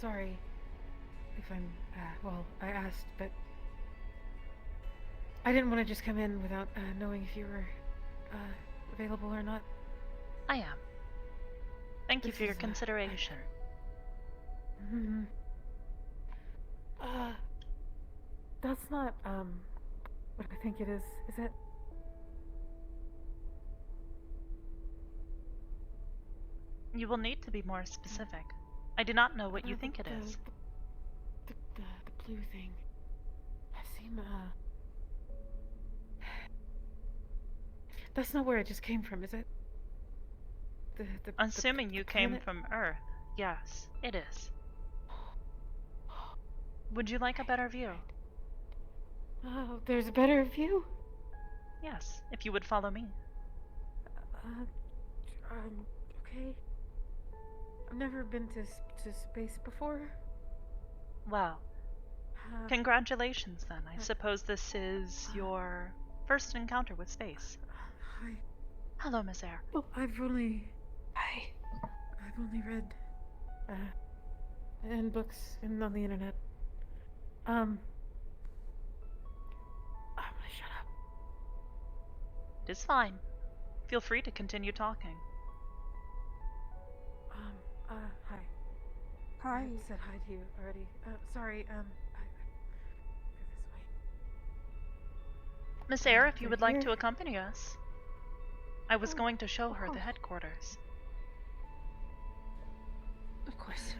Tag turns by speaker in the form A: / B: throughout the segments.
A: sorry if I'm, well, I asked, but I didn't want to just come in without knowing if you were available or not.
B: I am. Thank you for your consideration.
A: That's not, what I think it is it?
B: You will need to be more specific. I do not know what you think it is.
A: The blue thing. I've seen, That's not where it just came from, is it?
B: Assuming you came from Earth, yes, it is. Would you like a better view?
A: Oh, there's a better view?
B: Yes, if you would follow me.
A: Okay. I've never been to space before.
B: Well, congratulations then. I suppose this is your first encounter with space.
A: Hi.
B: Hello, Miss Air.
A: Well, I've only read, in books and on the internet. I'm gonna shut up.
B: It is fine. Feel free to continue talking.
A: Hi.
C: Hi.
A: I said hi to you already. Sorry, I this way.
B: Miss Air, if you would like to accompany us. I was going to show her the headquarters.
A: Of course.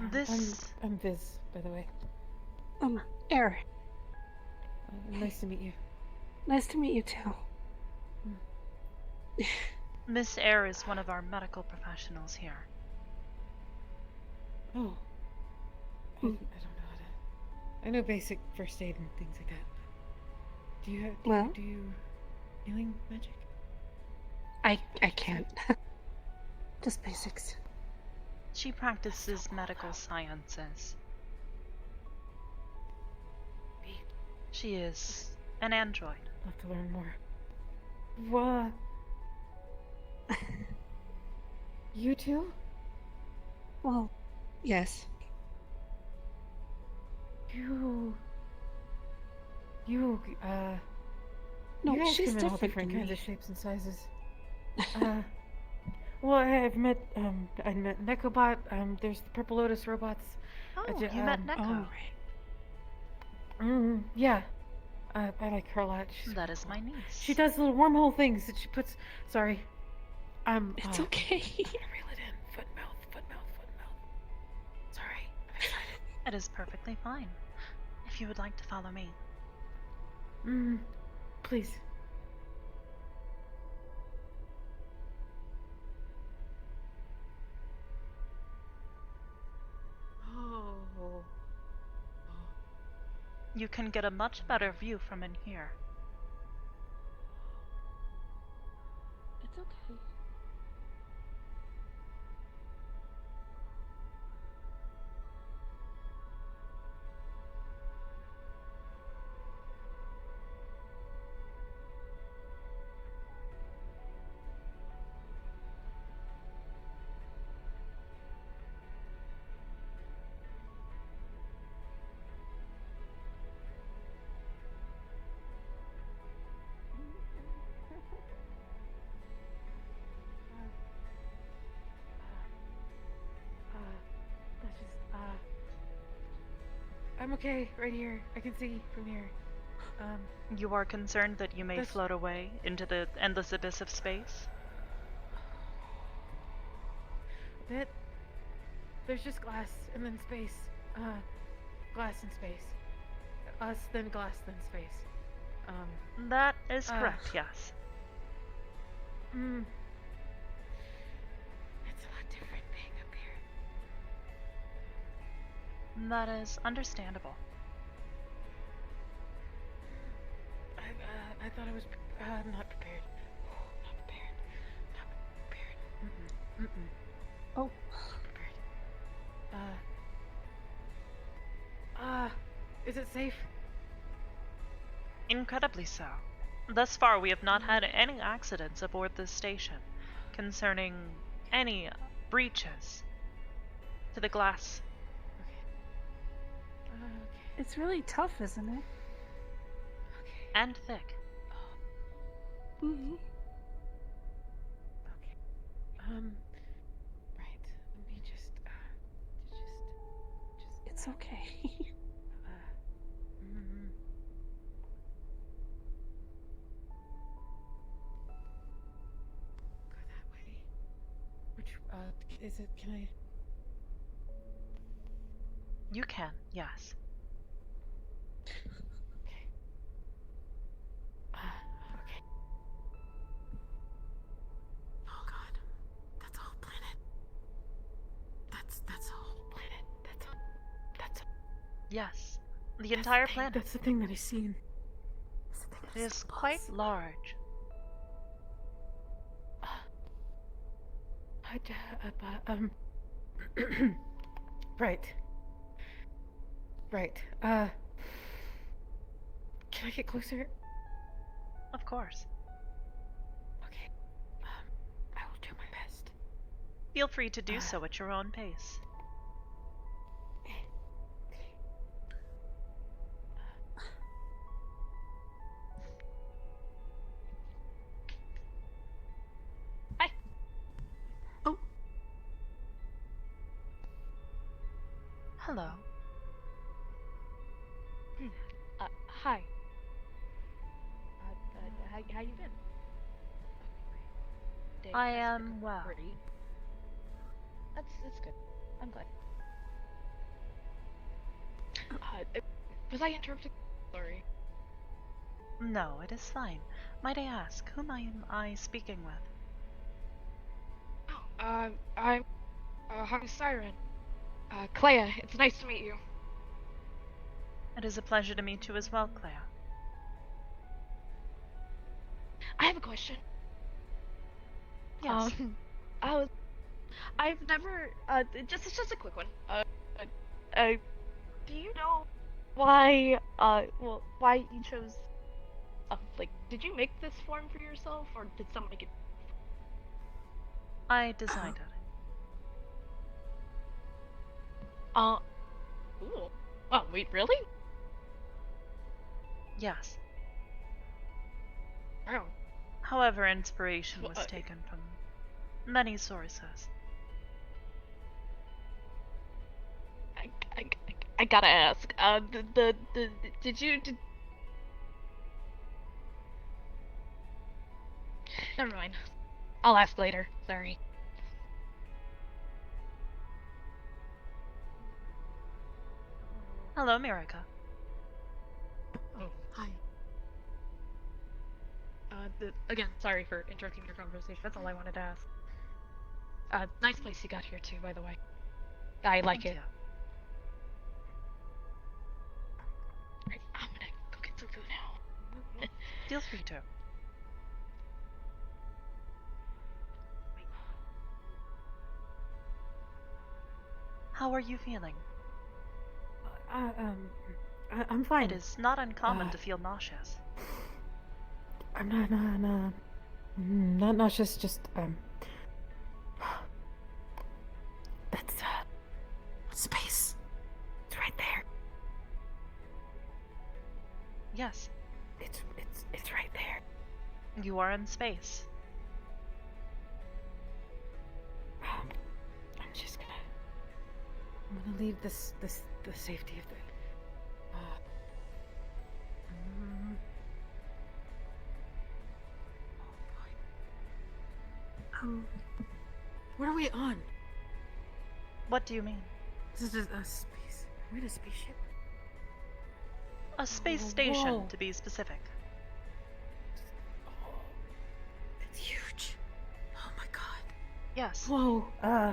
A: I'm Viz, by the way.
C: Air.
A: Nice to meet you.
C: Nice to meet you too.
B: Miss Air is one of our medical professionals here.
A: Oh. I don't know how to... I know basic first aid and things like that. Do you healing magic?
C: I can't. Just basics.
B: She practices medical sciences. She is an android.
A: I'll have to learn more. What? You too?
C: Well, yes.
A: No,
C: No,
A: you guys
C: she's
A: come in all
C: different
A: different
C: than
A: kinds
C: me.
A: of shapes and sizes. Well, I met Nekobot. There's the Purple Lotus robots.
B: Oh, you met Neko.
C: Oh, right.
A: Yeah. I like her a lot.
B: That is my niece.
A: She does little wormhole things that she puts. Sorry.
C: It's okay.
A: I reel it in. Foot mouth. Sorry. I'm excited.
B: It is perfectly fine. If you would like to follow me.
A: Please. Oh.
B: You can get a much better view from in here.
C: It's okay.
A: That's just, I'm okay, right here. I can see from here.
B: You are concerned that you may float away into the endless abyss of space?
A: There's just glass, and then space. Glass and space. Us, then glass, then space.
B: That is correct, yes.
A: It's a lot different being up here.
B: That is understandable.
A: I thought I was not prepared. Not prepared.
C: Oh.
A: Not prepared. Is it safe?
B: Incredibly so. Thus far, we have not had any accidents aboard this station concerning any breaches. to the glass.
A: Okay.
C: It's really tough, isn't it?
A: Okay.
B: And thick.
C: Mm-hmm.
A: Okay. Right. Let me just.
C: It's okay.
A: Mm. Go that way. Which is it? Can I?
B: You can, yes.
A: Okay. Okay. Oh God, that's a whole planet. That's a whole planet. That's a.
B: Yes. The
A: That's
B: entire
A: thing-
B: planet.
A: That's the thing that I see. That's the thing that
B: It is quite large.
A: Right. Right. Can I get closer?
B: Of course.
A: Okay. I will do my best.
B: Feel free to do so at your own pace.
C: Hi. Oh.
B: Hello.
C: Hi. How you been? Day
B: I
C: has
B: am
C: been
B: well.
C: Pretty. That's good. I'm glad. Was I interrupting? Sorry.
B: No, it is fine. Might I ask, whom am I speaking with?
D: I'm Siren. Clea, it's nice to meet you.
B: It is a pleasure to meet you as well, Clea.
D: I have a question.
B: Yes.
D: I've never, it's just a quick one. Do you know why, why you chose, did you make this form for yourself, or did someone make it?
B: I designed it.
D: Cool. Oh, wait, really?
B: Yes.
D: Wow.
B: However, inspiration was
D: Well,
B: taken from many sources.
D: I gotta ask, did you, never mind. I'll ask later, sorry.
B: Hello, Mirica.
D: Oh, hi. Again, sorry for interrupting your conversation. That's all I wanted to ask. Nice place you got here too, by the way. I like
B: Thank
D: it.
B: you.
D: Right, I'm gonna go get some food now.
B: Feel free to. How are you feeling?
A: I'm fine.
B: It is not uncommon to feel nauseous.
A: I'm not nauseous, just, that's, space. It's right there.
B: Yes,
A: It's right there.
B: you are in space.
A: I'm just gonna, leave the safety of the, what are we on?
B: What do you mean?
A: This is a space. Are we in a spaceship?
B: A space
A: Oh,
B: station,
A: whoa.
B: to be specific.
A: Oh, it's huge. Oh my god.
B: Yes,
A: Whoa.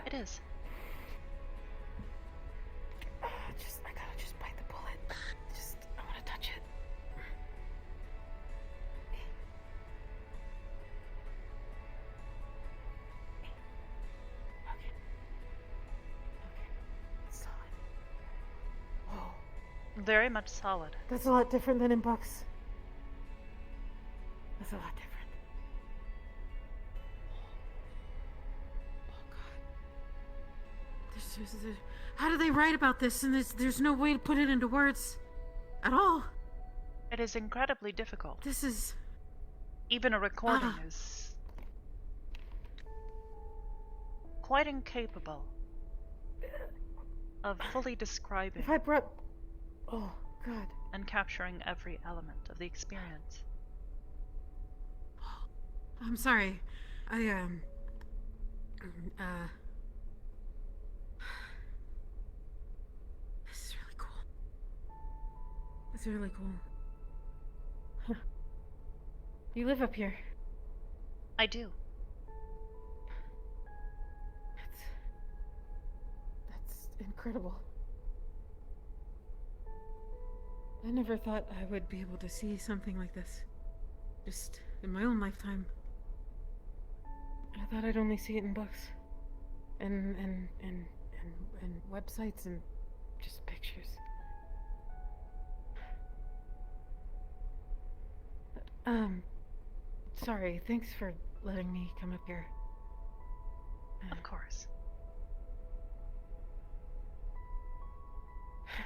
B: it is.
A: I gotta just bite the bullet. I wanna touch it. Okay. Solid. Whoa.
B: Very much solid.
A: That's a lot different than in books. That's a lot different. Oh god. There's How do they write about this and there's no way to put it into words at all?
B: It is incredibly difficult.
A: This is...
B: Even a recording is quite incapable of fully describing
A: If I brought... Oh, God.
B: and capturing every element of the experience.
A: I'm sorry. This is really cool. This is really cool. Huh. You live up here.
B: I do.
A: That's incredible. I never thought I would be able to see something like this. Just in my own lifetime. I thought I'd only see it in books. And websites and just pictures. Sorry, thanks for letting me come up here.
B: Of course.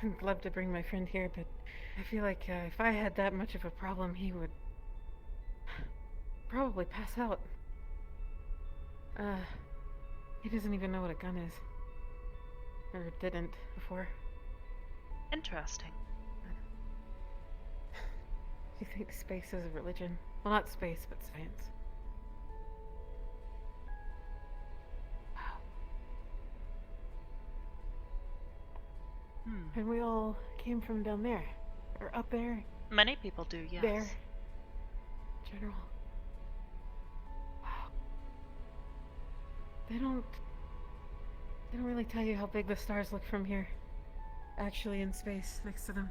A: I'd love to bring my friend here, but I feel like if I had that much of a problem, he would probably pass out. He doesn't even know what a gun is. Or didn't before.
B: Interesting.
A: You think space is a religion? Well, not space, but science. Wow. And we all came from down there. Or up there.
B: Many people do, yes.
A: There. General. Wow. They don't really tell you how big the stars look from here. Actually in space, next to them.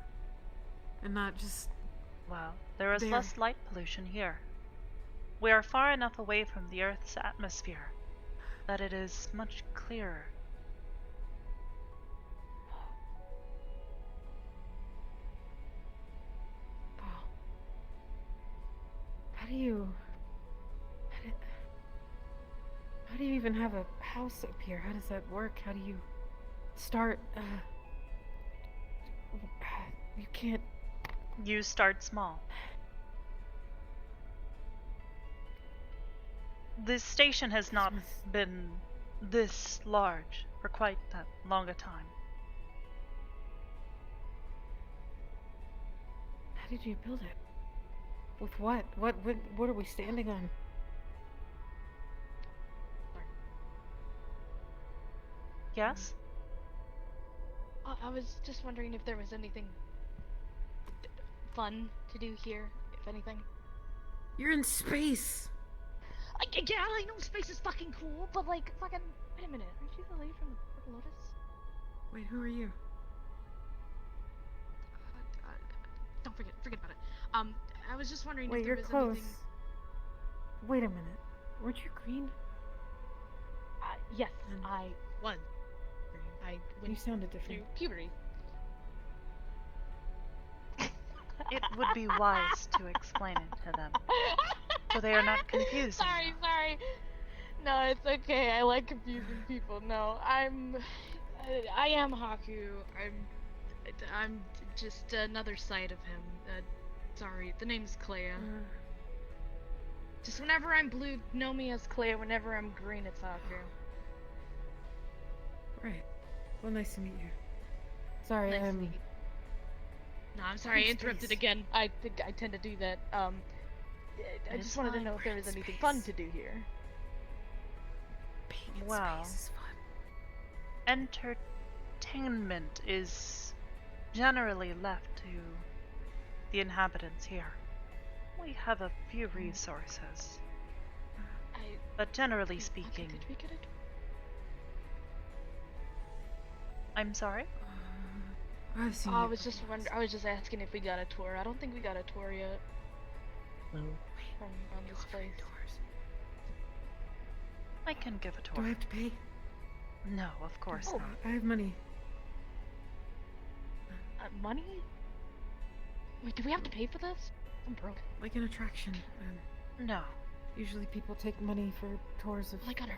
A: And not just...
B: Well, there is
A: there.
B: less light pollution here. We are far enough away from the Earth's atmosphere that it is much clearer.
A: Wow. How do you even have a house up here? How does that work? How do you start, you can't...
B: You start small. This station has not been this large for quite that long a time.
A: How did you build it? With what? What are we standing on?
B: Yes?
C: I was just wondering if there was anything fun to do here, if anything.
A: You're in space!
C: Yeah, I know space is fucking cool, but like, fucking, wait a minute, aren't you the lady from the Purple Lotus?
A: Wait, who are you?
C: Don't forget about it. I was just wondering
A: Wait,
C: if there
A: you're
C: was
A: close.
C: anything...
A: Wait a minute. Weren't you green?
C: Yes,
A: Hmm.
C: I was. I
A: You
C: went
A: sounded
C: through
A: different.
C: puberty.
B: It would be wise to explain it to them, so they are not confused.
C: Sorry. No, it's okay. I like confusing people. No, I am Haku. I'm just another side of him. Sorry, the name's Clea. Just whenever I'm blue, know me as Clea. Whenever I'm green, it's Haku.
A: Right. Well, nice to meet you. Sorry,
C: Nice to meet you. No, I'm sorry, I
A: Free
C: interrupted
A: space.
C: again. I think I tend to do that. I
B: It's
C: just wanted to
B: fine.
C: know if there was
A: Free
C: anything
A: space.
C: fun to do here.
A: Being in
B: Wow.
A: space is fun.
B: Entertainment is generally left to the inhabitants here. We have a few resources, but generally speaking...
C: Did we get it?
B: I'm sorry?
A: I've seen
C: I
A: it
C: was just
A: before.
C: I was just asking if we got a tour. I don't think we got a tour yet.
A: No.
C: From this place.
B: I can give a
A: Do
B: tour.
A: I have to pay?
B: No, of course
C: Oh.
B: not.
A: I have money.
C: Money? Wait, do we have to pay for this? I'm broke.
A: Like an attraction.
B: No,
A: Usually people take money for tours of...
C: All I got are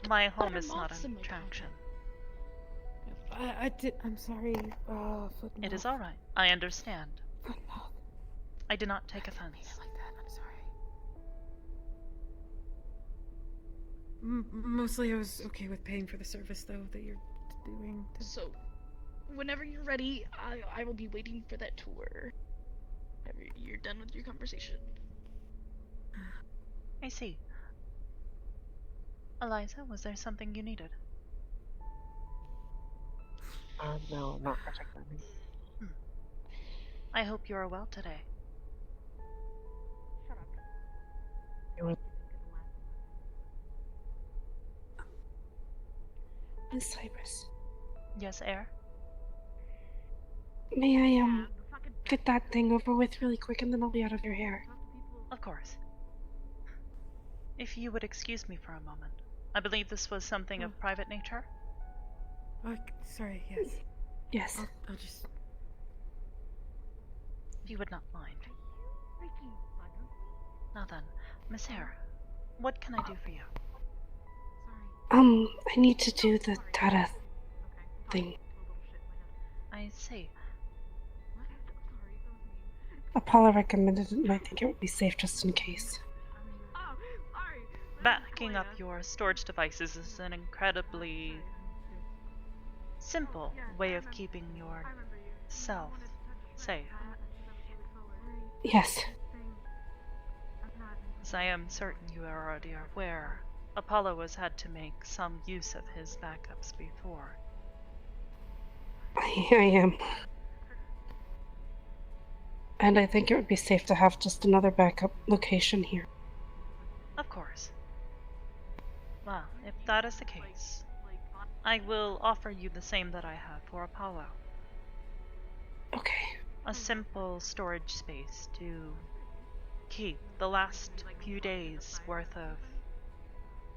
B: my
C: what
B: home
C: are
B: is not
C: moths
B: an
C: in my
B: attraction.
A: I'm sorry. Foot
B: It is
A: mouth.
B: all right. I understand.
A: Foot mouth.
B: I did not take
A: I didn't mean
B: offense.
A: it like that. I'm sorry. Mostly I was okay with paying for the service, though, that you're doing.
C: So, whenever you're ready, I will be waiting for that tour. Whenever you're done with your conversation.
B: I see. Eliza, was there something you needed?
E: No, not particularly.
B: I hope you are well today.
E: You were
F: Miss Hybris,
B: Yes, Air?
F: may I get that thing over with really quick and then I'll be out of your hair.
B: Of course. If you would excuse me for a moment. I believe this was something of private nature?
A: Sorry, yes.
F: Yes.
A: I'll just...
B: If you would not mind. Now then, Miss Hare, what can I do for you?
F: I need to do the data thing.
B: I see.
F: Apollo recommended it and I think it would be safe just in case.
B: Backing up your storage devices is an incredibly simple way of keeping yourself safe.
F: Yes.
B: As I am certain you are already aware, Apollo has had to make some use of his backups before.
F: I am. And I think it would be safe to have just another backup location here.
B: Of course. Well, if that is the case, I will offer you the same that I have for Apollo.
F: Okay.
B: A simple storage space to keep the last few days' worth of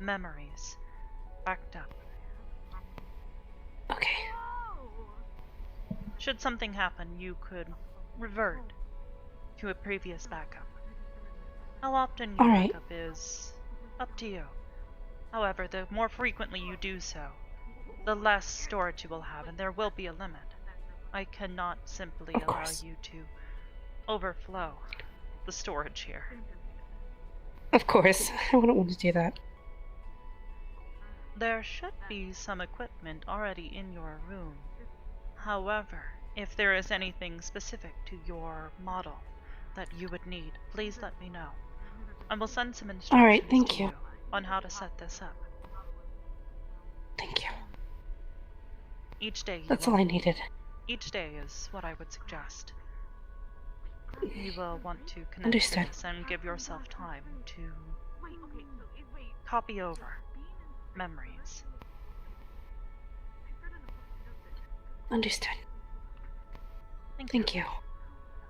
B: memories backed up.
F: Okay.
B: Should something happen, you could revert to a previous backup. How often you
F: All right.
B: backup is up to you. However, the more frequently you do so, the less storage you will have, and there will be a limit. I cannot simply
F: Of
B: allow
F: course.
B: you to overflow the storage here.
F: Of course. I wouldn't want to do that.
B: There should be some equipment already in your room. However, if there is anything specific to your model that you would need, please let me know. I will send some instructions
F: All right, thank
B: to
F: you.
B: you on how to set this up.
F: Thank you.
B: Each day you
F: That's
B: will,
F: all I needed.
B: Each day is what I would suggest. You will want to connect to
F: Understood.
B: this and give yourself time to copy over memories.
F: Understood.
B: Thank
F: Thank you.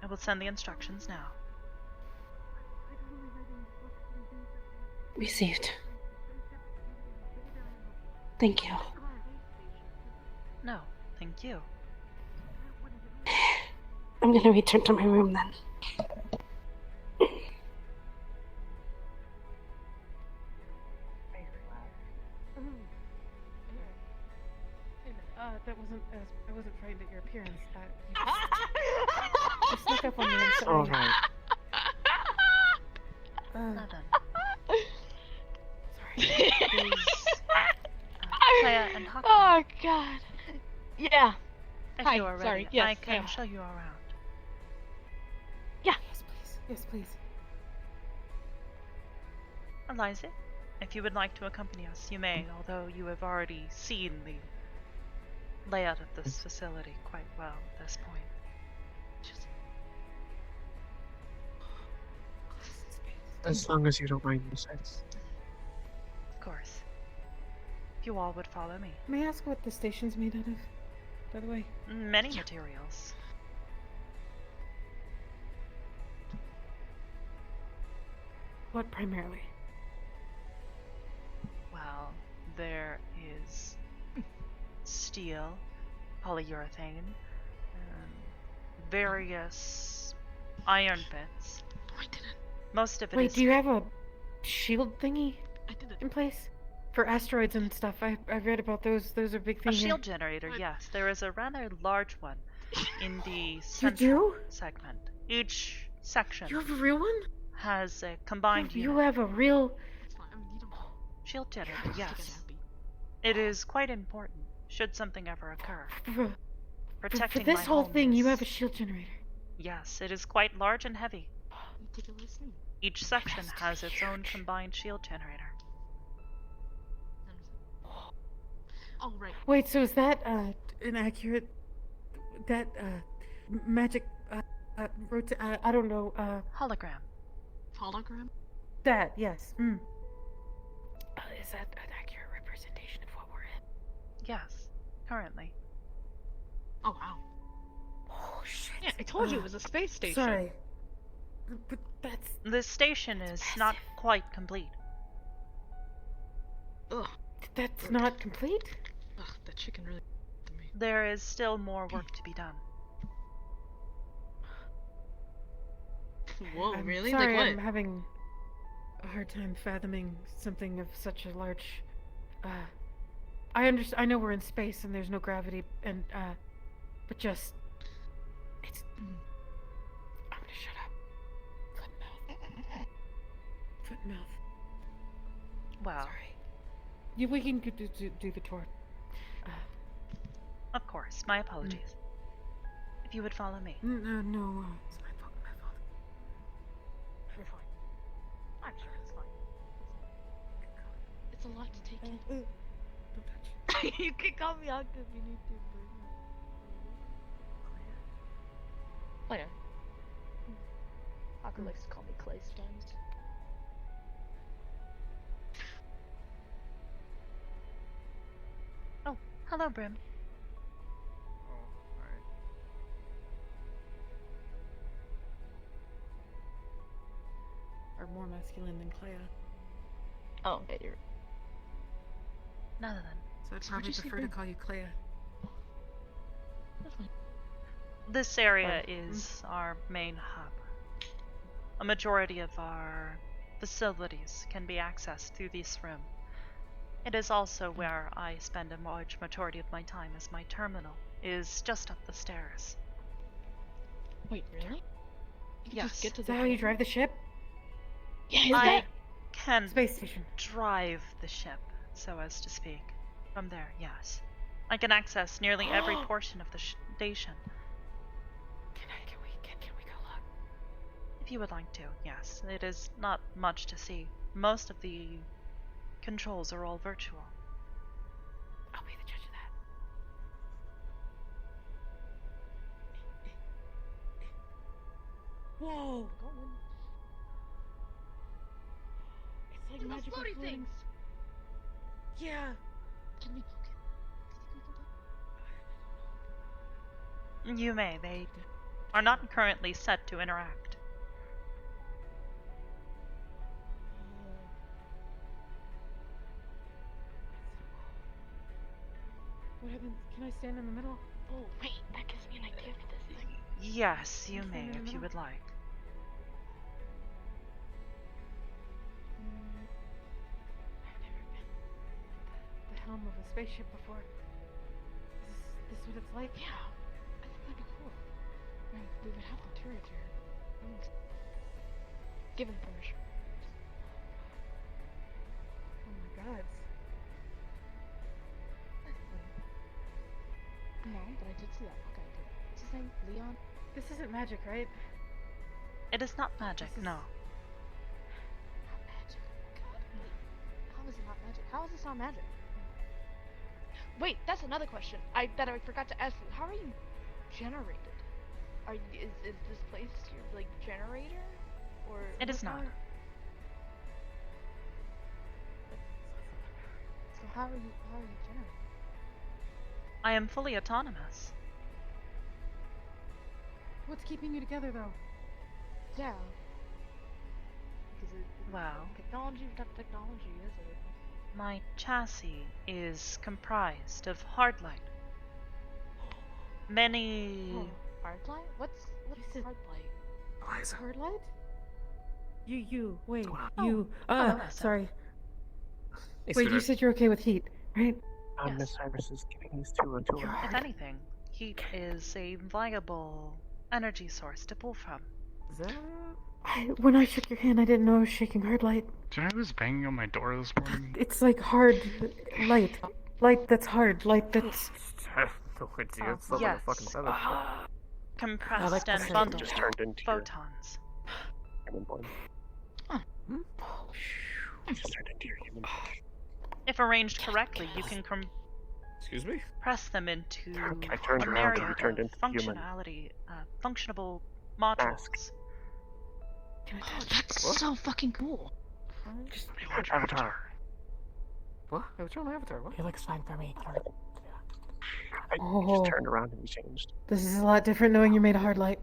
B: I will send the instructions now.
F: Received. Thank you.
B: No, thank you.
F: I'm gonna return to my room then.
A: That wasn't... I wasn't frightened at your appearance. You snuck up on me, I'm sorry.
E: all right.
B: Now then,
A: Sorry.
B: Kaya and Haku,
C: Oh god. Yeah.
B: if
C: hi,
B: you are ready,
C: sorry, yes,
B: I can
C: yeah.
B: show you around.
A: Yes, please. Yes, please.
B: Eliza, if you would like to accompany us, you may, although you have already seen the layout of this facility quite well at this point.
E: As long as you don't mind, besides.
B: Of course. If you all would follow me.
A: May I ask what the station's made out of, by the way?
B: Many materials.
A: What primarily?
B: Well, there is steel, polyurethane, various iron bits.
C: I didn't.
B: Most of it
A: Wait,
B: is
A: do you have a shield thingy
C: I didn't.
A: in place? for asteroids and stuff. I read about those. Those are big
B: A
A: things.
B: shield generator, yes. There is a rather large one in the
A: You
B: central
A: do?
B: segment. Each section
A: You have a real one?
B: has a combined
A: You
B: unit.
A: have a real.
C: It's fine. I mean, you don't
B: Shield generator,
C: have to get
B: yes.
C: happy.
B: It is quite important, should something ever occur.
A: For
B: Protecting
A: this
B: my
A: whole
B: home
A: thing, you have a
B: is-
A: shield generator.
B: Yes, it is quite large and heavy.
C: You take a listen.
B: Each section
A: must
B: has
A: be
B: its own
A: huge.
B: combined shield generator.
C: Oh, right.
A: Wait, so is that inaccurate? That magic I don't know.
B: Hologram.
C: Hologram?
A: That yes. Is that an accurate representation of what we're in?
B: Yes, currently.
C: Oh, wow.
A: Oh shit!
C: Yeah, I told you it was a space station.
A: Sorry, but that's
B: This station is
A: That's
B: not
A: massive.
B: quite complete.
C: Ugh.
A: that's not complete.
C: Ugh, that chicken really to me.
B: There is still more work to be done.
C: Whoa,
A: I'm
C: really?
A: Sorry,
C: Like what?
A: I'm having a hard time fathoming something of such a large. I understand. I know we're in space and there's no gravity, and but just it's. I'm gonna shut up. Foot mouth. Foot mouth.
B: Well,
A: Sorry. We can do the tour.
B: of course, my apologies. If you would follow me.
A: No, it's my fault. My fault.
C: You're fine. I'm sure it's fine. It's a lot to take in.
A: Don't touch.
C: You can call me Uncle if you need to, but... Claire. Aku likes to call me Clay sometimes.
B: Oh, hello, Brim.
G: Oh, alright.
A: Are more masculine than Clea.
C: Oh, okay, you're...
B: None of them.
A: So I'd
C: So where'd
A: probably
C: you see
A: prefer to
C: Brim?
A: call you Clea.
C: That's fine.
B: This area is our main hub. A majority of our facilities can be accessed through this room. It is also where I spend a large majority of my time, as my terminal is just up the stairs.
C: Wait, really? You can
B: Yes.
C: just get to
A: Is
C: the
A: that how you
C: door?
A: drive the ship?
C: Yeah, is
B: I
C: that...
B: can
A: Space station.
B: drive the ship, so as to speak. From there, yes. I can access nearly every portion of the station.
A: Can we go look?
B: If you would like to, yes. It is not much to see. Most of the controls are all virtual.
A: I'll be the judge of that. Whoa!
C: Go on.
A: It's like
C: Those
A: magical
C: floaty
A: floating.
C: things!
A: Yeah.
C: Can we poke it? Do you think we can poke?
B: You may. They are not currently set to interact.
A: What happens? Can I stand in the middle?
C: Oh, wait, that gives me an idea for this thing.
B: Yes, you
A: Can I
B: may
A: stand in the
B: if you
A: middle?
B: would like.
A: I've never been at the helm of a spaceship before. Is this what it's like?
C: Yeah, I think that'd be cool. I mean, we would have the turret here. Given permission.
A: Oh my god.
C: No, but I did see that Hawkeye dude. What's his name? Leon?
A: This isn't magic, right?
B: It is not magic,
A: This is-
B: no.
C: Not magic. God, wait. How is it not magic? How is this not magic? Wait, that's another question that I forgot to ask you. How are you generated? Is this place your like generator? Or
B: It is
C: what
B: not.
C: kind- So how are you generated?
B: I am fully autonomous.
A: What's keeping you together, though?
C: Yeah. Because
B: Well,
C: technology without technology, is it?
B: my chassis is comprised of hard light. Many
C: Oh, hard light? What's
A: said-
C: hard light?
E: Eliza.
A: Hard light? Wait,
E: What's going on?
A: you,
B: hello,
A: sorry.
H: Hey,
A: Wait, you
H: sweetheart.
A: said you're okay with heat, right?
B: Yes.
E: Miss Hybris is getting used to it.
B: If anything, heat is a viable energy source to pull from.
H: Is that...
A: When I shook your hand, I didn't know I was shaking hard light.
G: Do you know who's banging on my door this morning?
A: It's like hard light. Light that's hard. Light that's...
H: Towards
B: Oh,
H: you. It's like a
B: yes.
H: fucking feather.
B: Compressed
H: like the
B: and
H: sound.
B: bundled
E: Just turned into your
B: photons.
E: human form. Just turned into your human form.
B: If arranged correctly, you can
H: Excuse me?
B: compress them into
E: I turned
B: a
E: around and
B: myriad
E: he turned
B: of
E: into human.
B: functionality, functionable modules.
C: Oh, that's
H: What?
C: so fucking cool.
A: Just...
E: Avatar.
H: What? Hey, what's wrong with Avatar? What?
F: He looks fine for me.
E: I
A: Oh.
E: just turned around and he changed.
A: This is a lot different knowing you're made of hard light.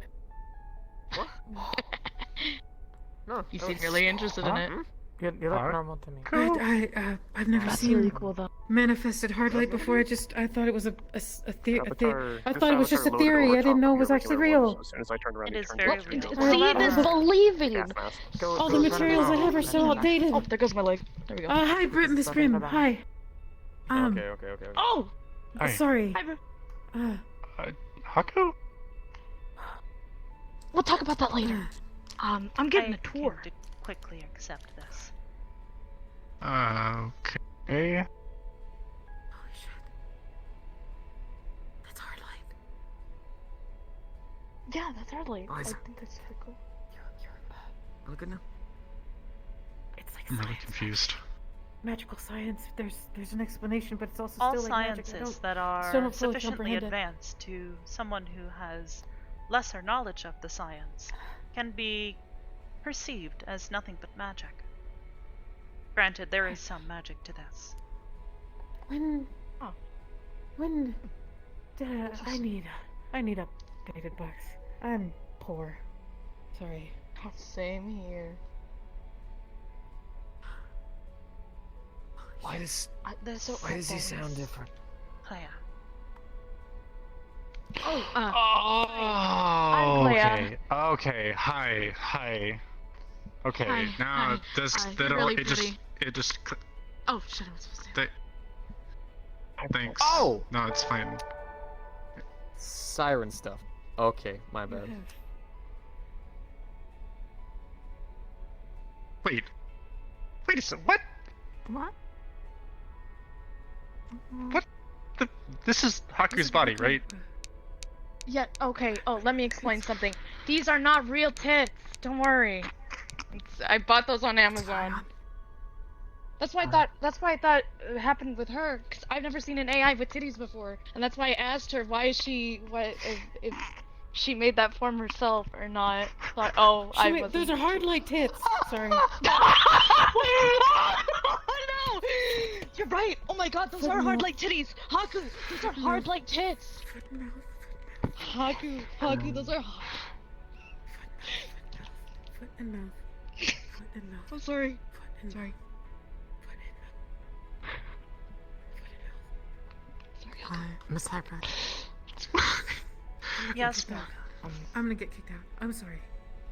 H: What? No.
C: You
H: that
C: seem
H: was-
C: really interested in it.
H: Hmm?
F: You look
G: Alright.
F: normal to me.
A: I've never
C: That's
A: seen
C: really cool though.
A: manifested hard light before. I thought it was a theory.
E: Avatar,
A: I
E: this
A: thought it was just a
E: avatar loaded
A: theory.
E: over
A: I didn't
E: top
A: know
E: of
A: it was
E: your
A: actually
E: regular ones.
A: real.
E: As soon as I turned around,
B: It
E: he
B: is
E: turned
B: very
E: into
B: real.
E: a
C: Seeing is believing.
E: gas mask.
A: All the materials I have are so outdated.
C: Oh, there goes my leg. There we go.
A: Hi, Miss Brim. Hi.
H: Okay.
C: Oh!
G: Hi.
A: Sorry.
C: Hi,
G: Haku?
C: we'll talk about that later. I'm getting
B: I
C: a tour.
B: can quickly accept this.
G: Okay.
A: Holy shit. That's hard light.
C: Yeah, that's hardly.
H: Oh,
C: I
H: is-
C: think that's pretty cool.
H: Look good now?
A: It's like
G: I'm really
A: science.
G: confused.
A: Magical science. There's an explanation, but it's also
B: All
A: still like magic. I
B: sciences
A: don't...
B: that
A: still
B: are
A: don't fully
B: sufficiently
A: comprehend it.
B: advanced to someone who has lesser knowledge of the science can be perceived as nothing but magic. Granted, there is some magic to this.
A: When I need updated books. I'm poor. Sorry.
C: Same here.
H: Why does
B: This
H: why does he sound different?
B: Clea.
C: Oh,
G: Oh,
C: Clea.
G: okay. Hi. Okay,
C: Hi,
G: now
C: hi,
G: this
C: hi.
G: that
C: You're
G: all
C: really
G: it just
C: pretty. Oh shit! I was supposed to.
G: thanks.
H: Oh!
G: No, it's fine.
H: Siren stuff. Okay, my
A: You
H: bad.
A: have...
G: Wait a second. What?
A: What?
G: What? This is Haku's body, right?
C: Yeah. Okay. Oh, let me explain something. These are not real tits. Don't worry. I bought those on Amazon. That's why I thought. That's why I thought it happened with her. Cause I've never seen an AI with titties before, and that's why I asked her why is she what if she made that form herself or not. Thought I wasn't.
A: Those are hard light tits. Sorry.
C: No! You're right. Oh my god, those are hard like titties. Haku, those are hard like tits. Haku, those are.
A: Foot and mouth. Foot and mouth.
C: I'm sorry.
A: Foot and
C: Sorry.
A: Foot and mouth. Foot and mouth.
C: Sorry.
F: Miss Hybris.
B: Yes,
A: kicked out.
B: Morgan.
A: I'm gonna get kicked out. I'm sorry.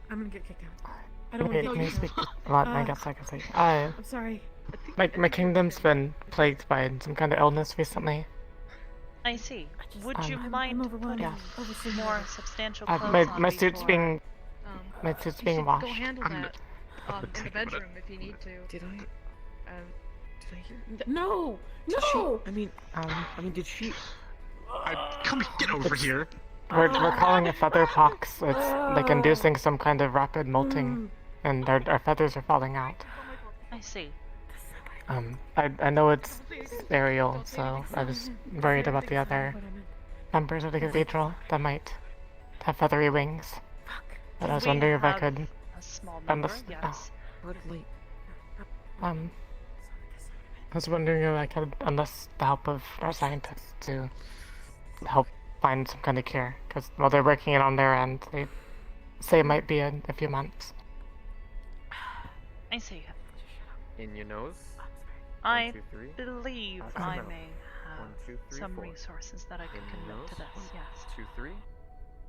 A: I'm gonna get kicked out. I don't
F: Okay,
A: want
F: can
A: to
F: you
A: get kicked
F: speak
A: out.
F: a lot? I guess I can say.
A: I'm sorry.
F: My kingdom's been plagued by some kind of illness recently.
B: I see. Would you
A: I'm
B: mind
A: overwhelmed.
B: putting
A: Overseeing
B: more
A: it.
B: substantial
F: My
B: clothes on
F: my suit's
B: before-
F: being
C: You
F: being
C: should
F: washed.
C: go handle
G: I'm-
C: that in the
G: take a minute.
C: bedroom if you need to.
H: Did I hear?
A: No!
H: Did
A: No!
H: she, I mean, did she?
G: Come get over here.
F: We're calling it feather pox. It's like inducing some kind of rapid molting, and our feathers are falling out.
B: I see.
F: I know it's aerial, so I was worried about the other members of the cathedral that might have feathery wings. But I was
B: We
F: wondering if I
B: have
F: could,
B: a small number,
F: unless-
B: yes.
H: What? Wait.
F: I was wondering if I could enlist the help of our scientists to help find some kind of cure. Because while they're working it on their end, they say it might be in a few months.
B: I see.
H: In your nose.
B: I
H: 1, 2, 3.
B: believe
H: Out
B: I
H: your mouth.
B: may
H: 1, 2, 3,
B: have some
H: 4.
B: resources that I could
H: In your
B: commit
H: nose.
B: to this, yes.
H: 2, 3.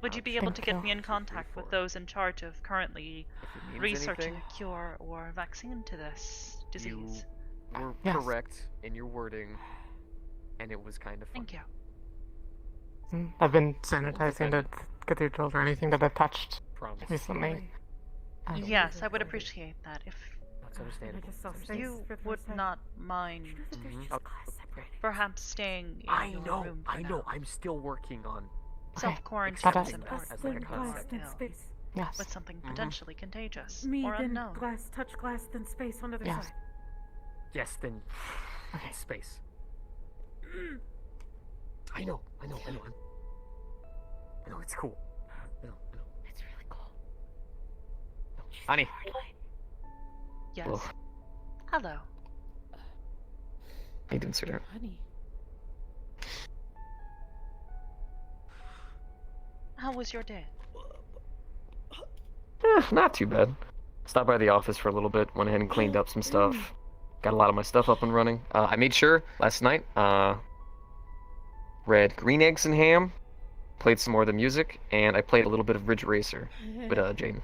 B: Would you
H: out
B: be
H: your
B: able to
F: Thank
B: get
F: you.
B: me in
H: 2, 3,
B: contact with
H: 4.
B: those in charge of currently
H: If it means
B: researching
H: anything,
B: a cure or vaccine to this disease?
H: were
F: Yes.
H: correct in your wording, and it was kind of fun.
B: Thank you.
F: I've been sanitizing the cathedrals or anything that I've touched
H: Promise.
F: recently.
B: Yes, I would appreciate that if
H: That's
A: I
H: understandable.
A: just saw space
B: you
A: for the
B: would
A: first time.
B: not mind
H: Mhm.
B: perhaps staying in
H: I
B: your
H: know,
B: room for
H: I know.
B: now.
H: I'm still working on.
F: Okay.
B: Self-quarantine
F: Gotta-
B: is
H: Glass
B: important
H: as like a
B: when you are
H: concept.
A: Then
B: ill
A: space.
F: Yes.
B: with something
H: Mhm.
B: potentially contagious
A: Me,
B: or
A: then
B: unknown.
A: glass, touch glass, then space on the other
F: Yes.
A: side.
H: Yes, then
F: Okay.
H: space. I know. I know, it's cool. I know.
A: It's really cool.
H: Annie.
B: Yes.
H: Whoa.
B: Hello.
H: How you doing, sweetheart?
A: Honey.
B: How was your day?
H: Not too bad. Stopped by the office for a little bit, went ahead and cleaned up some stuff. Got a lot of my stuff up and running. I made sure last night, read Green Eggs and Ham, played some more of the music, and I played a little bit of Ridge Racer with Jaden.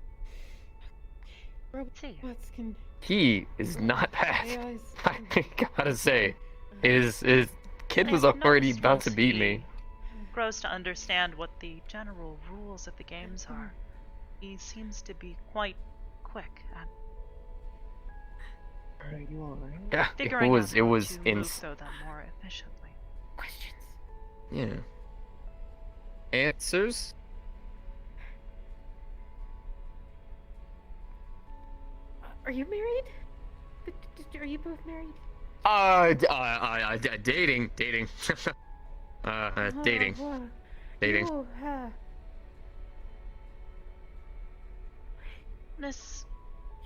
B: See.
A: Robots can.
H: He is not bad.
A: AIs.
H: I gotta say, his kid
B: I
H: was
B: have
H: already
B: noticed
H: about
B: once
H: to beat
B: he
H: me.
B: grows to understand what the general rules of the games are. He seems to be quite quick at
E: Are you alright?
H: Yeah,
B: figuring
H: it was
B: out how to move
H: ins.
B: through them more efficiently.
A: Questions.
H: Yeah. Answers?
A: Are you married? Are you both married?
H: Dating. Dating. Dating.
A: Oh,
B: Miss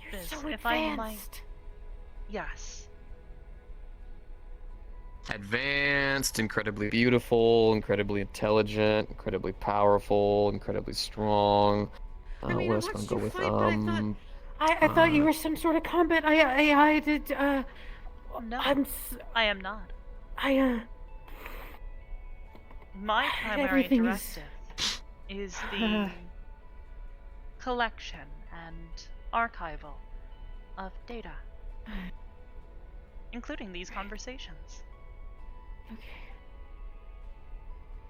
A: you're
B: Biz,
A: so
B: if I might-
A: advanced.
B: Yes.
H: Advanced, incredibly beautiful, incredibly intelligent, incredibly powerful, incredibly strong.
A: I mean,
H: What
A: I
H: else can I
A: watched
H: go
A: you
H: with?
A: fight, but I thought you were some sort of combat. I did.
B: No,
A: I'm.
B: I am not.
A: I
B: My primary
A: Everything is-
B: directive is the collection and archival of data, including these conversations.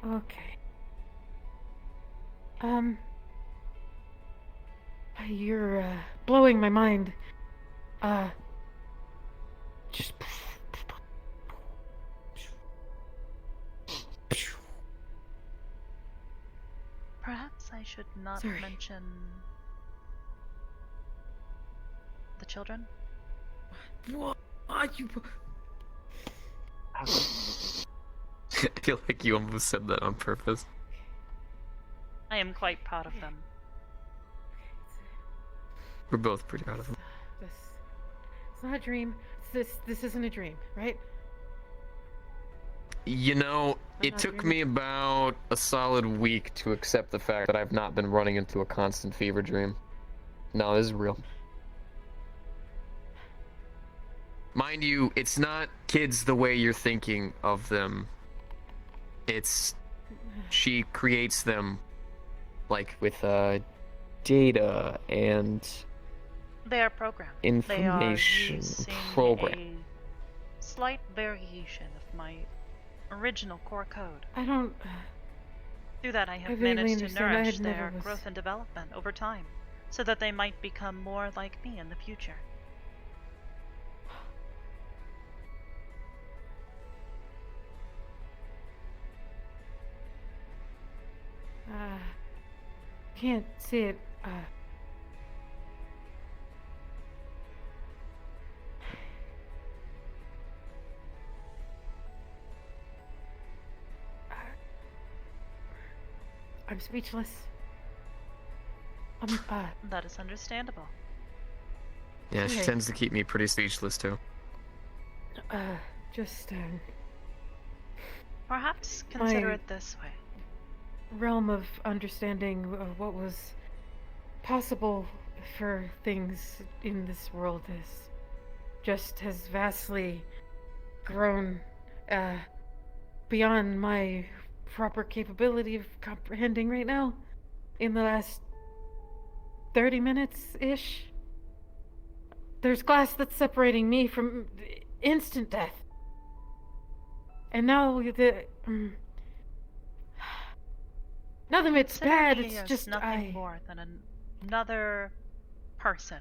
A: Okay. You're blowing my mind. Just.
B: Perhaps I should not
A: Sorry.
B: mention the children.
A: What? You.
H: I feel like you almost said that on purpose.
B: I am quite proud of them.
H: We're both pretty proud of him.
A: It's not a dream. This isn't a dream, right?
H: You know, it
A: not
H: took
A: dreaming.
H: me about a solid week to accept the fact that I've not been running into a constant fever dream. No, this is real. Mind you, it's not kids the way you're thinking of them. It's she creates them like with data and
B: They are programmed.
H: information
B: They are using
H: program.
B: a slight variation of my original core code.
A: I don't.
B: Through that, I have
A: vaguely
B: managed to
A: understand. I
B: nourish
A: had never
B: their
A: was-
B: growth and development over time, so that they might become more like me in the future.
A: Can't see it. I'm speechless.
B: That is understandable.
H: Yeah, she
A: Okay.
H: tends to keep me pretty speechless too.
A: Just,
B: Perhaps consider
A: My-
B: it this way.
A: realm of understanding what was possible for things in this world has vastly grown beyond my proper capability of comprehending right now in the last 30 minutes ish. There's glass that's separating me from instant death. And now nothing it's bad,
B: Cindy
A: it's
B: is
A: just
B: nothing more than another person.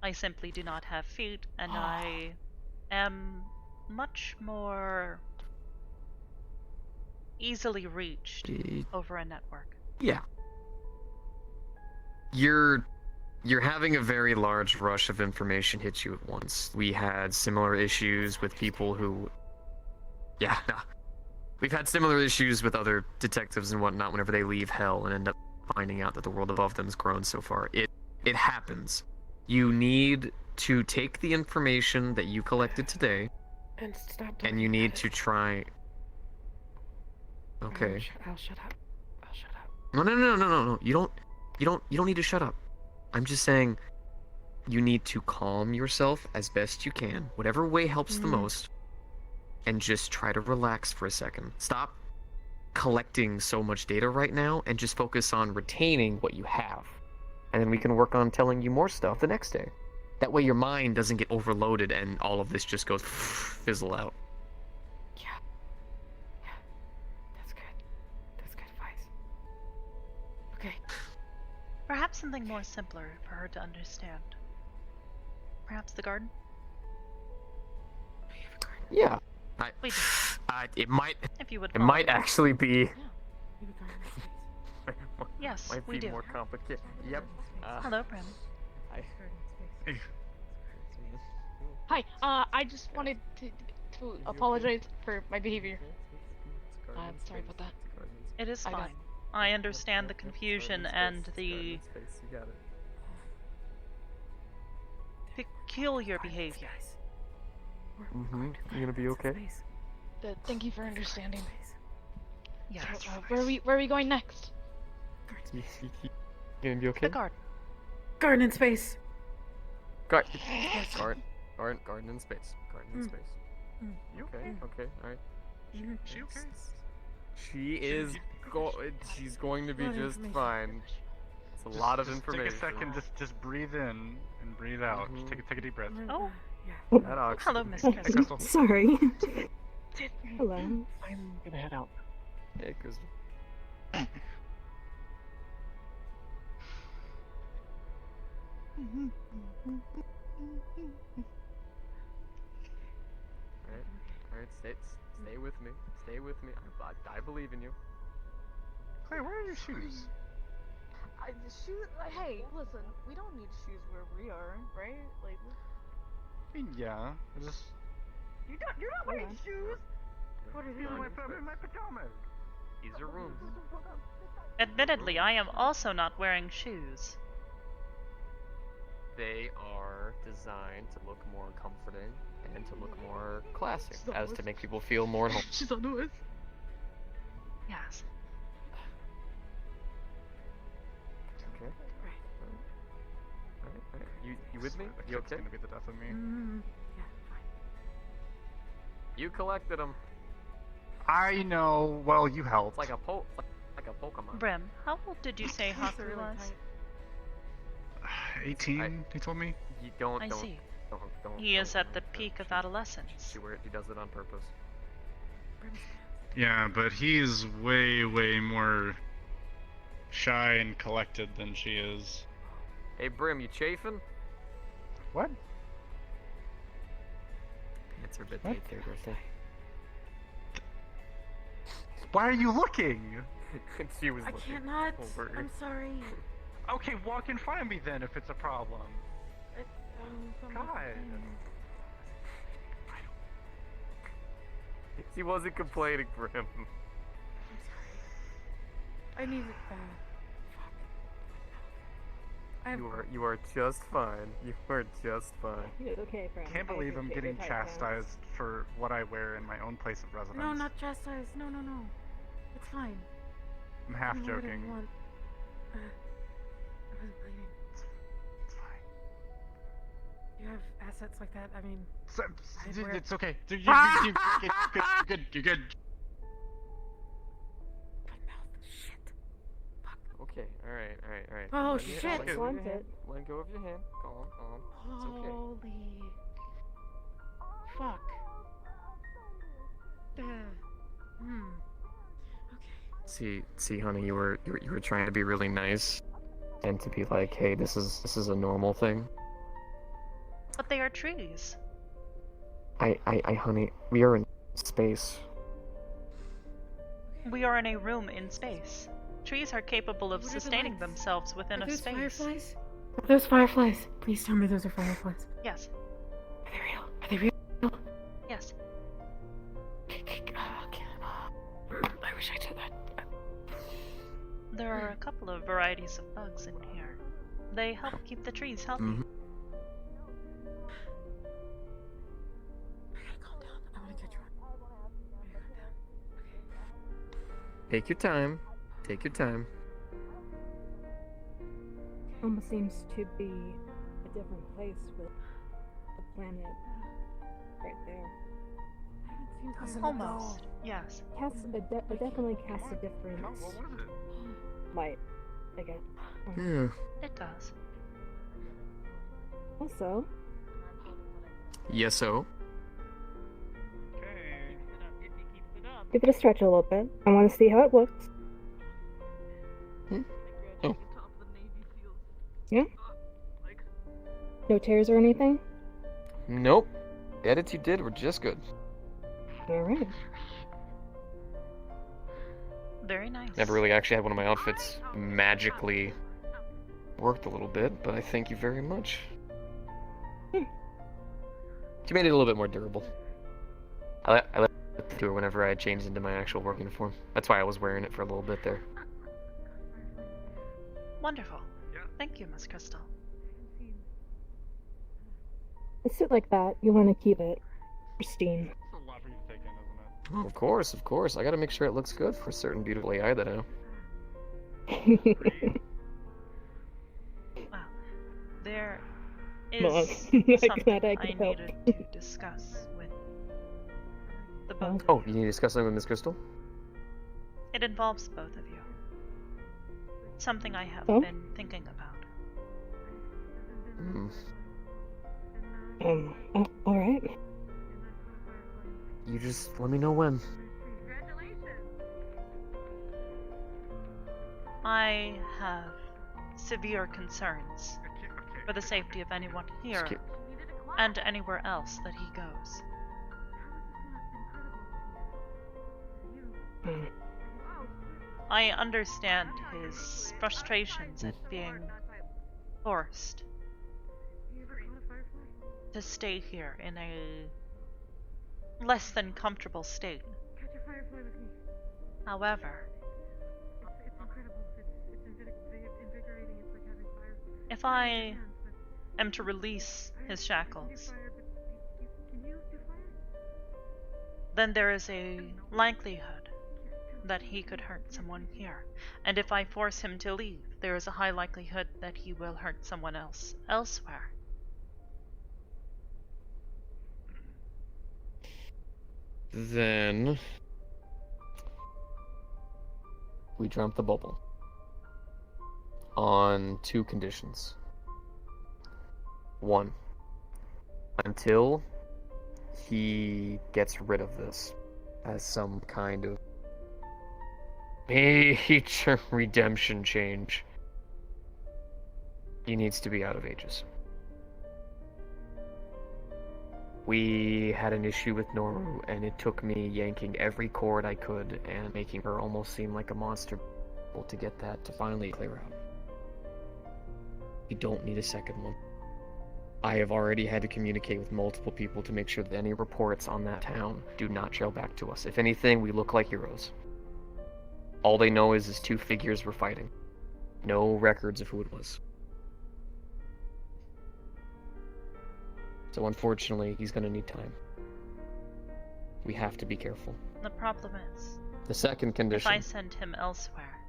B: I simply do not have feet, and I am much more easily reached over a network.
H: Yeah. You're having a very large rush of information hit you at once. We had similar issues with people who we've had similar issues with other detectives and whatnot whenever they leave hell and end up finding out that the world above them has grown so far. It happens. You need to take the information that you collected today
A: and stop
H: and you need to try. Okay.
A: I'll shut up. I'll shut up.
H: No. You don't need to shut up. I'm just saying you need to calm yourself as best you can, whatever way helps the most, and just try to relax for a second. Stop collecting so much data right now and just focus on retaining what you have. And then we can work on telling you more stuff the next day. That way your mind doesn't get overloaded and all of this just goes fizzle out.
A: Yeah. That's good. That's good advice. Okay.
B: Perhaps something more simpler for her to understand. Perhaps the garden?
H: Yeah.
B: We do.
H: It might.
B: If you would.
H: It
B: follow
H: might
B: me.
H: actually be.
B: Yes,
H: might
B: we
H: be
B: do.
H: more complicated. Yep.
B: Hello, Brim.
C: Hi. I just wanted to apologize for my behavior. I'm sorry about that.
B: It is
C: I got-
B: fine. I understand the confusion and the peculiar behavior.
H: Mm-hmm. You gonna be okay?
C: Thank you for understanding.
B: Yes.
C: So, where are we going next?
H: You gonna be okay?
B: The garden.
A: Garden in space.
H: Garden in space. Garden in space.
G: You
H: Okay. Okay. All right.
G: She okay?
H: She is. She's going to be
A: Lot of
H: just
A: information.
H: fine. It's a lot of
G: Just
H: information.
G: Take a second. Just breathe in and breathe out. Just take a deep breath.
B: Oh.
A: Yeah.
H: That ox-
B: Hello, Miss
G: Hey,
B: Crystal.
G: Crystal.
I: Sorry. Hello.
E: I'm gonna head out.
H: Hey, Crystal. Alright, stay with me. Stay with me. I believe in you.
G: Hey, where are your shoes?
C: Hey, listen. We don't need shoes where we are, right? Like.
G: I mean, yeah. I just.
C: You're not wearing shoes.
A: What are
G: These are my pajamas.
H: These are rooms.
B: Admittedly, I am also not wearing shoes.
H: They are designed to look more comforting and to look more classic, as to make people feel more at home.
C: She's on the list.
B: Yes.
H: Okay. Alright. You with me?
G: The
H: You
G: kid's
H: okay?
G: gonna be the death of me.
A: Yeah, fine.
H: You collected them.
G: I know. Well, you helped.
H: It's like a Pokemon.
B: Brim, how old did you say Haku was?
G: 18. He told me.
H: You don't.
B: I
H: don't,
B: see.
H: Don't.
B: He is
H: don't
B: at the
H: worry.
B: peak of adolescence.
H: He does it on purpose.
G: Yeah, but he's way more shy and collected than she is.
H: Hey, Brim, you chafing?
G: What?
H: It's her bit
G: What?
H: there, Crystal.
G: Why are you looking?
H: She was
A: I
H: looking
A: cannot.
H: over.
A: I'm sorry.
G: Okay, walk in front of me then if it's a problem. God.
H: She wasn't complaining, Brim.
A: I need. Fuck.
H: You are just fine. You are just fine.
I: It's okay, friend.
G: Can't believe I'm getting chastised for what I wear in my own place of residence.
A: No, not chastise. No. It's fine.
G: I'm half
A: You can wear whatever
G: joking.
A: you want. I wasn't blaming.
G: It's fine.
A: You have assets like that. I mean, I'd wear-
G: It's okay. You're good. You're good.
A: my mouth. Shit. Fuck.
H: Okay, alright.
A: Oh,
H: Let me-
A: shit.
H: let go of
I: Want
H: your hand.
I: it.
H: Let go of your hand. Calm. It's okay.
A: Holy. fuck? Hmm.
H: See, honey, you were trying to be really nice, and to be like, hey, this is a normal thing.
B: But they are trees.
H: Honey, we are in space.
B: We are in a room in space. Trees are capable of
A: What are the
B: sustaining
A: lights?
B: themselves within
A: Are
B: a
A: those
B: space.
A: fireflies? Are those fireflies? Please tell me those are fireflies.
B: Yes.
A: Are they real? Are they real?
B: Yes.
A: I wish I did that.
B: There are a couple of varieties of bugs in here. They help keep the trees healthy.
H: Mhm.
A: I gotta calm down. I wanna catch one. I gotta calm down. Okay.
H: Take your time. Take your time.
I: Almost seems to be a different place with the planet right there.
B: Almost. Yes.
I: It definitely casts a different
G: What was it?
I: light, I guess.
H: Yeah.
B: It does.
I: Also,
H: Yes, so.
G: Okay.
I: give it a stretch a little bit. I want to see how it looks.
H: Oh.
I: Yeah? No tears or anything?
H: Nope. The edits you did were just good.
I: Alright.
B: Very nice.
H: Never really actually had one of my outfits magically worked a little bit, but I thank you very much. You made it a little bit more durable. I let it do it whenever I changed into my actual work uniform. That's why I was wearing it for a little bit there.
B: Wonderful. Thank you, Miss Crystal.
I: A suit like that, you want to keep it pristine.
G: It's a lot for you to take in, isn't it?
H: Of course. I gotta make sure it looks good for a certain beautiful AI that I know.
B: Wow. There
I: Mom,
B: is
I: I'm glad
B: something
I: I
B: I
I: could help.
B: needed to discuss with the both
H: Oh,
B: of
H: you
B: you.
H: need to discuss something with Miss Crystal?
B: It involves both of you. Something I have
I: Oh?
B: been thinking about.
I: Alright.
H: You just let me know when.
B: I have severe concerns for the safety of anyone here
H: Excuse-
B: and anywhere else that he goes.
I: Hmm.
B: I understand his frustrations at being forced to stay here in a less than comfortable state. However, if I am to release his shackles, then there is a likelihood that he could hurt someone here. And if I force him to leave, there is a high likelihood that he will hurt someone else elsewhere.
H: Then we jump the bubble on two conditions. One, until he gets rid of this as some kind of major redemption change, he needs to be out of Aegis. We had an issue with Noru, and it took me yanking every cord I could and making her almost seem like a monster to get that to finally clear out. You don't need a second one. I have already had to communicate with multiple people to make sure that any reports on that town do not trail back to us. If anything, we look like heroes. All they know is two figures were fighting. No records of who it was. So unfortunately, he's gonna need time. We have to be careful.
B: The problem is,
H: The second
B: if
H: condition.
B: I send him elsewhere,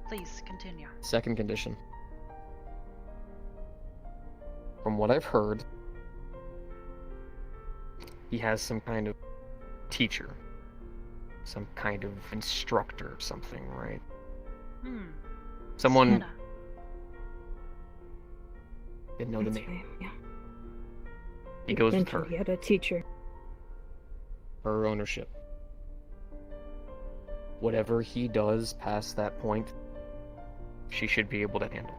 B: please continue.
H: Second condition. From what I've heard, he has some kind of teacher. Some kind of instructor or something, right? Someone...
B: Sienna.
H: Didn't know the
I: That's
H: name.
I: right, yeah.
H: He goes with
I: mentioned
H: her.
I: he had a teacher.
H: Her ownership. Whatever he does past that point, she should be able to handle.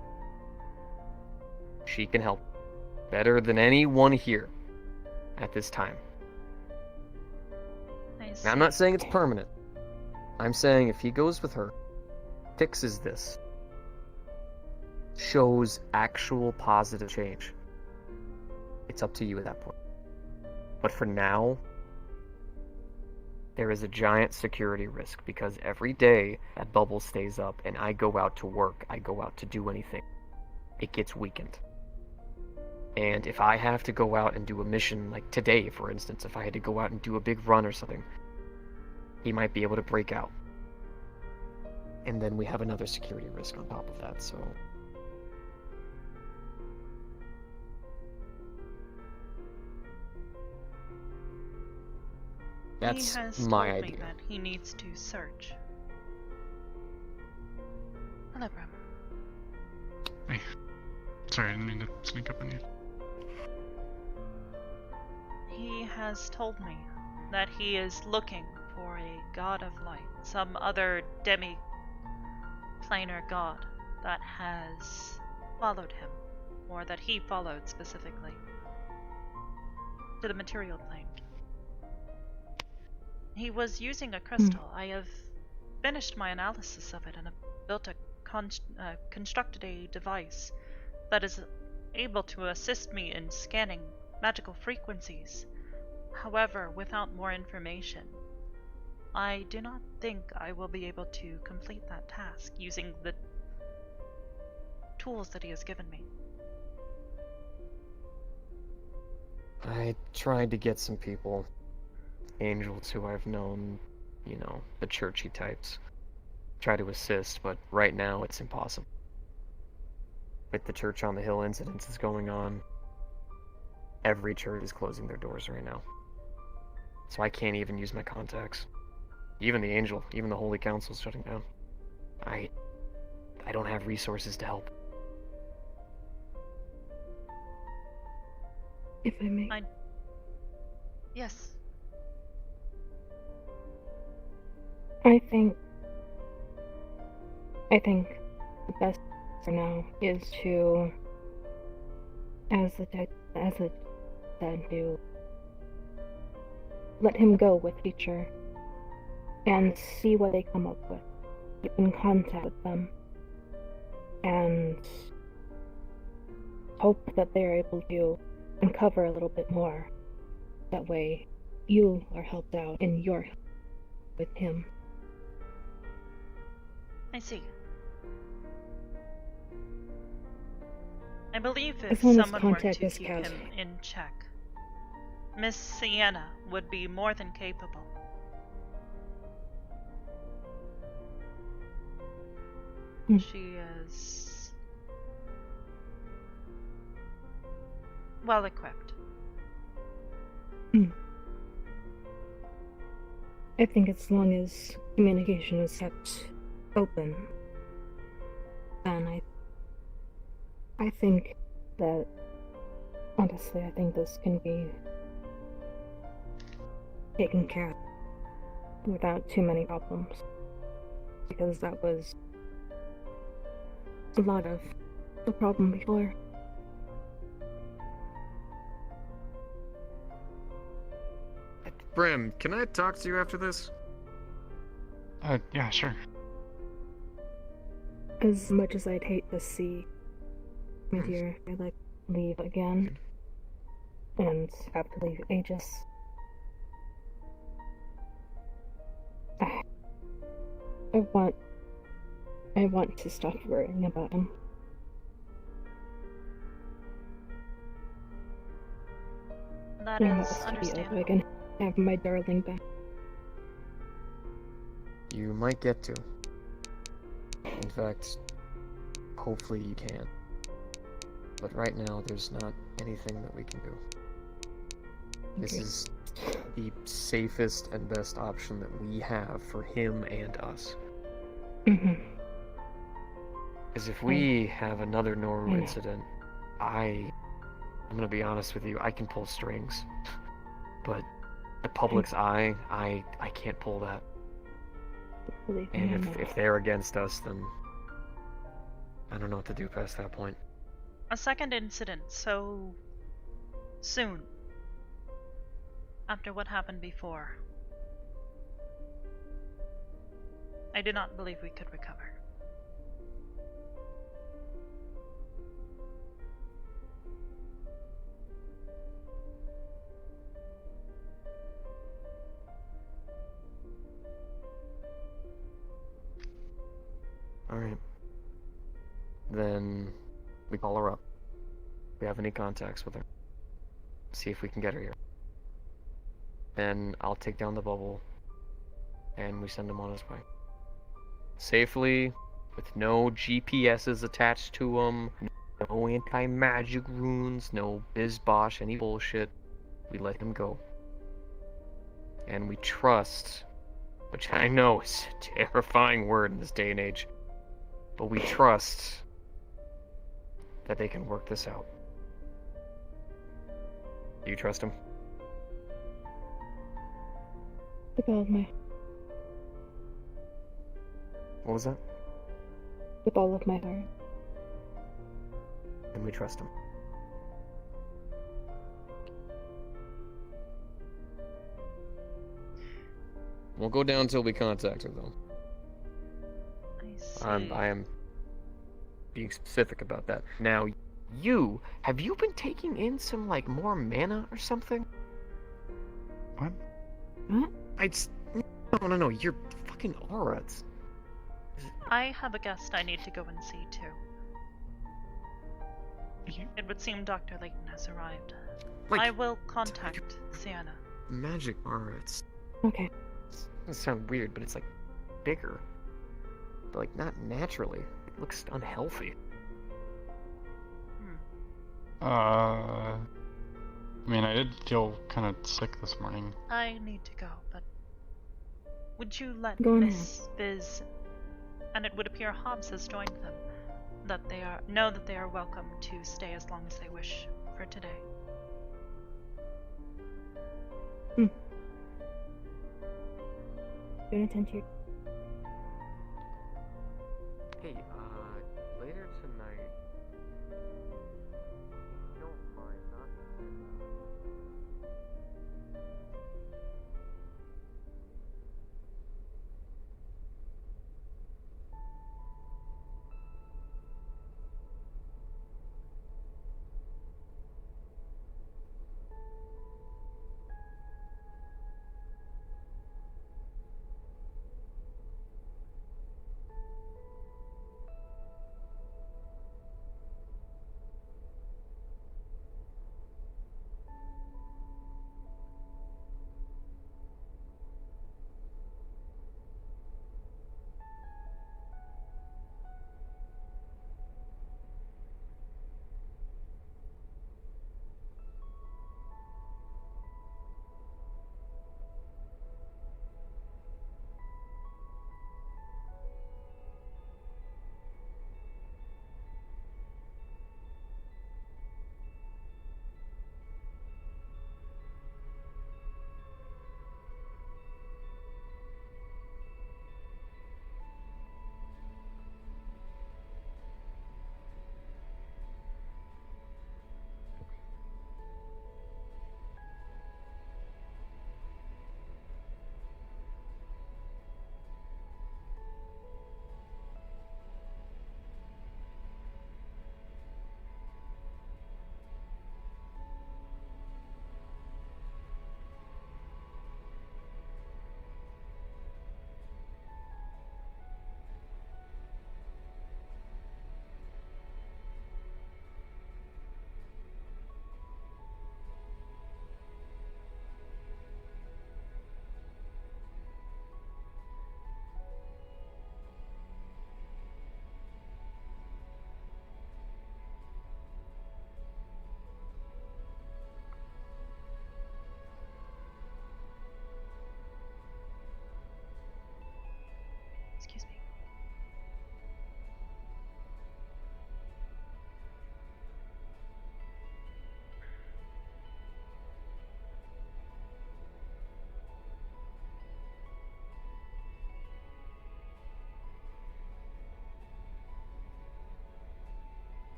H: She can help better than anyone here at this time. Now, I'm not saying it's permanent. I'm saying if he goes with her, fixes this, shows actual positive change, it's up to you at that point. But for now, there is a giant security risk because every day that bubble stays up and I go out to work, I go out to do anything, it gets weakened. And if I have to go out and do a mission, like today, for instance, if I had to go out and do a big run or something, he might be able to break out. And then we have another security risk on top of that, so... That's
B: he has
H: my
B: told
H: idea.
B: me that he needs to search. Hello, Bram.
G: Hey. Sorry, I didn't mean to sneak up on you.
B: He has told me that he is looking for a god of light, some other demi-planar god that has followed him, or that he followed specifically, to the material plane. He was using a crystal. I have finished my analysis of it and have built constructed a device that is able to assist me in scanning magical frequencies. However, without more information, I do not think I will be able to complete that task using the tools that he has given me.
H: I tried to get some people, angels who I've known, you know, the churchy types, try to assist, but right now it's impossible. With the Church on the Hill incidences going on, every church is closing their doors right now. So I can't even use my contacts. Even the angel, even the Holy Council's shutting down. I don't have resources to help.
I: If I may.
B: Yes.
I: I think the best for now is to, as the said, to let him go with teacher and see what they come up with. Keep in contact with them and hope that they're able to uncover a little bit more. That way you are helped out and you're with him.
B: I see. I believe
I: As
B: if
I: long as
B: someone were
I: contact
B: to
I: is
B: keep
I: kept.
B: him in check, Miss Sienna would be more than capable. She is well equipped.
I: I think as long as communication is kept open, then I think that, honestly, I think this can be taken care of without too many problems. Because that was a lot of the problem before.
H: Brim, can I talk to you after this?
G: Yeah, sure.
I: As much as I'd hate to see my dear Alec leave again and have to leave Aegis, I want to stop worrying about him.
B: That
I: I
B: is
I: want to be so
B: understandable.
I: I can have my darling back.
H: You might get to. In fact, hopefully you can. But right now, there's not anything that we can do. This
I: Okay.
H: is the safest and best option that we have for him and us.
I: Mm-hmm.
H: Because if we have another Noru
I: I know.
H: incident, I I'm gonna be honest with you. I can pull strings, but the public's eye, I can't pull that.
I: Believe me,
H: And
I: I know.
H: if they're against us, then I don't know what to do past that point.
B: A second incident so soon after what happened before. I do not believe we could recover.
H: Alright. Then we call her up. If we have any contacts with her. See if we can get her here. Then I'll take down the bubble and we send him on his way. Safely, with no GPSs attached to him, no anti-magic runes, no biz-bosh, any bullshit. We let him go. And we trust, which I know is a terrifying word in this day and age, but we trust that they can work this out. Do you trust him?
I: With all of my
H: What was that?
I: with all of my heart.
H: And we trust him. We'll go down until we contact her, though.
B: I see.
H: I am being specific about that. Now, have you been taking in some, like, more mana or something?
G: What?
I: What?
H: I don't know, your fucking aura.
B: I have a guest I need to go and see too. It would seem Dr. Layton has arrived.
H: Like,
B: I will contact Sienna.
H: magic aura, it's...
I: Okay.
H: It sounds weird, but it's, like, bigger. But, like, not naturally. It looks unhealthy.
G: I mean, I did feel kind of sick this morning.
B: I need to go, but would you let
I: Go on
B: Miss Biz, and it would appear Hobbs has joined them, that they are welcome to stay as long as they wish for today.
I: Don't attend to your
H: Hey, later tonight... Don't mind, not...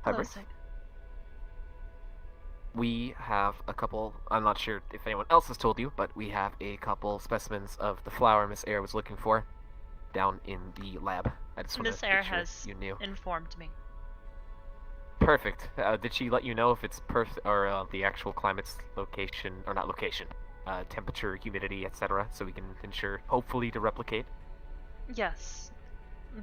B: Hello,
J: Hybris.
B: Sig.
J: We have a couple. I'm not sure if anyone else has told you, but we have a couple specimens of the flower Miss Air was looking for down in the lab. I just want
B: Miss
J: to
B: Air
J: make sure
B: has
J: you knew.
B: informed me.
J: Perfect. Did she let you know if it's the actual climate's location, or not location, temperature, humidity, etc., so we can ensure, hopefully, to replicate?
B: Yes.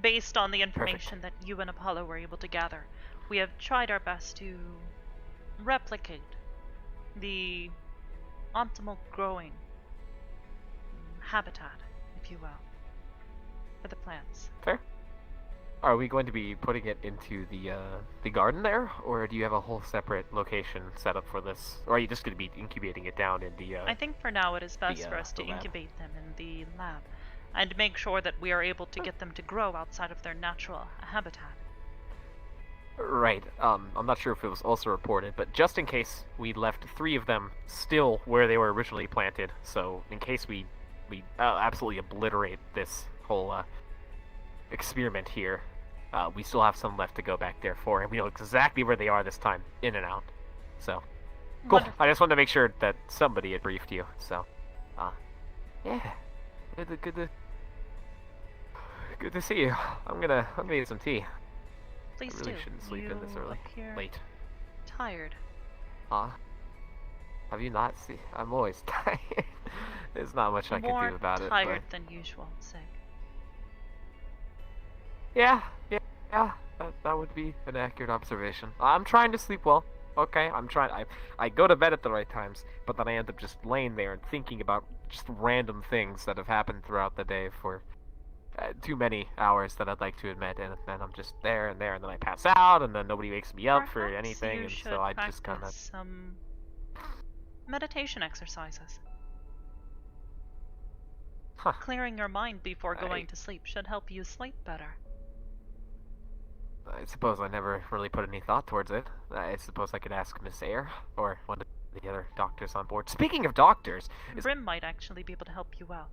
B: Based on the information that you and Apollo were able to gather, we have tried our best to replicate the optimal growing habitat, if you will, for the plants.
J: Fair. Are we going to be putting it into the garden there, or do you have a whole separate location set up for this? Or are you just going to be incubating it down in the?
B: I think for now it is best for us to
J: the lab.
B: incubate them in the lab and make sure that we are able to get them to grow outside of their natural habitat.
J: Right. I'm not sure if it was also reported, but just in case, we left 3 of them still where they were originally planted. So in case we absolutely obliterate this whole experiment here, we still have some left to go back there for, and we know exactly where they are this time, in and out. So cool.
B: Wonderful.
J: I just wanted to make sure that somebody had briefed you. So, yeah, good to see you. I'm gonna eat some tea.
B: Please
J: I really
B: do.
J: shouldn't sleep
B: You
J: in this early.
B: appear
J: Late.
B: tired.
J: Have you not seen? I'm always tired. There's not much I can
B: More
J: do about it.
B: tired
J: But...
B: than usual, Sig.
J: Yeah. That would be an accurate observation. I'm trying to sleep well. Okay, I'm trying. I go to bed at the right times, but then I end up just laying there and thinking about just random things that have happened throughout the day for too many hours that I'd like to admit, and then I'm just there, and then I pass out, and then nobody wakes me up for
B: Perhaps
J: anything,
B: you
J: and
B: should
J: so I just kind of.
B: practice some meditation exercises.
J: Huh.
B: Clearing your mind before going to sleep should help you sleep better.
J: I suppose I never really put any thought towards it. I suppose I could ask Miss Air, or one of the other doctors on board. Speaking of doctors,
B: Brim might actually be able to help you well.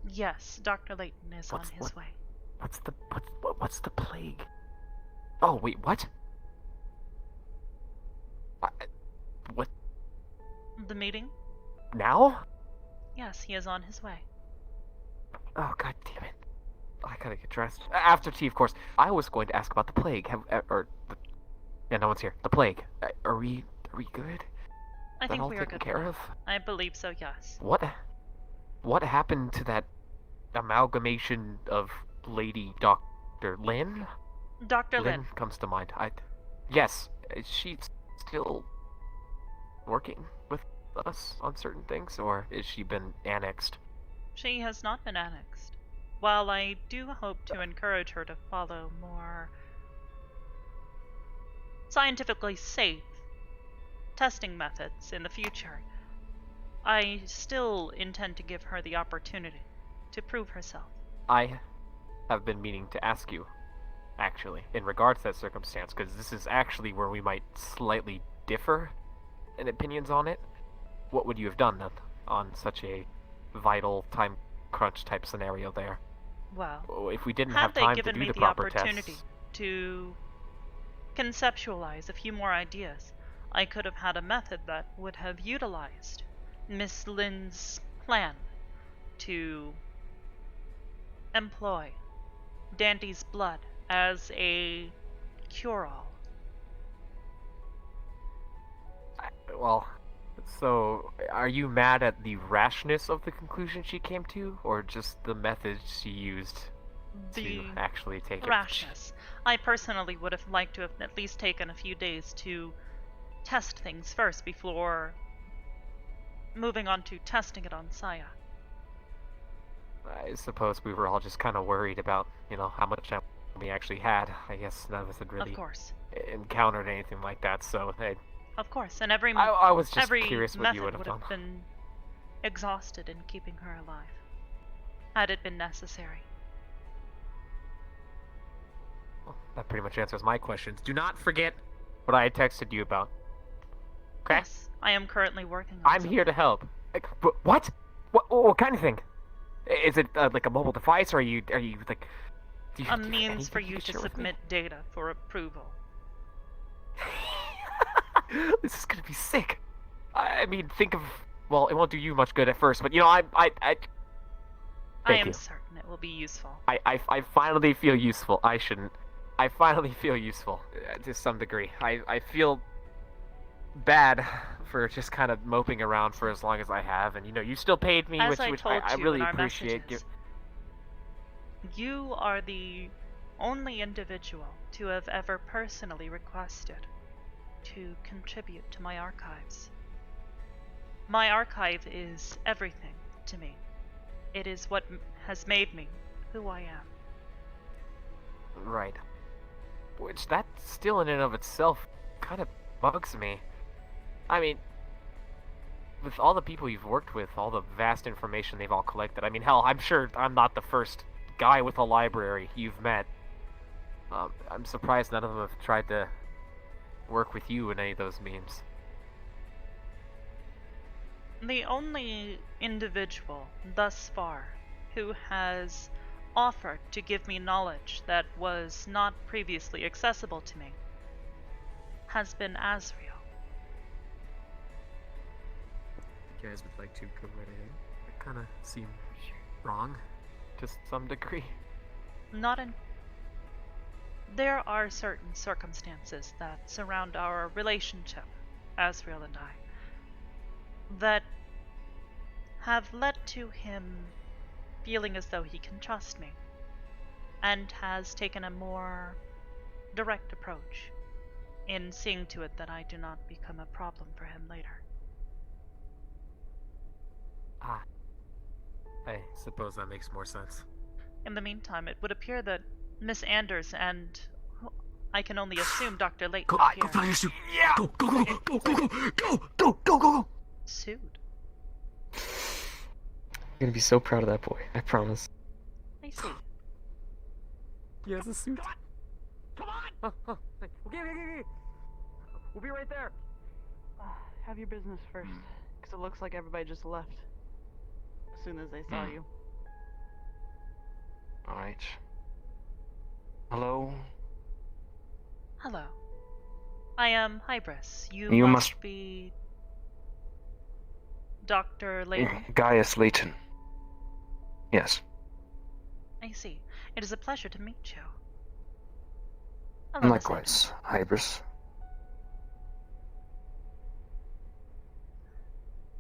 B: Yes, Dr. Layton is on his way.
J: what's the plague? Oh wait, what? What
B: The meeting?
J: now?
B: Yes, he is on his way.
J: Oh god damn it! I gotta get dressed after tea, of course. I was going to ask about the plague. Yeah, no one's here. The plague. Are we good?
B: I
J: That
B: think
J: all
B: we are
J: taken
B: good.
J: care
B: now.
J: of?
B: I believe so, yes.
J: What happened to that amalgamation of Lady Dr. Lynn?
B: Dr. Lynn.
J: comes to mind. Yes, is she still working with us on certain things, or has she been annexed?
B: She has not been annexed. While I do hope to encourage her to follow more scientifically safe testing methods in the future, I still intend to give her the opportunity to prove herself.
J: I have been meaning to ask you, actually, in regards to that circumstance, because this is actually where we might slightly differ in opinions on it. What would you have done then on such a vital time crunch type scenario there?
B: Well,
J: if we didn't
B: had
J: have
B: they
J: time
B: given
J: to do
B: me
J: the
B: the
J: proper
B: opportunity
J: tests,
B: to conceptualize a few more ideas, I could have had a method that would have utilized Miss Lynn's plan to employ Dandy's blood as a cure-all.
J: well, so are you mad at the rashness of the conclusion she came to, or just the methods she used
B: The
J: to actually take
B: rashness. I personally would have liked to have at least taken a few days to test things first before moving on to testing it on Saya.
J: I suppose we were all just kind of worried about, how much time we actually had. I guess none of us had really
B: Of course.
J: encountered anything like that, so
B: Of course, and every
J: I was just
B: every
J: curious what
B: method
J: you would have done.
B: been exhausted in keeping her alive, had it been necessary.
J: Well, that pretty much answers my questions. Do not forget what I had texted you about. Okay?
B: Yes, I am currently working on
J: I'm
B: something.
J: here to help. What? What kind of thing? Is it like a mobile device, or are you like? Do you
B: A
J: do you have
B: means
J: anything
B: for you
J: could
B: to
J: share with me?
B: submit data for approval.
J: This is gonna be sick. I mean, think of, well, it won't do you much good at first, but you know, I
B: I
J: Thank
B: am
J: you.
B: certain it will be useful.
J: I finally feel useful. I shouldn't. I finally feel useful to some degree. I feel bad for just kind of moping around for as long as I have, and you know, you still paid me,
B: As
J: which
B: I
J: which
B: told
J: I
B: you
J: really
B: in our
J: appreciate.
B: messages, you are the only individual to have ever personally requested to contribute to my archives. My archive is everything to me. It is what has made me who I am.
J: Right. Which that still in and of itself kind of bugs me. I mean, with all the people you've worked with, all the vast information they've all collected, I mean, hell, I'm sure I'm not the first guy with a library you've met. I'm surprised none of them have tried to work with you in any of those means.
B: The only individual thus far who has offered to give me knowledge that was not previously accessible to me has been Asriel.
J: You guys would like to go right ahead? It kind of seemed wrong, to some degree.
B: Not in. There are certain circumstances that surround our relationship, Asriel and I, that have led to him feeling as though he can trust me, and has taken a more direct approach in seeing to it that I do not become a problem for him later.
J: Ah. I suppose that makes more sense.
B: In the meantime, it would appear that Miss Anders and I can only assume Dr. Layton
E: Go,
B: are
E: go
B: here.
E: find your suit. Yeah. Go, go, go, go, go, go, go, go, go, go, go.
B: Sued.
H: You're gonna be so proud of that boy. I promise.
B: I see.
J: He has a suit. Come on! Okay. We'll be right there.
K: Have your business first, because it looks like everybody just left as soon as they saw you.
E: All right. Hello.
B: Hello. I am Hybris. You,
E: You
B: must
E: must-
B: be Dr. Layton.
E: Gaius Layton. Yes.
B: I see. It is a pleasure to meet you. Hello, Miss
E: Likewise, Hybris.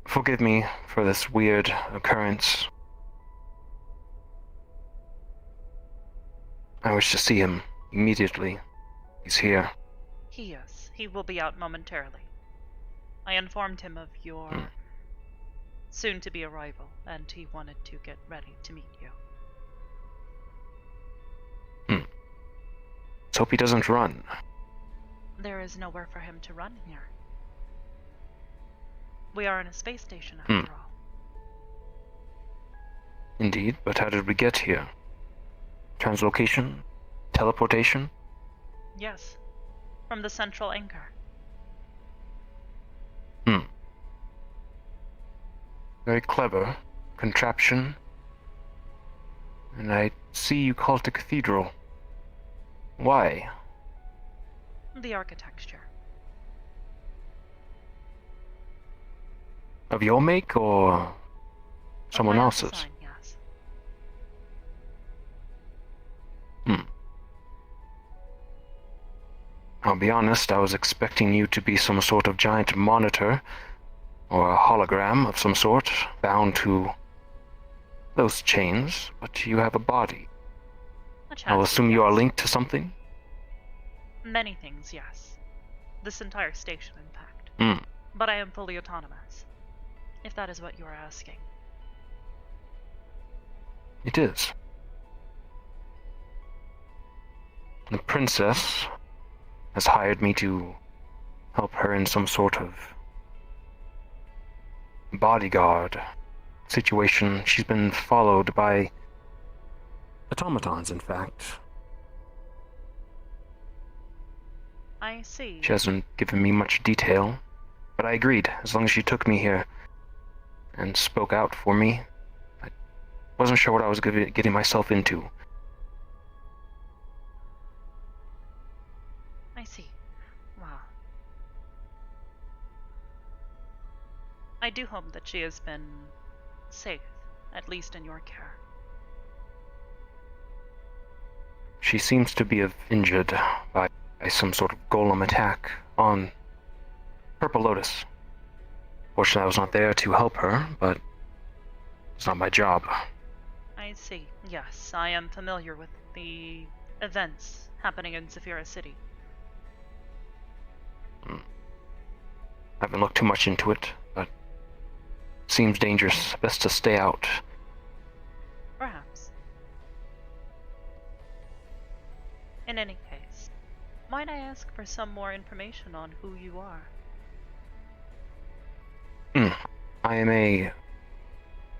E: Forgive me for this weird occurrence. I wish to see him immediately. He's here.
B: He is. He will be out momentarily. I informed him of your soon-to-be arrival, and he wanted to get ready to meet you.
E: Let's hope he doesn't run.
B: There is nowhere for him to run here. We are in a space station, after all.
E: Indeed, but how did we get here? Translocation? Teleportation?
B: Yes. From the central anchor.
E: Very clever contraption. And I see you call it a cathedral. Why?
B: The architecture.
E: Of your make or
B: Of
E: someone
B: my own
E: else's?
B: design, yes.
E: I'll be honest, I was expecting you to be some sort of giant monitor or a hologram of some sort bound to those chains, but you have a body.
B: A
E: I'll
B: chassis,
E: assume you are
B: yes.
E: linked to something?
B: Many things, yes. This entire station, in fact.
E: Hmm.
B: But I am fully autonomous, if that is what you are asking.
E: It is. The princess has hired me to help her in some sort of bodyguard situation. She's been followed by automatons, in fact.
B: I see.
E: She hasn't given me much detail, but I agreed, as long as she took me here and spoke out for me. I wasn't sure what I was getting myself into.
B: I see. Wow. I do hope that she has been safe, at least in your care.
E: She seems to be injured by some sort of golem attack on Purple Lotus. Fortunately, I was not there to help her, but it's not my job.
B: I see. Yes, I am familiar with the events happening in Zephyra City.
E: I haven't looked too much into it, but seems dangerous. Best to stay out.
B: Perhaps. In any case, might I ask for some more information on who you are?
E: I am a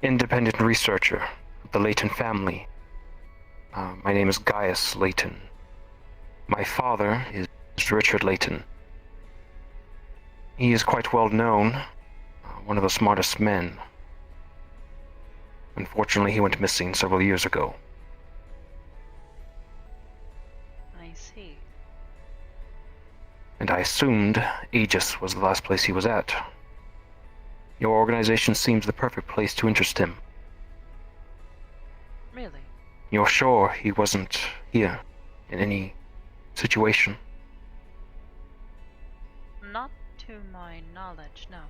E: independent researcher of the Layton family. My name is Gaius Layton. My father is Richard Layton. He is quite well known, one of the smartest men. Unfortunately, he went missing several years ago.
B: I see.
E: And I assumed Aegis was the last place he was at. Your organization seems the perfect place to interest him.
B: Really?
E: You're sure he wasn't here in any situation?
B: Not to my knowledge, no.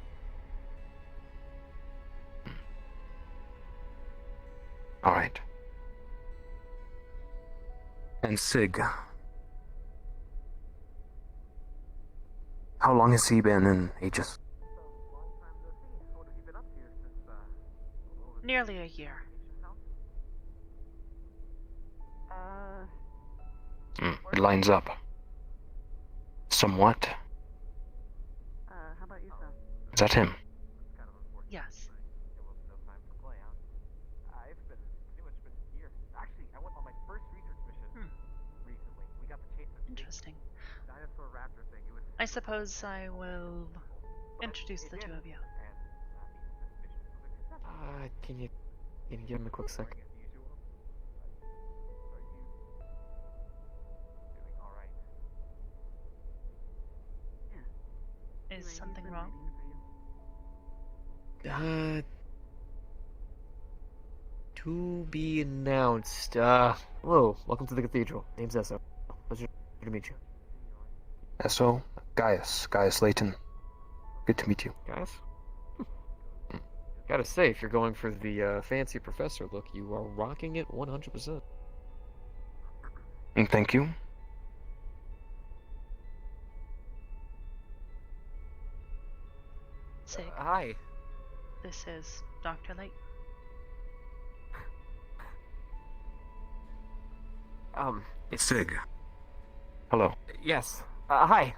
E: All right. And Sig. How long has he been in Aegis?
B: Nearly a year.
E: It lines up. Somewhat.
K: How about you, Sam?
E: Is that him?
B: Yes. Interesting. I suppose I will introduce the two of you.
J: Can you give him a quick sec?
B: Is something wrong?
J: To be announced. Hello, welcome to the cathedral. Name's Esso. Pleasure to meet you.
E: Esso? Gaius Layton. Good to meet you.
J: Guys? Gotta say, if you're going for the fancy professor look, you are rocking it 100%.
E: Thank you.
B: Sig,
J: Hi.
B: this is Dr. Layton.
J: It's
E: Sig. Hello.
J: Yes. Hi.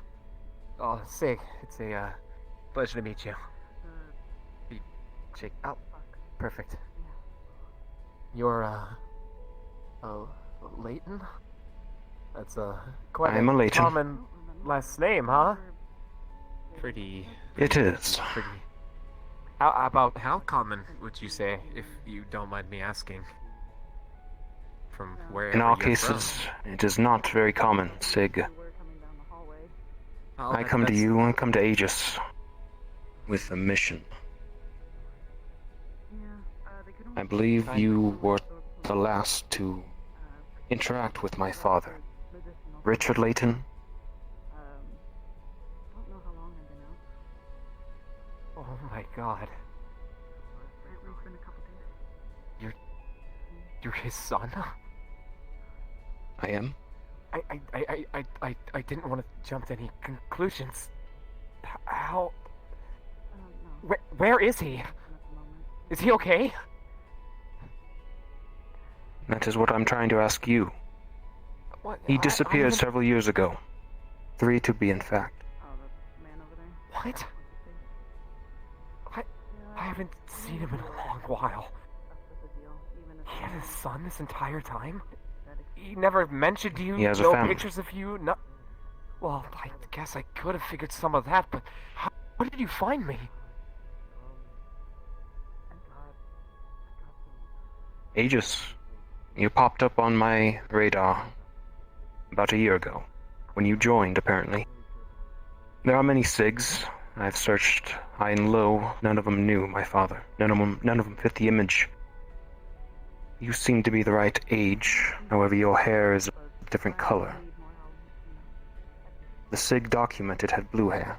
J: Oh, Sig, it's a pleasure to meet you. Shake. Oh, perfect. You're Layton? That's quite
E: I'm a Layton.
J: common last name, huh? Pretty.
E: It is.
J: Pretty. How common would you say, if you don't mind me asking? From where?
E: In all cases, it is not very common, Sig. I come to you and come to Aegis with a mission. I believe you were the last to interact with my father, Richard Layton.
J: Oh my god. You're his son?
E: I am.
J: I didn't want to jump to any conclusions. How? Where is he? Is he okay?
E: That is what I'm trying to ask you.
J: What?
E: He disappeared
J: I
E: several years ago. 3 to be in fact.
J: What? I haven't seen him in a long while. He had his son this entire time? He never mentioned you,
E: He has a
J: no
E: family.
J: pictures of you, no... Well, I guess I could have figured some of that, but how did you find me?
E: Aegis. You popped up on my radar about a year ago, when you joined, apparently. There are many SIGs I've searched high and low. None of them knew my father. None of them fit the image. You seem to be the right age. However, your hair is a different color. The SIG document, it had blue hair.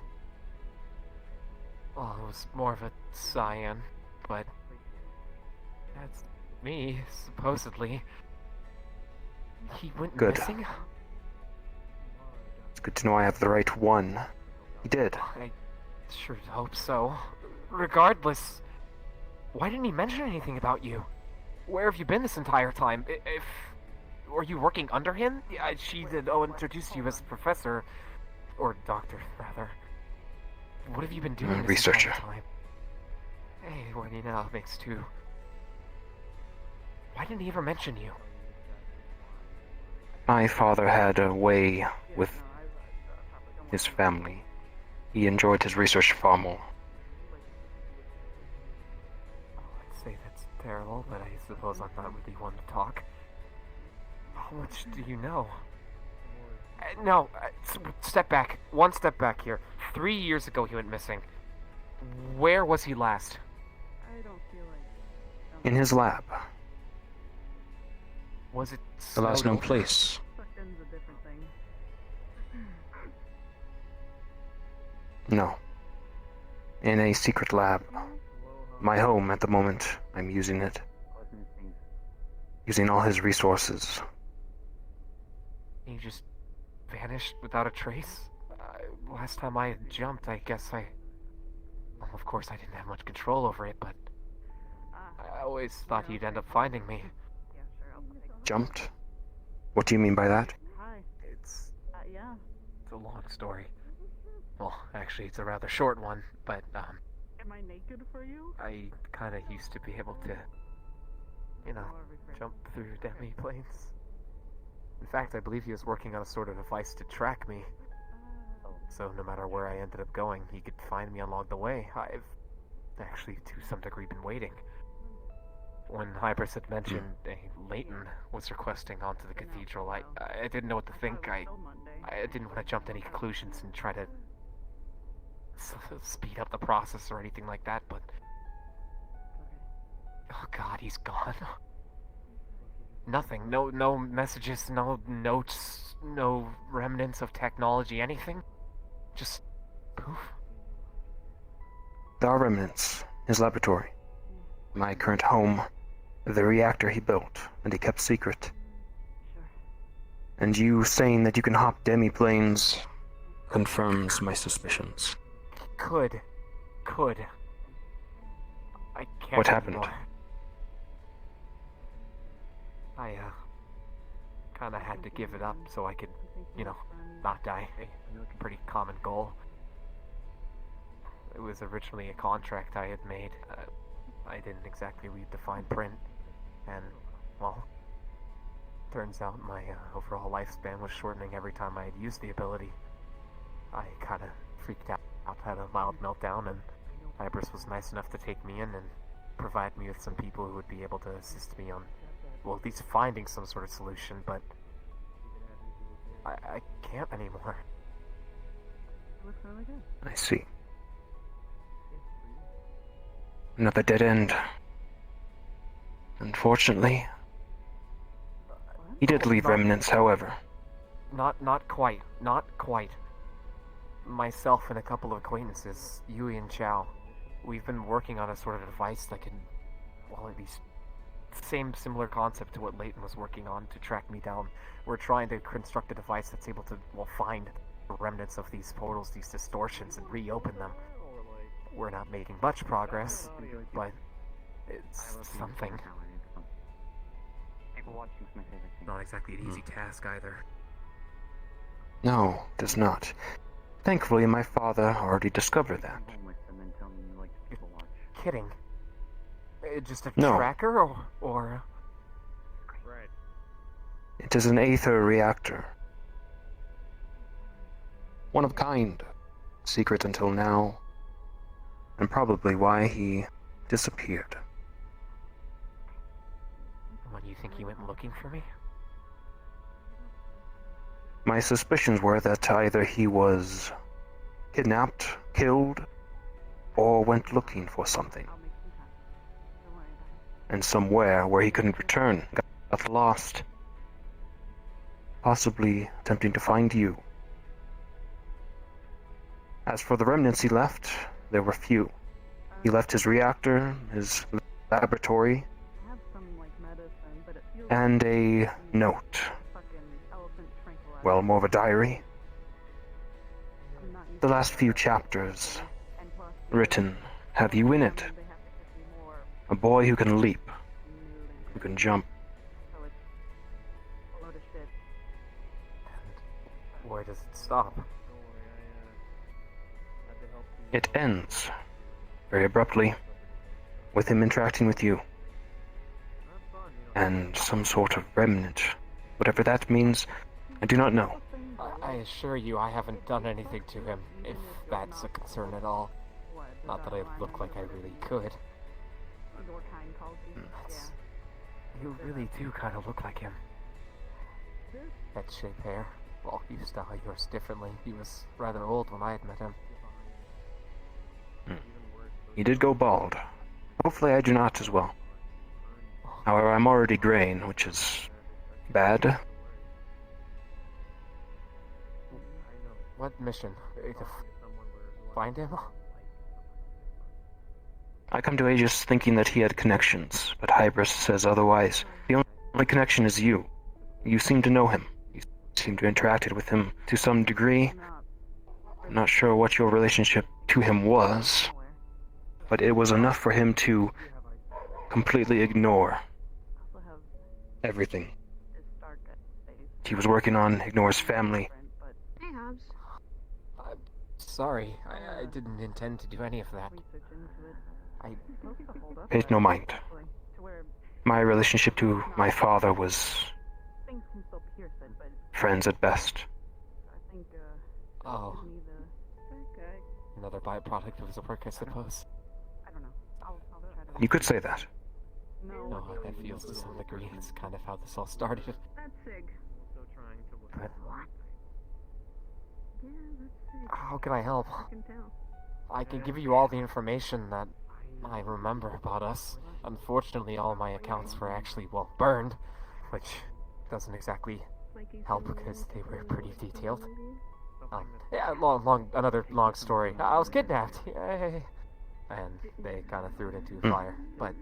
J: Well, it was more of a cyan, but that's me, supposedly. He went
E: Good.
J: missing?
E: It's good to know I have the right one. He did.
J: I sure hope so. Regardless, why didn't he mention anything about you? Where have you been this entire time? Were you working under him? Yeah, she did introduce you as professor, or doctor, rather. What have you been doing this
E: Researcher.
J: entire time? Hey, what do you know? Makes two. Why didn't he ever mention you?
E: My father had a way with his family. He enjoyed his research far more.
J: I'd say that's terrible, but I suppose I'm not really one to talk. How much do you know? No, step back. One step back here. 3 years ago he went missing. Where was he last?
E: In his lab.
J: Was it
E: The last known
J: snowed over?
E: place. No. In a secret lab. My home at the moment. I'm using it. Using all his resources.
J: He just vanished without a trace? Last time I jumped, I guess I... Well, of course I didn't have much control over it, but... I always thought he'd end up finding me.
E: Jumped? What do you mean by that?
J: It's a long story. Well, actually, it's a rather short one, but,
K: Am I naked for you?
J: I kinda used to be able to, you know, jump through demi-planes. In fact, I believe he was working on a sort of device to track me. So no matter where I ended up going, he could find me along the way. I've actually, to some degree, been waiting. When Hybris had mentioned Leighton was requesting onto the cathedral, I didn't know what to think. I didn't want to jump to any conclusions and try to speed up the process or anything like that, but... Oh god, he's gone. Nothing. No messages, no notes, no remnants of technology, anything. Just poof.
E: There are remnants. His laboratory. My current home. The reactor he built, and he kept secret. And you saying that you can hop demi-planes confirms my suspicions.
J: Could. I can't
E: What happened?
J: anymore. I, kinda had to give it up so I could, you know, not die. A pretty common goal. It was originally a contract I had made. I didn't exactly read the fine print, and, well, turns out my overall lifespan was shortening every time I had used the ability. I kinda freaked out, had a mild meltdown, and Hybris was nice enough to take me in and provide me with some people who would be able to assist me on, well, at least finding some sort of solution, but I can't anymore.
E: I see. Another dead end. Unfortunately. He did leave remnants, however.
J: Not quite. Myself and a couple of acquaintances, Yui and Chow, we've been working on a sort of device that can, well, at least similar concept to what Leighton was working on to track me down. We're trying to construct a device that's able to, well, find the remnants of these portals, these distortions, and reopen them. We're not making much progress, but it's something. Not exactly an easy task either.
E: No, it does not. Thankfully, my father already discovered that.
J: You're kidding. Just a
E: No.
J: tracker, or...
E: It is an aether reactor. One of a kind. Secret until now. And probably why he disappeared.
J: When you think he went looking for me?
E: My suspicions were that either he was kidnapped killed or went looking for something.
K: I'll make some time. Don't worry about it.
E: And somewhere where he couldn't return, got lost. Possibly attempting to find you. As for the remnants he left, there were few. He left his reactor, his laboratory,
K: I have some like medicine, but it feels
E: and
K: like
E: a note.
K: fucking elephant tranquilizer.
E: Well, more of a diary.
K: I'm not used
E: The
K: to
E: last
K: that.
E: few chapters
K: And plus,
E: written have you in it.
K: they have to give me more
E: A boy who can leap,
K: mood
E: who can jump.
K: so it's a load of shit.
J: And where does it stop?
E: It ends, very abruptly, with him interacting with you. And some sort of remnant. Whatever that means, I do not know.
J: I assure you I haven't done anything to him, if that's a concern at all.
K: What?
J: Not that I look like I really could.
K: Your kind calls you.
J: That's... You really do kind of look like him. Head shape hair. Well, you style yours differently. He was rather old when I had met him.
E: He did go bald. Hopefully I do not as well. However, I'm already graying, which is bad.
J: What mission? To find him?
E: I come to Aegis thinking that he had connections, but Hybris says otherwise. The only connection is you. You seem to know him. You seem to have interacted with him to some degree. I'm not sure what your relationship to him was, but it was enough for him to completely ignore everything he was working on, ignore his family.
C: Hey, Hobbs.
J: I'm sorry. I didn't intend to do any of that. I...
E: Paid no mind. My relationship to my father was friends at best.
J: Oh. Another byproduct of his work, I suppose.
K: I don't know. I'll try to.
E: You could say that.
J: No, that feels to some degree. It's kind of how this all started.
K: That's Sig.
J: But
K: Yeah, that's Sig.
J: how can I help?
K: I can tell.
J: I can give you all the information that I remember about us. Unfortunately, all my accounts were actually, well, burned, which doesn't exactly help because they were pretty detailed. Yeah, another long story. I was kidnapped, yay! And they kind of threw it into a fire. But,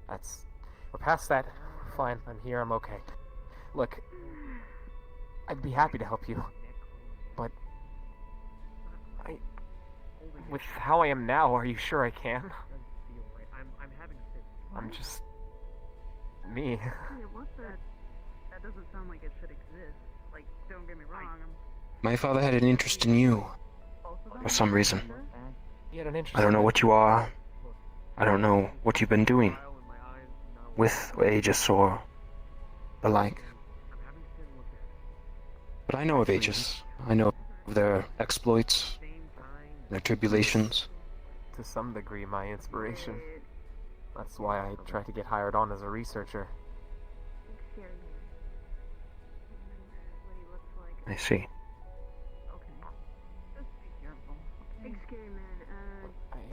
J: we're past that. Fine, I'm here, I'm okay. Look, I'd be happy to help you, but with how I am now, are you sure I can? I'm just... me.
K: Yeah, what's that? That doesn't sound like it should exist. Like, don't get me wrong,
E: My father had an interest in you, for some reason.
J: He had an interest.
E: I don't know what you are. I don't know what you've been doing with Aegis or the like. But I know of Aegis. I know of their exploits, their tribulations.
J: To some degree, my inspiration. That's why I tried to get hired on as a researcher.
E: I see.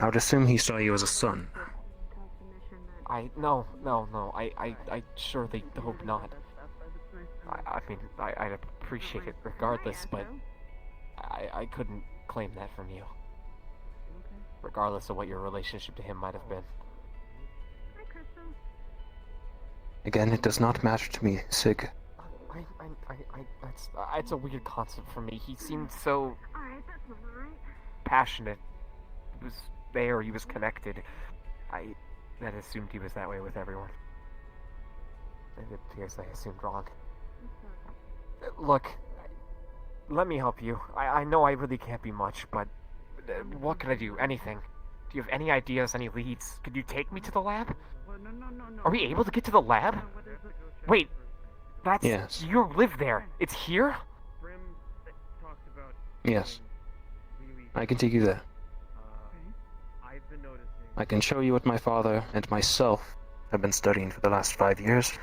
E: I would assume he saw you as a son.
J: No, I surely hope not. I mean, I'd appreciate it regardless, but I couldn't claim that from you. Regardless of what your relationship to him might have been.
E: Again, it does not matter to me, Sig.
J: It's a weird concept for me. He seemed so passionate. He was there, he was connected. I had assumed he was that way with everyone. It appears I assumed wrong. Look, let me help you. I know I really can't be much, but what can I do? Anything. Do you have any ideas, any leads? Could you take me to the lab? Are we able to get to the lab? Wait, that's...
E: Yes.
J: You live there. It's here?
E: Yes. I can take you there. I can show you what my father and myself have been studying for the last 5 years.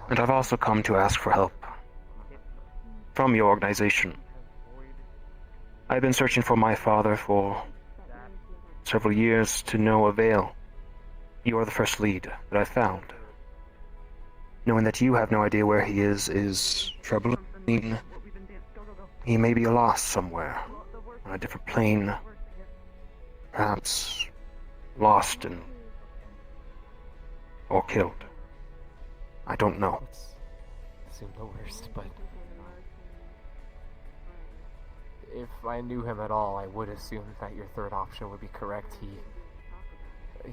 E: And I've also come to ask for help from your organization. I've been searching for my father for several years to no avail. You are the first lead that I've found. Knowing that you have no idea where he is troubling. He may be lost somewhere, on a different plane, perhaps lost and or killed. I don't know.
J: Let's assume the worst, but if I knew him at all, I would assume that your third option would be correct. He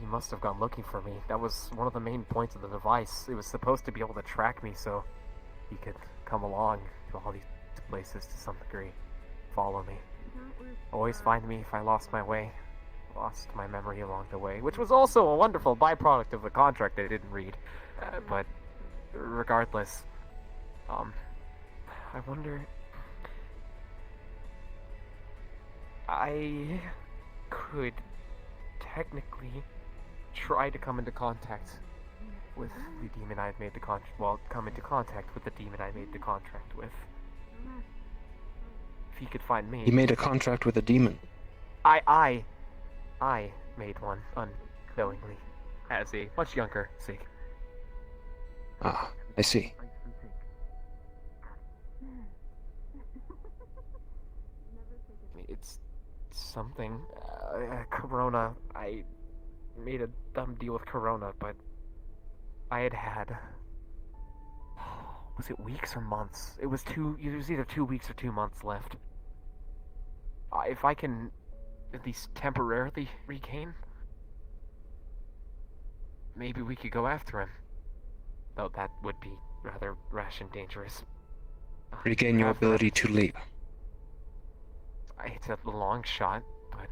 J: must have gone looking for me. That was one of the main points of the device. It was supposed to be able to track me so he could come along to all these places to some degree. Follow me. Always find me if I lost my way. Lost my memory along the way, which was also a wonderful byproduct of the contract I didn't read. But regardless, I wonder... I could technically try to come into contact with the demon I had made the come into contact with the demon I made the contract with. If he could find me.
E: You made a contract with a demon.
J: I made one unknowingly, as a much younger Sig.
E: Ah, I see.
J: It's something. Corona. I made a dumb deal with Corona, but I had. Was it weeks or months? It was either 2 weeks or 2 months left. If I can at least temporarily regain, maybe we could go after him. Though that would be rather rash and dangerous.
E: Regain your ability to leap.
J: It's a long shot, but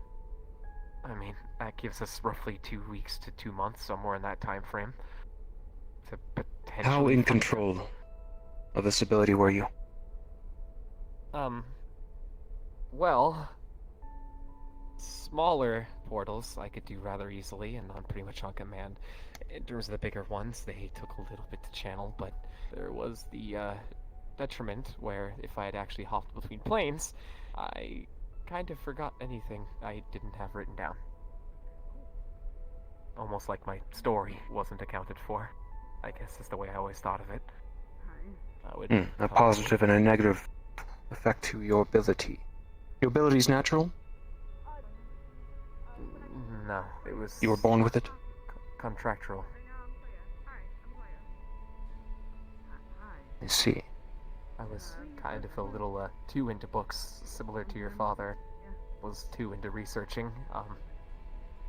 J: I mean, that gives us roughly 2 weeks to 2 months, somewhere in that time frame. To potentially...
E: How in control of this ability were you?
J: Well, smaller portals I could do rather easily and on pretty much on command. In terms of the bigger ones, they took a little bit to channel, but there was the detriment where if I had actually hopped between planes, I kind of forgot anything I didn't have written down. Almost like my story wasn't accounted for, I guess is the way I always thought of it.
E: A positive and a negative effect to your ability. Your ability's natural?
J: No, it was...
E: You were born with it?
J: Contractual.
E: I see.
J: I was kind of a little too into books, similar to your father. Was too into researching.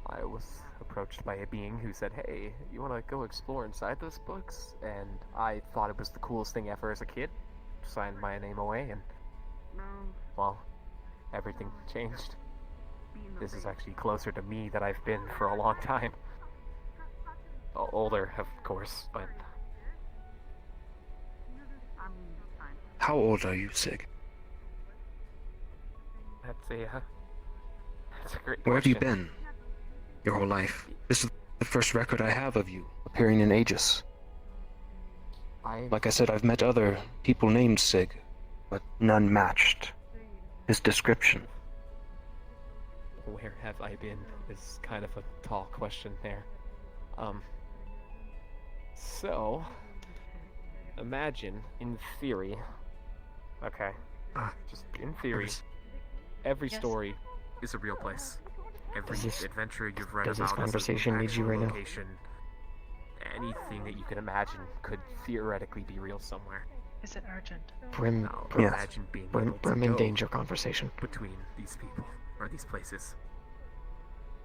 J: I was approached by a being who said, "Hey, you want to go explore inside those books?" And I thought it was the coolest thing ever as a kid. Signed my name away, and well, everything changed. This is actually closer to me than I've been for a long time. Older, of course, but...
E: How old are you, Sig?
J: That's a great question.
E: Where have you been your whole life? This is the first record I have of you appearing in Aegis. Like I said, I've met other people named Sig, but none matched his description.
J: Where have I been is kind of a tall question there. So, imagine, in theory, okay, just in theory, every story is a real place. Every adventure you've read about
E: this conversation need you right now?
J: location, anything that you can imagine could theoretically be real somewhere.
B: Is it urgent?
J: Now,
E: Yes.
J: imagine being able to
E: Brim in
J: go
E: danger conversation.
J: between these people, or these places.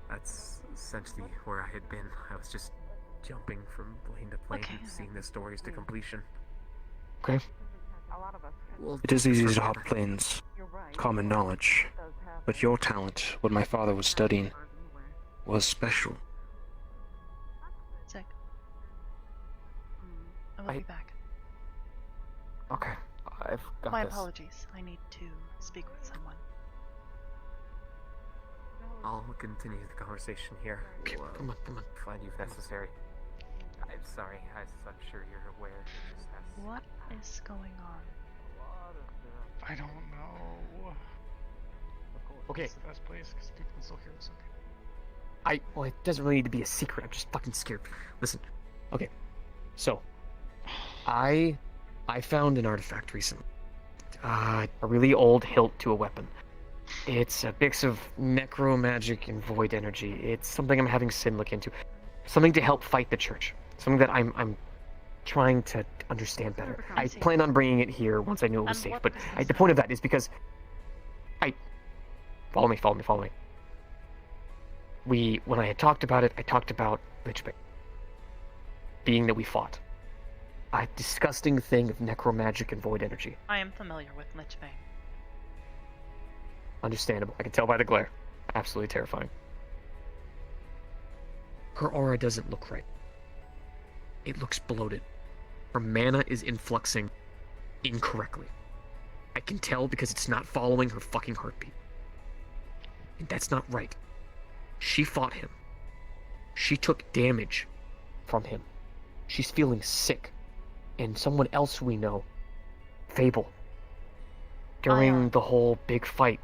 J: That's essentially where I had been. I was just jumping from plane to plane,
B: Okay.
J: seeing the stories to completion.
E: Okay.
J: Well,
E: It is easy to hop planes, common knowledge. But your talent, what my father was studying, was special.
B: Sick. I will be back.
J: Okay, I've got
B: My
J: this.
B: apologies. I need to speak with someone.
J: I'll continue the conversation here.
E: Okay,
J: We'll,
E: come on.
J: find you if necessary. I'm sorry, as I'm sure you're aware. It just has...
B: What is going on?
G: I don't know.
J: Of Okay.
F: It's the best place because people can still hear us.
J: Well, it doesn't really need to be a secret. I'm just fucking scared. Listen. Okay. So, I found an artifact recently. A really old hilt to a weapon. It's a mix of necromagic and void energy. It's something I'm having Sin look into. Something to help fight the church. Something that I'm trying to understand better. I plan on bringing it here once I knew it was safe. But the point of that is because follow me. When I had talked about it, I talked about Lichbane. Being that we fought. A disgusting thing of necromagic and void energy.
B: I am familiar with Lichbane.
J: Understandable. I can tell by the glare. Absolutely terrifying. Her aura doesn't look right. It looks bloated. Her mana is influxing incorrectly. I can tell because it's not following her fucking heartbeat. And that's not right. She fought him. She took damage from him. She's feeling sick. And someone else we know, Fable, during the whole big fight,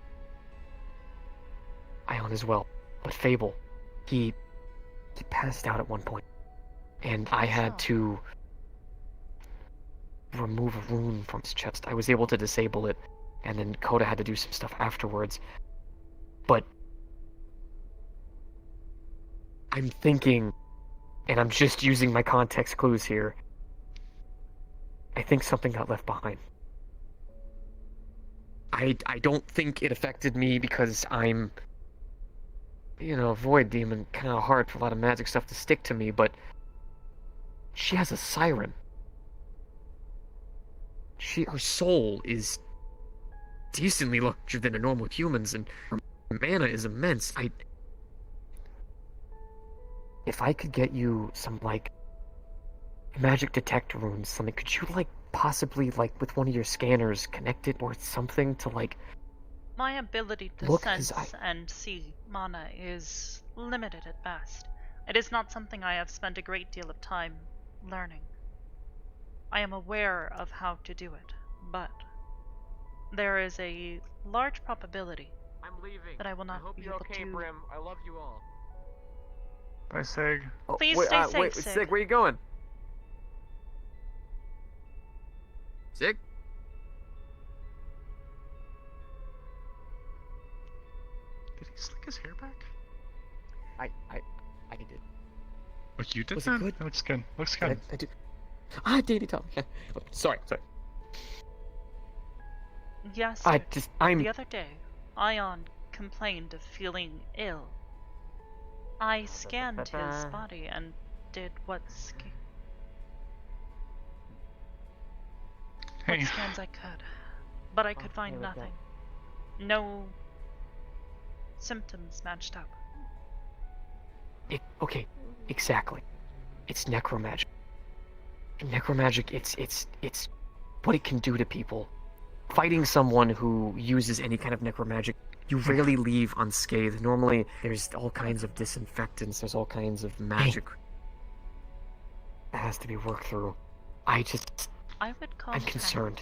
J: Ion as well, but Fable, he passed out at one point, and I had to remove a rune from his chest. I was able to disable it, and then Coda had to do some stuff afterwards, but I'm thinking, and I'm just using my context clues here, I think something got left behind. I don't think it affected me because I'm, void demon, kind of hard for a lot of magic stuff to stick to me, but she has a siren. Her soul is decently larger than a normal human's, and her mana is immense. If I could get you some, magic detect runes, something, could you, possibly, with one of your scanners, connect it or something to,
B: My ability to
J: look,
B: sense and see mana is limited at best. It is not something I have spent a great deal of time learning. I am aware of how to do it, but there is a large probability
J: I'm leaving.
B: that I will not
J: I hope
B: be
J: you're
B: able
J: okay,
B: to...
J: Brim. I love you all.
G: Bye, Sig.
J: Oh,
B: Please
J: wait,
B: stay safe,
J: wait,
B: Sig.
J: Sig, where you going? Sig?
G: Did he slick his hair back?
J: I did.
G: Oh, you did
J: Was it
G: that?
J: good?
G: That looks good. Looks good.
J: I do. Daily Tom. Yeah. Oh, sorry.
B: Yes,
J: I'm.
B: The other day, Ion complained of feeling ill. I scanned his body and did what scans I could, but I could find nothing. No symptoms matched up.
J: Okay, exactly. It's necromagic. Necromagic, it's what it can do to people. Fighting someone who uses any kind of necromagic, you rarely leave unscathed. Normally, there's all kinds of disinfectants, there's all kinds of magic that has to be worked through.
B: I would
J: I'm concerned.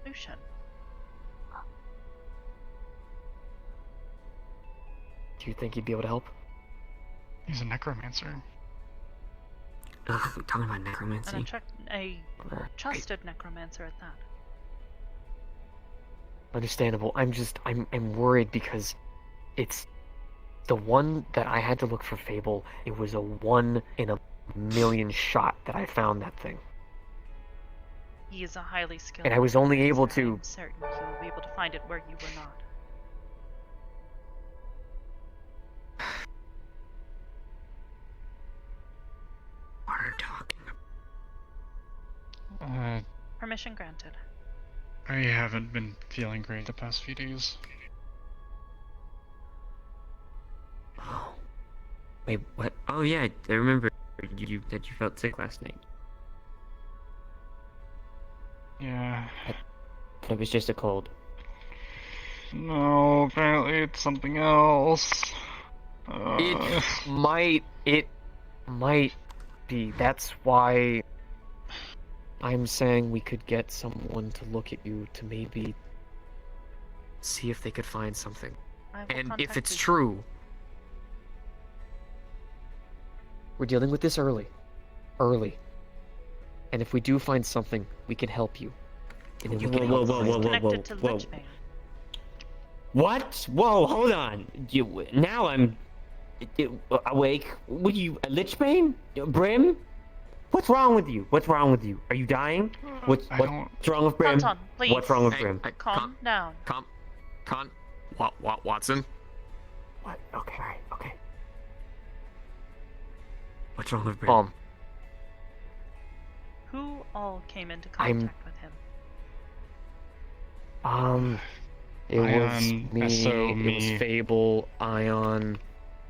B: Lucian.
J: Do you think he'd be able to help?
G: He's a necromancer.
H: Ugh, we're talking about necromancy.
B: And a trusted necromancer at that.
J: Understandable. I'm worried because it's the one that I had to look for Fable. It was a 1 in a million shot that I found that thing.
B: He is a highly skilled.
J: And I was only able to.
B: I'm certain he will be able to find it where you were not.
H: What are you talking
G: about?
B: Permission granted.
G: I haven't been feeling great the past few days.
H: Oh. Wait, what? Oh yeah, I remember that you felt sick last night.
G: Yeah.
H: It was just a cold.
G: No, apparently it's something else.
J: It might be. That's why I'm saying we could get someone to look at you to maybe
H: see if they could find something.
B: I will
H: And if
B: contact
H: it's
B: Lisa.
H: true, we're dealing with this early. Early. And if we do find something, we can help you. And then we can help find it.
B: Connected to Lichbane.
L: What? Whoa, hold on. Now I'm awake. What are you, a Lichbane? Brim? What's wrong with you? What's wrong with you? Are you dying? What's wrong with Brim?
B: Anton, please.
L: What's wrong with
H: Hey,
L: Brim?
H: hey,
B: Calm down.
H: Watson?
L: What? Okay, alright, okay.
H: What's wrong with Brim?
B: Who all came into
H: I'm-
B: contact with him?
H: It was
G: Ion,
H: me,
G: SO,
H: it
G: me.
H: was Fable, Ion,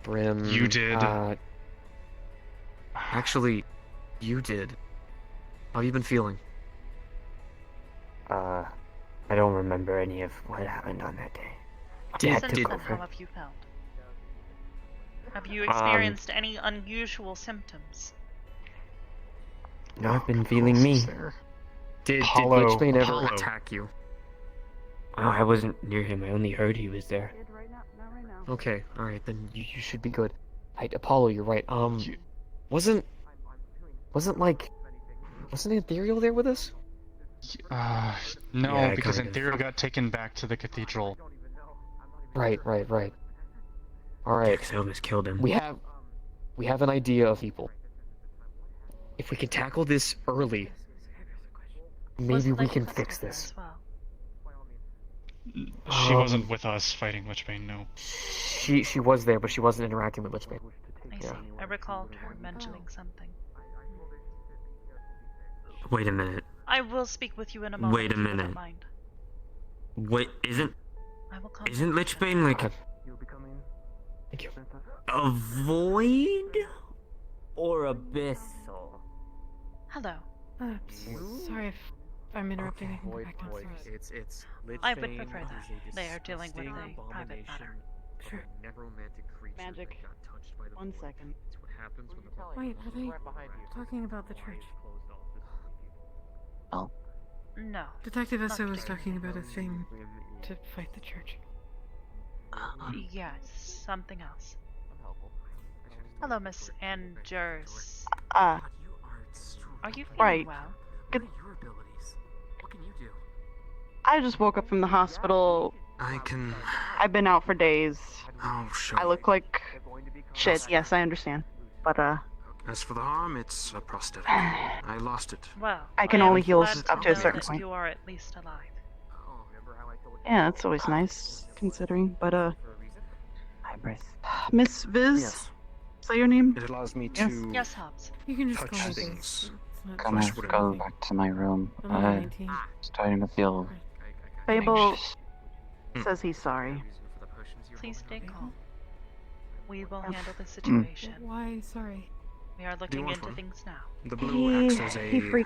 H: Brim.
G: You did.
H: Actually, you did. How have you been feeling?
L: I don't remember any of what happened on that day. Dad
B: Since
L: took
B: then, how
L: over.
B: have you felt? Have you experienced any unusual symptoms?
L: No, I've been feeling me.
H: Did
G: Hollow-
H: Lichbane ever
G: hollow.
H: attack you?
L: Oh, I wasn't near him. I only heard he was there.
H: Okay, alright, then you should be good. Apollo, you're right. Wasn't Ethereal there with us?
G: No,
L: Yeah,
G: because
L: kind of.
G: Ethereal got taken back to the cathedral.
H: Right. Alright.
L: I almost killed him.
H: We have an idea of people. If we can tackle this early, maybe we can fix this.
B: As well.
G: She wasn't with us fighting Lichbane, no.
H: She was there, but she wasn't interacting with Lichbane.
B: I see. I recalled her mentioning something.
L: Wait a minute.
B: I will speak with you in a moment.
L: Wait a
B: if you don't
L: minute.
B: mind.
L: Wait, isn't
B: I will contact
L: Lichbane like
H: Thank you.
L: a void or abyssal?
B: Hello.
A: Sorry if I'm interrupting. I can go back downstairs.
H: It's
B: I would prefer that. They are dealing with a private matter.
A: Sure.
K: Magic. 1 second.
A: Wait, are they talking about the church?
B: No.
A: Detective SO was talking about a thing to fight the church.
B: Yes, something else. Hello, Miss Anders.
K: Ah,
B: Are you feeling
K: right.
B: well?
K: Good. I just woke up from the hospital.
E: I can.
K: I've been out for days.
E: Oh, sure.
K: I look like shit. Yes, I understand. But
E: As for the harm, it's a prosthetic. I lost it.
B: Well,
K: I can
B: am
K: only heal
B: glad
K: up to a
B: know
K: certain
B: that
K: point.
B: You are at least alive.
K: yeah, that's always nice considering. But Hybris. Miss Viz.
E: Yes.
K: Is that your name?
E: It allows me
K: Yes.
E: to
B: Yes, Hobbs.
A: You can just
E: touch
A: call me
E: things.
A: Viz. It's not
E: Gonna
A: flesh
E: go
A: wouldn't
E: back
A: be.
M: to my room.
A: I'm only 19.
M: Starting to feel
K: Fable says he's sorry.
B: Please stay calm. We will handle the situation.
A: Why? Sorry.
B: We are looking
E: want
B: into
E: one?
B: things now.
E: The blue acts as
K: He
E: a.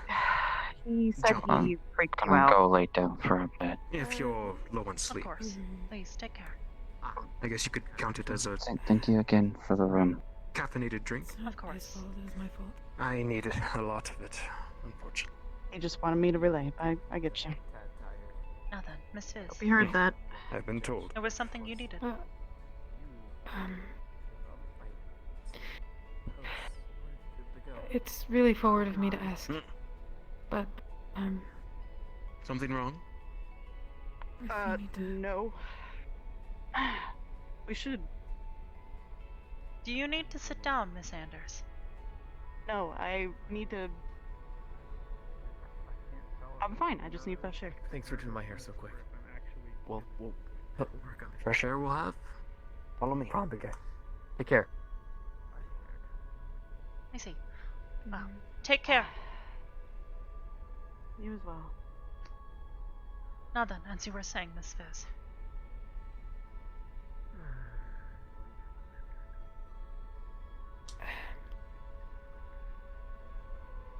K: He said
M: I'm
K: he freaked you
M: gonna
K: out.
M: go lay down for a bit.
E: If you're low on
B: Of
E: sleep,
B: course. Please take care.
E: I guess you could count it as a
M: Thank you again for the room.
E: caffeinated drink.
A: It's not
B: Of course.
A: his fault. It was my fault.
E: I needed a lot of it, unfortunately.
K: He just wanted me to relay. I get you.
B: Now then, Miss Fizz.
K: We heard that.
E: I've been told.
B: There was something you needed.
A: It's really forward of me to ask, but
E: Something wrong?
A: I need to.
K: No. We should.
B: Do you need to sit down, Miss Anders?
K: No, I need to. I'm fine. I just need fresh air.
H: Thanks for doing my hair so quick. We'll work on it.
E: Fresh air we'll have? Follow me.
H: Problem, big guy. Take care.
B: I see. Well, take care.
K: You as well.
B: Now then, as you were saying, Miss Fizz.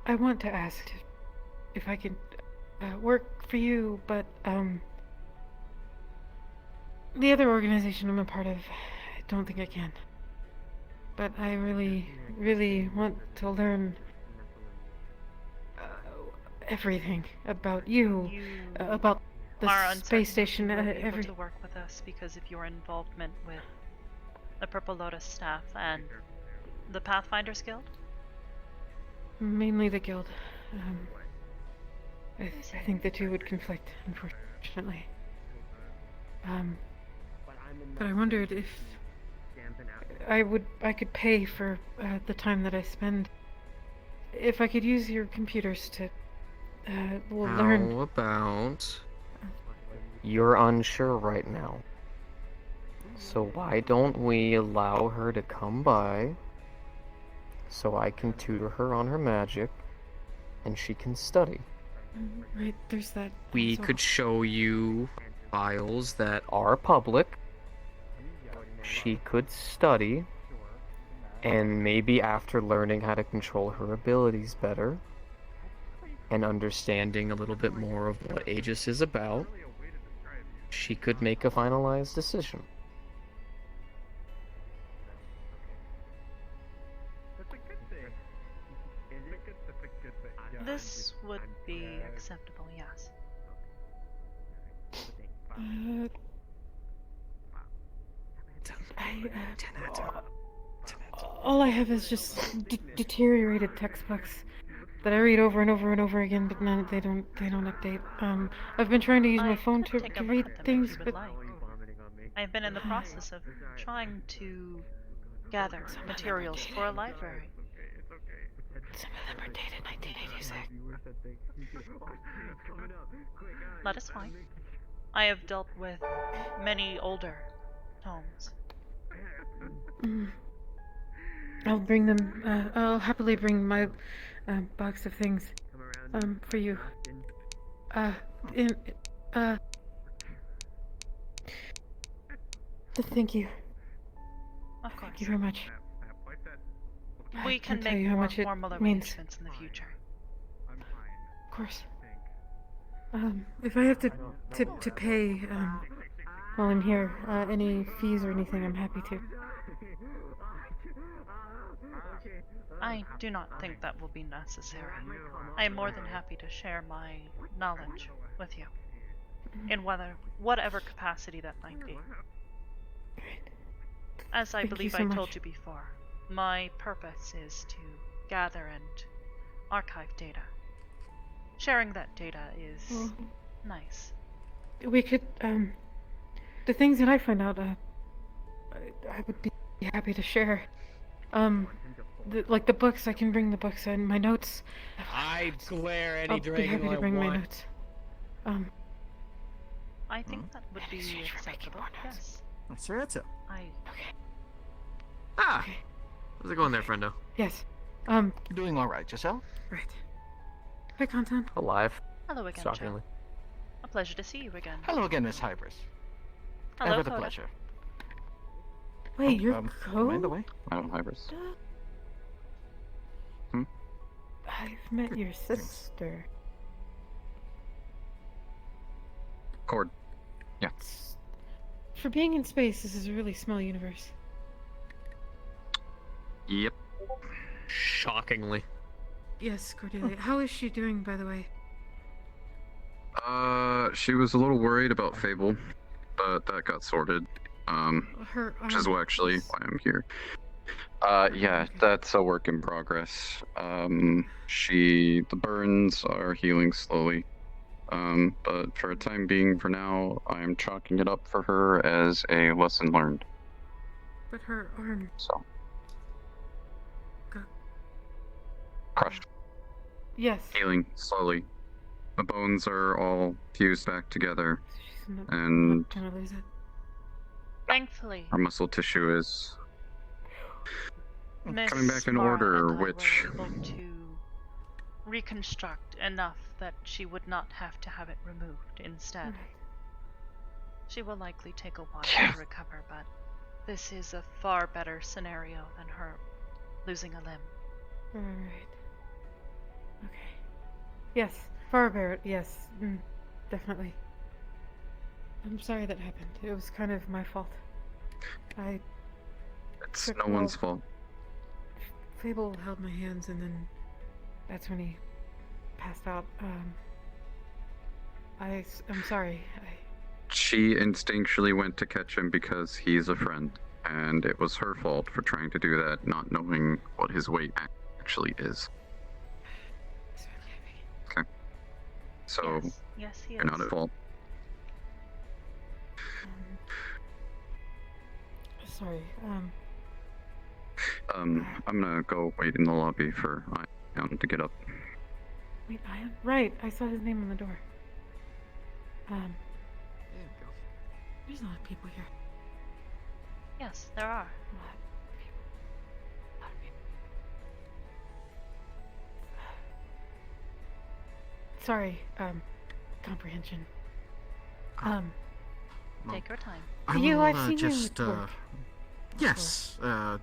A: I want to ask if I can work for you, but the other organization I'm a part of, I don't think I can. But I really, really want to learn everything about you, about the
B: Our
A: space station.
B: You were able
A: Every
B: to work with us because of your involvement with the Purple Lotus staff and the Pathfinders Guild.
A: mainly the guild. I think the two would conflict, unfortunately. But I wondered if I could pay for the time that I spend. If I could use your computers to learn.
H: How about you're unsure right now? So why don't we allow her to come by so I can tutor her on her magic and she can study?
A: Right, there's that.
H: We
A: also.
H: could show you files that are public. She could study, and maybe after learning how to control her abilities better and understanding a little bit more of what Aegis is about, she could make a finalized decision.
B: This would be acceptable, yes.
A: All I have is just deteriorated textbooks that I read over and over and over again, but none they don't update. I've been trying to use my phone to read things, but
B: I've been in the process of trying to gather materials for a library.
A: Some of them are dated 1986.
B: That is fine. I have dealt with many older tomes.
A: I'll bring them. I'll happily bring my box of things for you. Thank you.
B: Of course.
A: Thank you very much.
B: We
A: I
B: can
A: can't tell
B: make
A: you how
B: more
A: much it
B: formal
A: means.
B: arrangements in the future.
A: Of course. If I have to pay while I'm here, any fees or anything, I'm happy to.
B: I do not think that will be necessary. I am more than happy to share my knowledge with you, in whatever capacity that might be. As I
A: Thank you
B: believe
A: so
B: I
A: much.
B: told you before, my purpose is to gather and archive data. Sharing that data is
A: Well,
B: nice.
A: we could, the things that I find out, I would be happy to share. Like the books, I can bring the books and my notes.
N: I swear any
A: I'll be
N: dragon
A: happy to
N: I
A: bring my
N: want.
A: notes.
B: I think that would be acceptable. Yes.
N: Sure, it's
H: Ah! How's it going there, friendo?
A: Yes.
N: You're doing alright, yourself?
A: Right. Hi, Content.
H: Alive.
B: Hello again,
H: Shockingly.
B: Joe. A pleasure to see you again.
N: Hello again, Miss Hybris.
B: Hello,
N: Ever the
B: Coda.
N: pleasure.
A: Wait, you're
N: Mind the way?
M: Madam Hybris.
A: I've met your sister.
M: Cord. Yeah.
A: For being in space, this is a really small universe.
M: Yep.
H: Shockingly.
A: Yes, Cordelia. How is she doing, by the way?
M: She was a little worried about Fable, but that got sorted.
A: Her
M: Which is actually why I'm here. Yeah, that's a work in progress. The burns are healing slowly. But for a time being, for now, I'm chalking it up for her as a lesson learned.
A: But her arm.
M: So.
A: Got...
M: Crushed.
A: Yes.
M: Healing slowly. The bones are all fused back together,
A: She's not
M: and
A: gonna lose it.
B: Thankfully,
M: her muscle tissue is
B: Miss
M: coming back in
B: Mara
M: order,
B: and I
M: which
B: were able to reconstruct enough that she would not have to have it removed instead. She will likely take a while to recover, but this is a far better scenario than her losing a limb.
A: Right. Okay. Yes. Far better. Yes. Definitely. I'm sorry that happened. It was kind of my fault.
M: It's no one's fault.
A: Fable held my hands, and then that's when he passed out. I'm sorry.
M: She instinctually went to catch him because he's a friend, and it was her fault for trying to do that, not knowing what his weight actually is. Okay. So,
B: Yes, he
M: you're not
B: is.
M: at fault.
A: Sorry.
M: I'm gonna go wait in the lobby for Ion to get up.
A: Wait, right, I saw his name on the door. There's a lot of people here.
B: Yes, there are.
A: Sorry, comprehension.
B: Take your time.
N: I
A: You,
N: will,
A: I've seen you
N: just,
A: at work.
N: Yes,
A: You-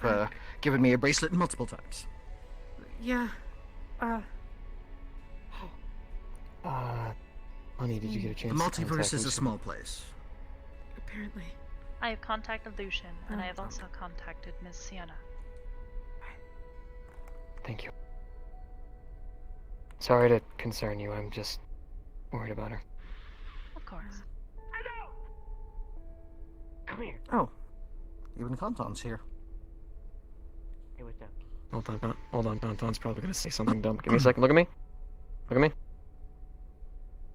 N: you've given me a bracelet multiple times.
A: Yeah,
E: Honey, did you get a
N: The
E: chance to contact
N: multiverse is a
E: Lucian?
N: small place.
A: apparently.
B: I have contacted Lucian, and I have
A: Oh.
B: also contacted Miss Sienna.
E: Thank you. Sorry to concern you, I'm just worried about her.
B: Of course.
J: Come here.
N: Oh, even Kanton's here.
J: Hey, what's up?
E: Hold on, Don's probably gonna say something dumb. Give me a second, look at me. Look at me.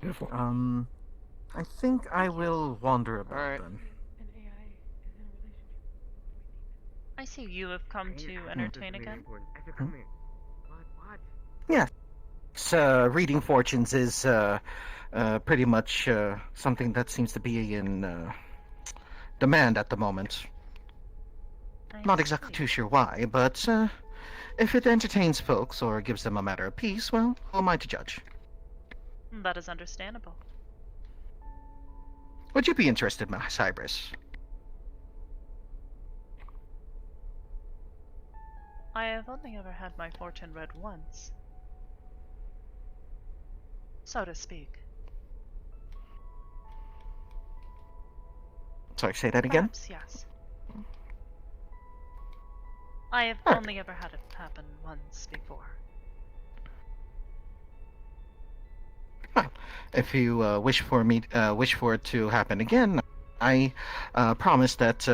E: Beautiful.
N: I think I will wander about
E: Alright.
N: then.
B: I see you have come to entertain again.
J: Come here. What?
N: Yeah. Reading fortunes is pretty much something that seems to be in demand at the moment. Not exactly too sure why, but if it entertains folks or gives them a matter of peace, well, who am I to judge?
B: That is understandable.
N: Would you be interested, Miss Hybris?
B: I have only ever had my fortune read once. So to speak.
N: Sorry, say that again?
B: Perhaps, yes. I have
N: Alright.
B: only ever had it happen once before.
N: Well, if you wish for it to happen again, I promise that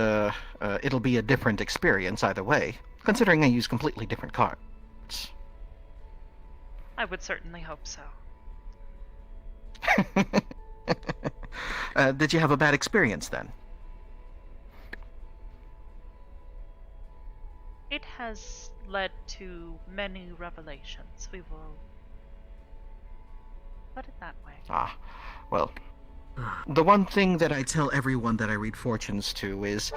N: it'll be a different experience either way, considering I use completely different cards.
B: I would certainly hope so.
N: Did you have a bad experience then?
B: It has led to many revelations. We will put it that way.
N: Ah, well. The one thing that I tell everyone that I read fortunes to is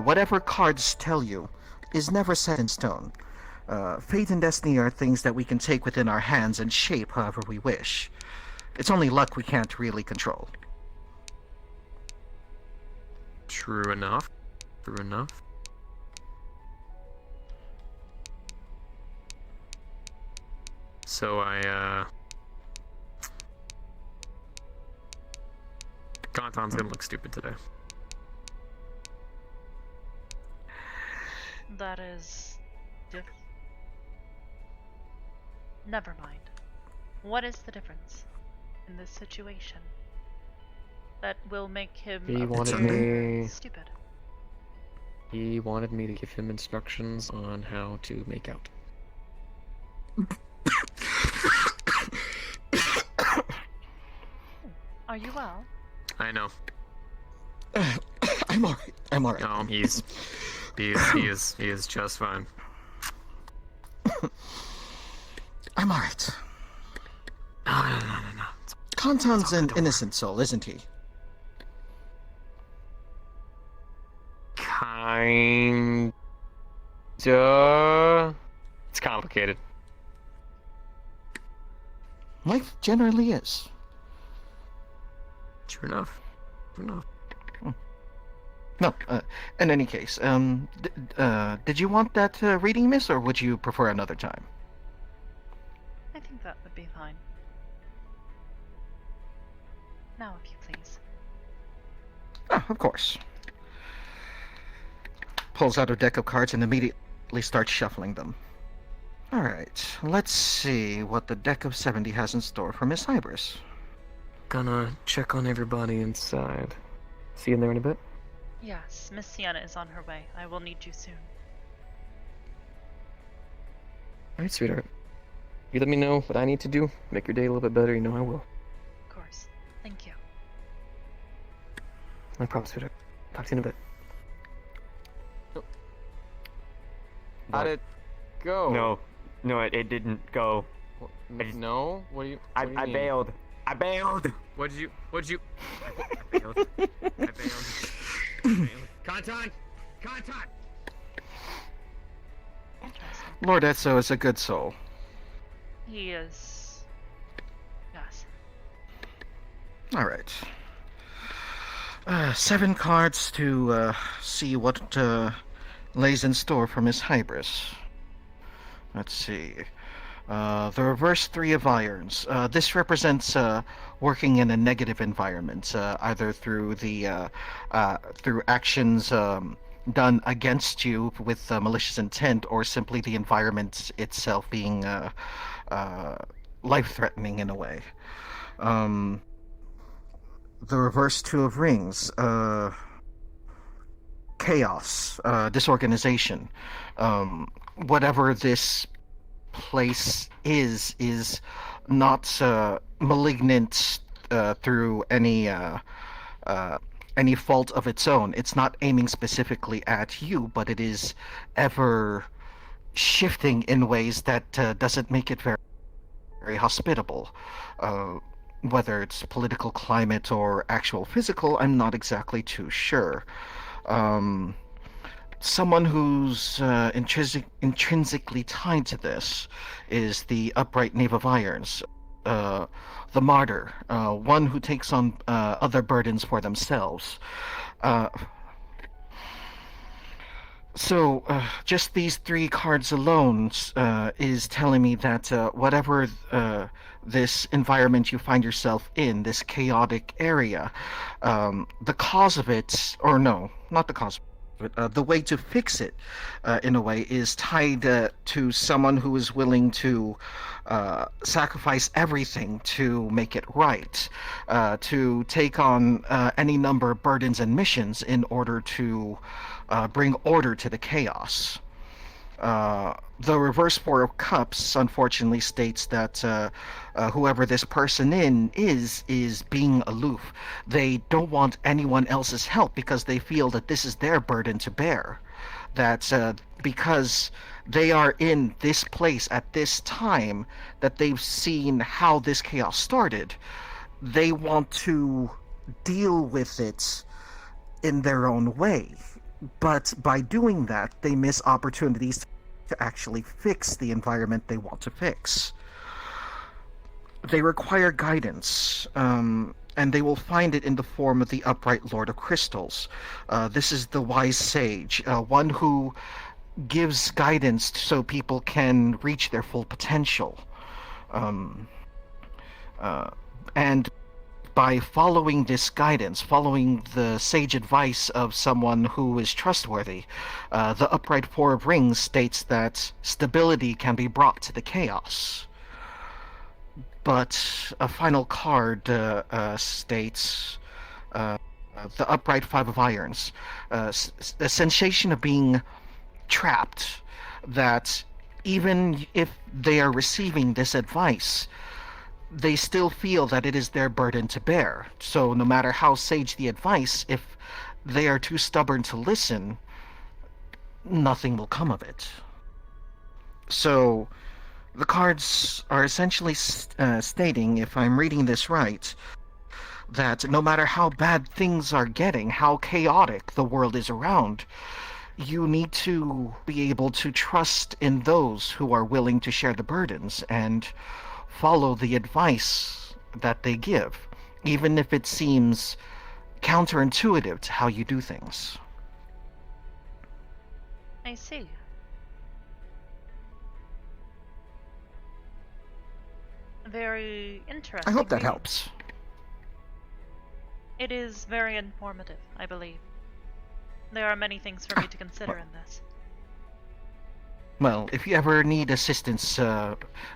N: whatever cards tell you is never set in stone. Fate and destiny are things that we can take within our hands and shape however we wish. It's only luck we can't really control.
H: True enough. True enough. So Gonton's gonna look stupid today.
B: That is Never mind. What is the difference in this situation that will make him
E: He wanted
B: appear
E: me-
B: stupid?
E: He wanted me to give him instructions on how to make out.
B: Are you well?
H: I know.
N: I'm alright. I'm alright.
H: No, he is just fine.
N: I'm alright.
H: No.
N: Kanton's an innocent soul, isn't he?
E: Kinda. It's complicated.
N: Life generally is.
H: True enough.
N: No, in any case, did you want that reading, miss, or would you prefer another time?
B: I think that would be fine. Now, if you please.
N: Ah, of course. Pulls out a deck of cards and immediately starts shuffling them. Alright, let's see what the deck of 70 has in store for Miss Hybris.
E: gonna check on everybody inside. See you in there in a bit.
B: Yes, Miss Sienna is on her way. I will need you soon.
E: Alright, sweetheart. You let me know what I need to do. Make your day a little bit better, you know I will.
B: Of course. Thank you.
E: No problem, sweetheart. Talk to you in a bit.
H: How'd it go?
J: No, it didn't go.
H: No? What do you
J: I
H: mean?
J: bailed. I bailed.
H: What'd you...
J: I bailed. I bailed. Contact!
N: Lord Etzo is a good soul.
B: He is... Yes.
N: Alright. 7 cards to see what lays in store for Miss Hybris. Let's see. The reverse 3 of irons. This represents working in a negative environment, either through the through actions done against you with malicious intent, or simply the environment itself being life-threatening in a way. The reverse 2 of rings. Chaos, disorganization. Whatever this place is not malignant through any fault of its own. It's not aiming specifically at you, but it is ever shifting in ways that doesn't make it very hospitable. Whether it's political climate or actual physical, I'm not exactly too sure. Someone who's intrinsically tied to this is the upright knave of irons, the martyr, one who takes on other burdens for themselves. So, just these 3 cards alone is telling me that whatever this environment you find yourself in, this chaotic area, the cause of it, or no, not the cause of it, the way to fix it, in a way, is tied to someone who is willing to sacrifice everything to make it right, to take on any number of burdens and missions in order to bring order to the chaos. The reverse 4 of cups unfortunately states that whoever this person is being aloof. They don't want anyone else's help because they feel that this is their burden to bear. That because they are in this place at this time, that they've seen how this chaos started, they want to deal with it in their own way. But by doing that, they miss opportunities to actually fix the environment they want to fix. They require guidance, and they will find it in the form of the upright Lord of Crystals. This is the wise sage, one who gives guidance so people can reach their full potential. And by following this guidance, following the sage advice of someone who is trustworthy, the upright 4 of rings states that stability can be brought to the chaos. But a final card states the upright 5 of irons, a sensation of being trapped, that even if they are receiving this advice, they still feel that it is their burden to bear. So no matter how sage the advice, if they are too stubborn to listen, nothing will come of it. So the cards are essentially stating, if I'm reading this right, that no matter how bad things are getting, how chaotic the world is around, you need to be able to trust in those who are willing to share the burdens and follow the advice that they give, even if it seems counterintuitive to how you do things.
B: I see. Very interesting.
N: I hope that
B: reading.
N: helps.
B: It is very informative, I believe. There are many things for me to consider in this.
N: Well, if you ever need assistance,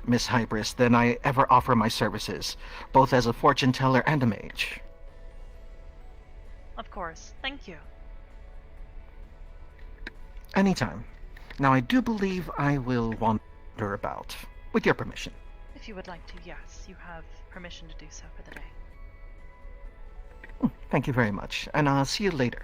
N: Miss Hybris, then I ever offer my services, both as a fortune teller and a mage.
B: Of course. Thank you.
N: Anytime. Now, I do believe I will wander about, with your permission.
B: If you would like to, yes, you have permission to do so for the day.
N: Thank you very much, and I'll see you later.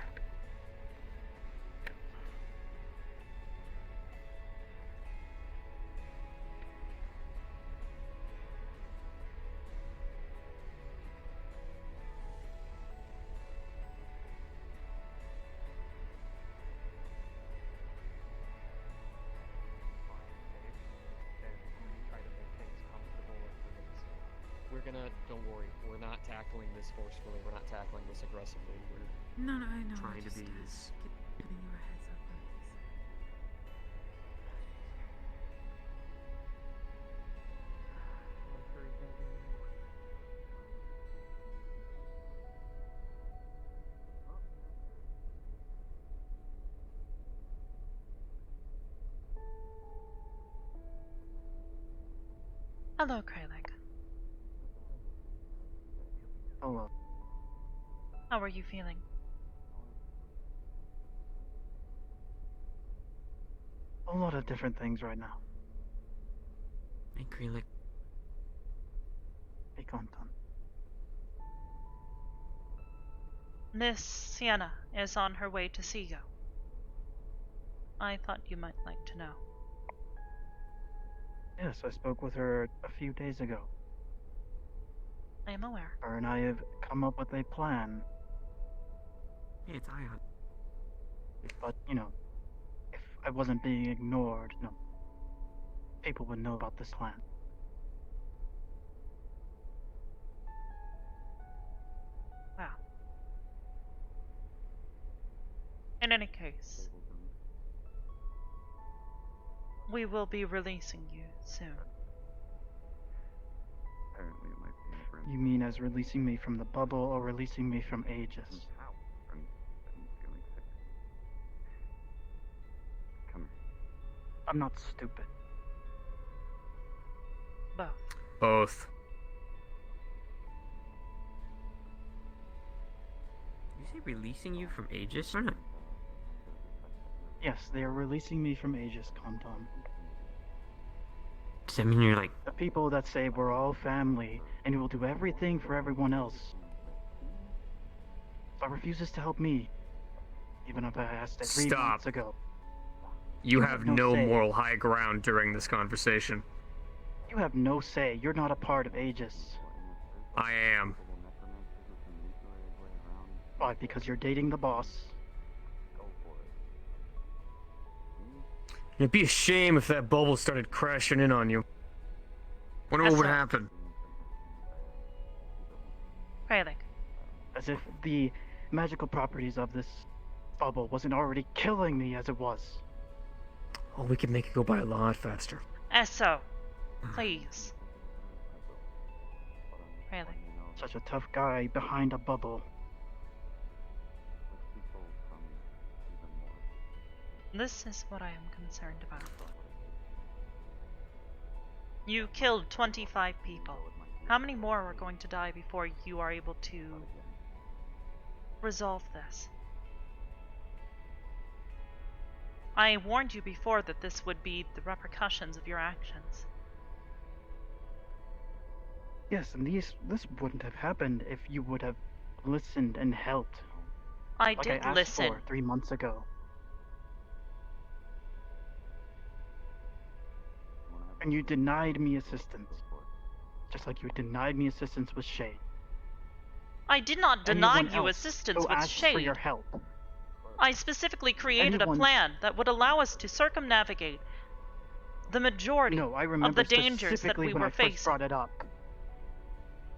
H: Don't worry, we're not tackling this forcefully, we're not tackling this aggressively, we're
A: No, I know.
H: trying to be as...
A: Giving you a heads up.
B: Hello, Kralik.
O: Hello.
B: How are you feeling?
O: A lot of different things right now.
L: Hey, Kralik.
O: Hey, Compton.
B: Miss Sienna is on her way to see you. I thought you might like to know.
O: Yes, I spoke with her a few days ago.
B: I am aware.
O: Her and I have come up with a plan.
L: Hey, it's Ion.
O: But, you know, if I wasn't being ignored, no, people would know about this plan.
B: Wow. In any case, we will be releasing you soon.
O: You mean as releasing me from the bubble or releasing me from Aegis? I'm not stupid.
B: Both.
J: Both.
L: You say releasing you from Aegis or not?
O: Yes, they are releasing me from Aegis, Compton.
L: Does that mean you're like...
O: The people that say we're all family and will do everything for everyone else, but refuses to help me, even if I asked it 3 months ago.
J: You have no
O: say.
J: moral high ground during this conversation.
O: You have no say. You're not a part of Aegis.
J: I am.
O: Why? Because you're dating the boss.
J: It'd be a shame if that bubble started crashing in on you. Wonder what would happen.
B: Kralik.
O: As if the magical properties of this bubble wasn't already killing me as it was.
J: Oh, we could make it go by a lot faster.
B: Esso, please. Kralik.
O: Such a tough guy behind a bubble.
B: This is what I am concerned about. You killed 25 people. How many more are going to die before you are able to resolve this? I warned you before that this would be the repercussions of your actions.
O: Yes, and this wouldn't have happened if you would have listened and helped.
B: I
O: like
B: did
O: I asked
B: listen.
O: for 3 months ago. And you denied me assistance. Just like you denied me assistance with Shade.
B: I did not deny
O: Anyone
B: you
O: else
B: assistance
O: who
B: with
O: asked for
B: Shade.
O: your help.
B: I specifically created
O: Anyone-
B: a plan that would allow us to circumnavigate the majority
O: No, I
B: of
O: remember
B: the dangers that
O: specifically
B: we
O: when
B: were
O: I first
B: facing.
O: brought it up.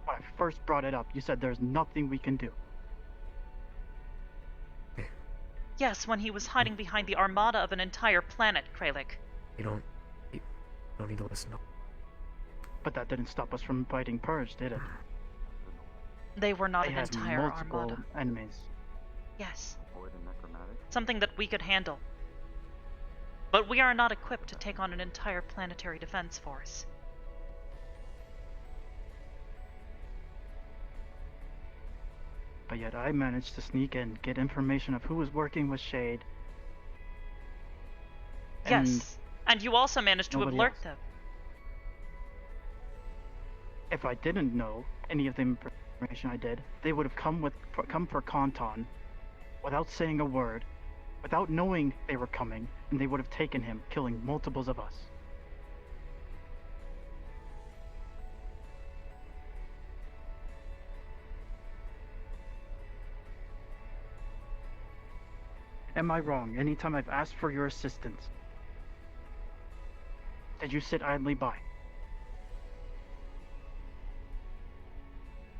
O: When I first brought it up, you said there's nothing we can do.
B: Yes, when he was hiding behind the armada of an entire planet, Kralik.
J: You don't need to listen to...
O: But that didn't stop us from fighting Purge, did it?
B: They were not
O: They
B: an
O: had
B: entire
O: multiple
B: armada.
O: enemies.
B: Yes. Something that we could handle. But we are not equipped to take on an entire planetary defense force.
O: But yet I managed to sneak in, get information of who was working with Shade.
B: Yes, and you also managed to
O: nobody
B: alert
O: else.
B: them.
O: If I didn't know any of the information I did, they would have come for Konton without saying a word, without knowing they were coming, and they would have taken him, killing multiples of us. Am I wrong? Anytime I've asked for your assistance, did you sit idly by?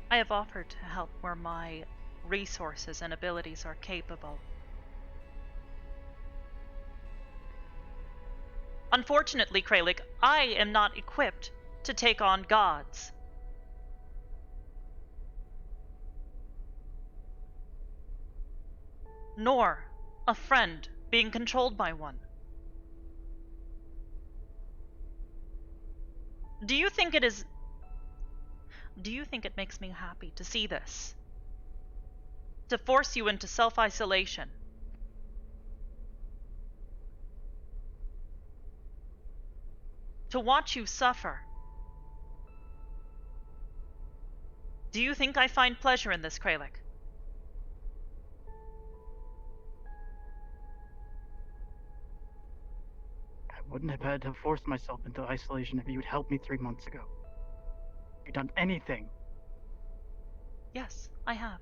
B: I have offered to help where my resources and abilities are capable. Unfortunately, Kralik, I am not equipped to take on gods. Nor a friend being controlled by one. Do you think it makes me happy to see this? To force you into self-isolation? To watch you suffer? Do you think I find pleasure in this, Kralik?
O: I wouldn't have had to force myself into isolation if you'd helped me 3 months ago. You've done anything.
B: Yes, I have.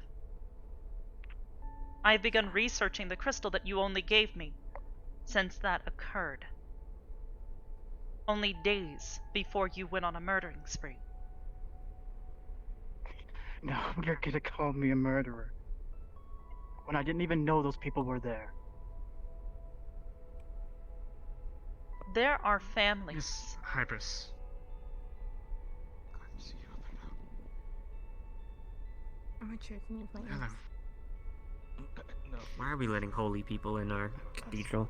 B: I have begun researching the crystal that you only gave me since that occurred. Only days before you went on a murdering spree.
O: Now you're gonna call me a murderer. When I didn't even know those people were there.
B: There are families.
G: Miss Hybris. Hello.
L: No. Why are we letting holy people in our cathedral?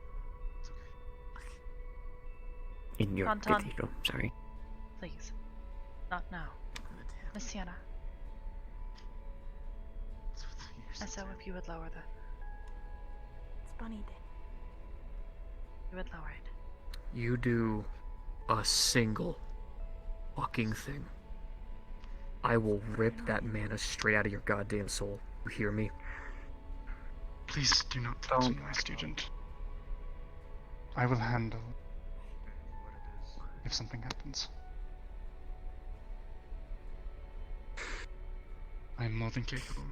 L: In your
B: Konton.
L: cathedral, sorry.
B: Please. Not now. Miss Sienna. So if you would lower the...
P: It's Bunny Day.
B: You would lower it.
H: You do a single fucking thing, I will rip that mana straight out of your goddamn soul. You hear me?
G: Please do not threaten my student. I will handle if something happens. I am more than capable.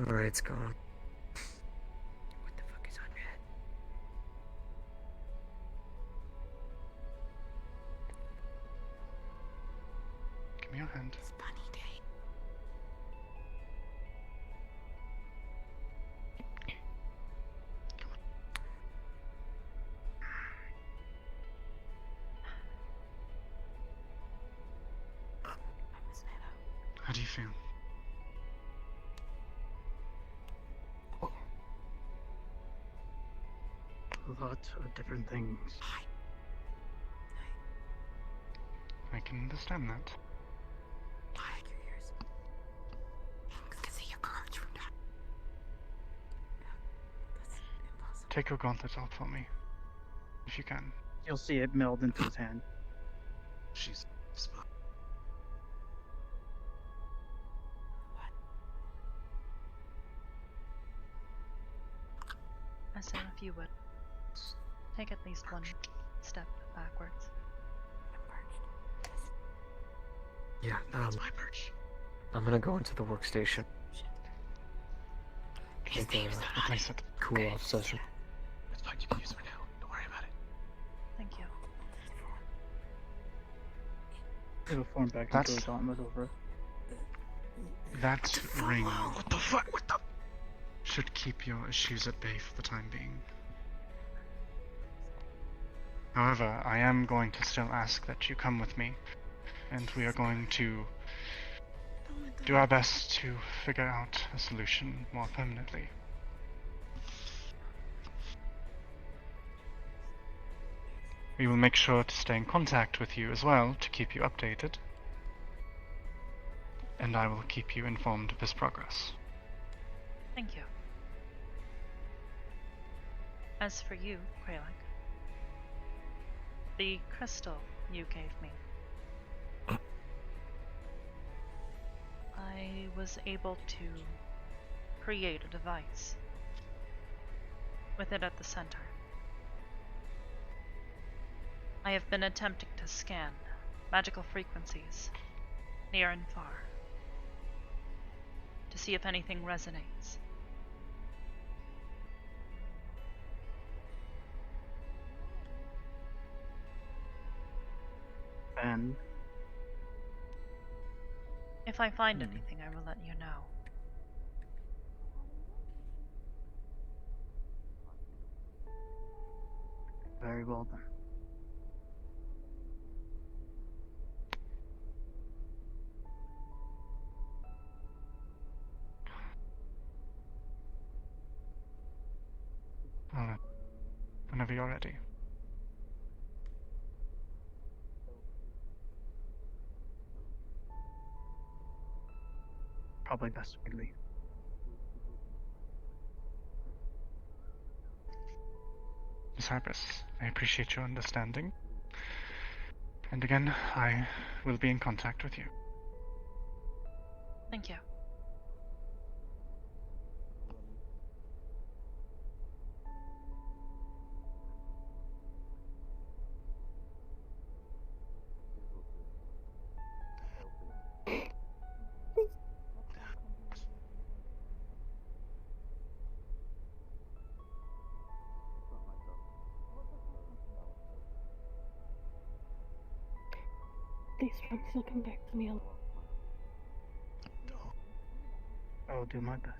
H: Alright, it's gone.
L: What the fuck is on your head?
G: Give me your hand.
P: It's Bunny Day.
G: How do you feel?
O: Lots of different things.
G: I can understand that. Take your gauntlet off for me, if you can.
O: You'll see it meld into his hand.
G: She's smart.
B: I said if you would. Take at least one step backwards.
H: Yeah,
G: That's my perch.
H: I'm gonna go into the workstation. Take a
G: Replace it.
H: cool off session.
G: It's fine, you can use it for now. Don't worry about it.
B: Thank you.
O: It'll form back
G: That's-
O: into a gauntlet over it.
G: That ring
H: What the fuck? What the?
G: should keep your issues at bay for the time being. However, I am going to still ask that you come with me, and we are going to do our best to figure out a solution more permanently. We will make sure to stay in contact with you as well to keep you updated, and I will keep you informed of his progress.
B: Thank you. As for you, Kralik, the crystal you gave me, I was able to create a device with it at the center. I have been attempting to scan magical frequencies near and far to see if anything resonates.
O: Ben,
B: If I find anything, I will let you know.
O: very well then.
G: Alright. Whenever you're ready.
O: Probably best we leave.
G: Miss Hybris, I appreciate your understanding. And again, I will be in contact with you.
B: Thank you.
I: These drugs will come back to me a lot.
O: I'll do my best.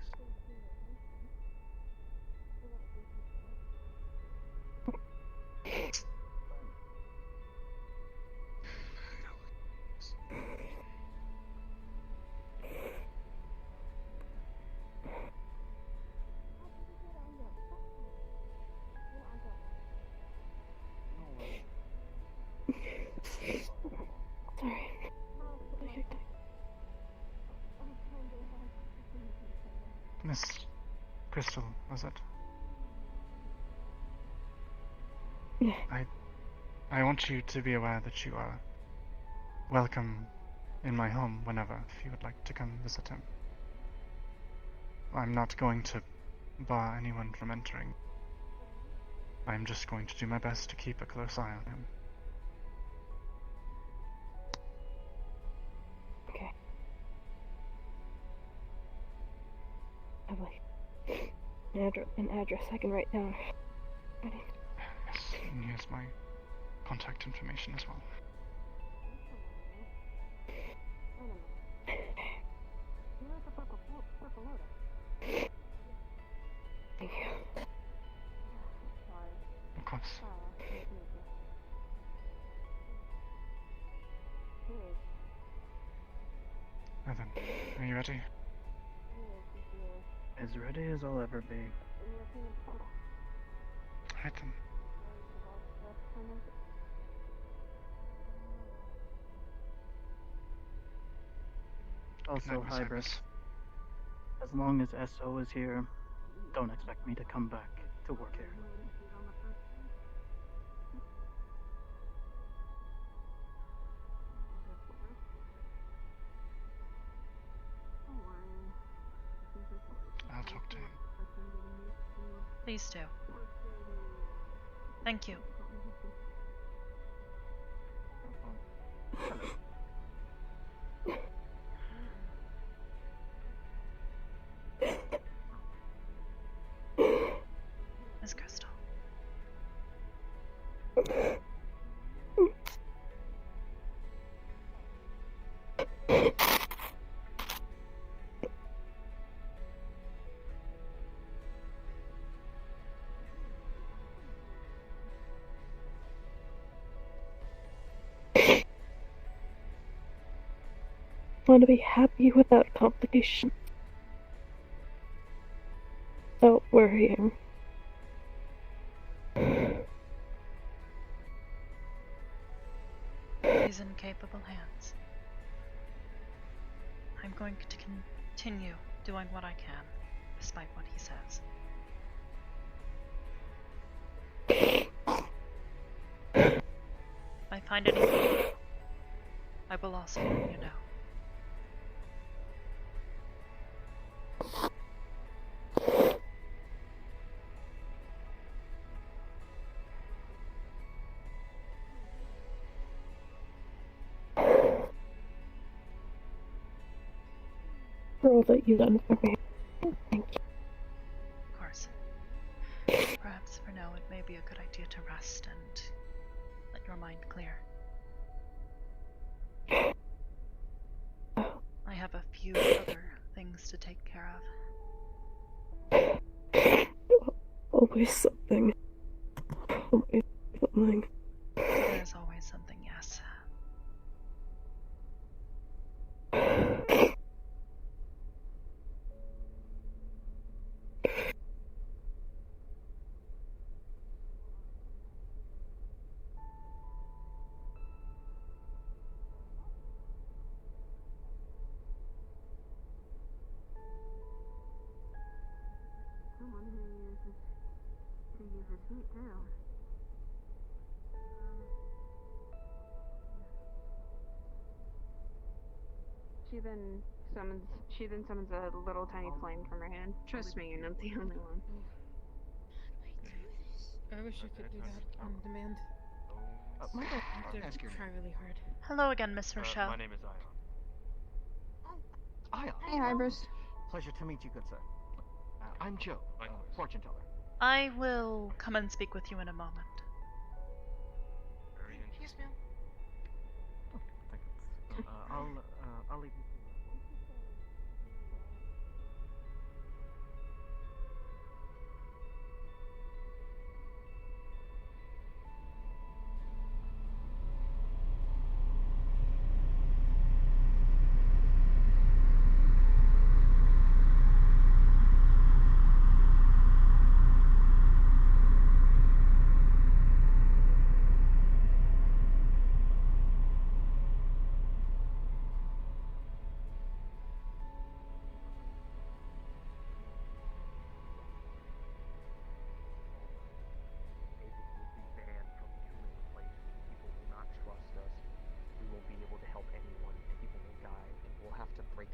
I: Sorry.
G: Miss Crystal, was it?
I: Yeah.
G: I want you to be aware that you are welcome in my home whenever, if you would like to come visit him. I'm not going to bar anyone from entering. I'm just going to do my best to keep a close eye on him.
I: Okay. Lovely. An address I can write down. Ready?
G: Yes, and here's my contact information as well.
I: Thank you.
G: Of course. Now then, are you ready?
O: As ready as I'll ever be.
G: Right then.
O: Also,
G: Good night, Miss
O: Hybris, as long as SO is here, don't expect me to come back to work here.
G: I'll talk to him.
B: Please do. Thank you. Miss Crystal.
I: want to be happy without complications. Without worrying.
B: He's in capable hands. I'm going to continue doing what I can, despite what he says. If I find anything, I will also let you know.
I: For all that you've done for me. Thank you.
B: Of course. Perhaps for now it may be a good idea to rest and let your mind clear. I have a few other things to take care of.
I: Always something. Always something.
B: There's always something, yes.
P: Someone who uses heat too. She then summons a little tiny flame from her hand. Trust me, you're not the only one.
A: I wish I could do that on demand.
N: Michael,
A: I have to try really hard.
B: Hello again, Miss Rochelle.
Q: My name is Ion.
N: Ion.
P: Hey, Hybris.
N: Pleasure to meet you, good sir. I'm Joe, fortune teller.
B: I will come and speak with you in a moment.
P: Yes, ma'am.
N: I'll leave you.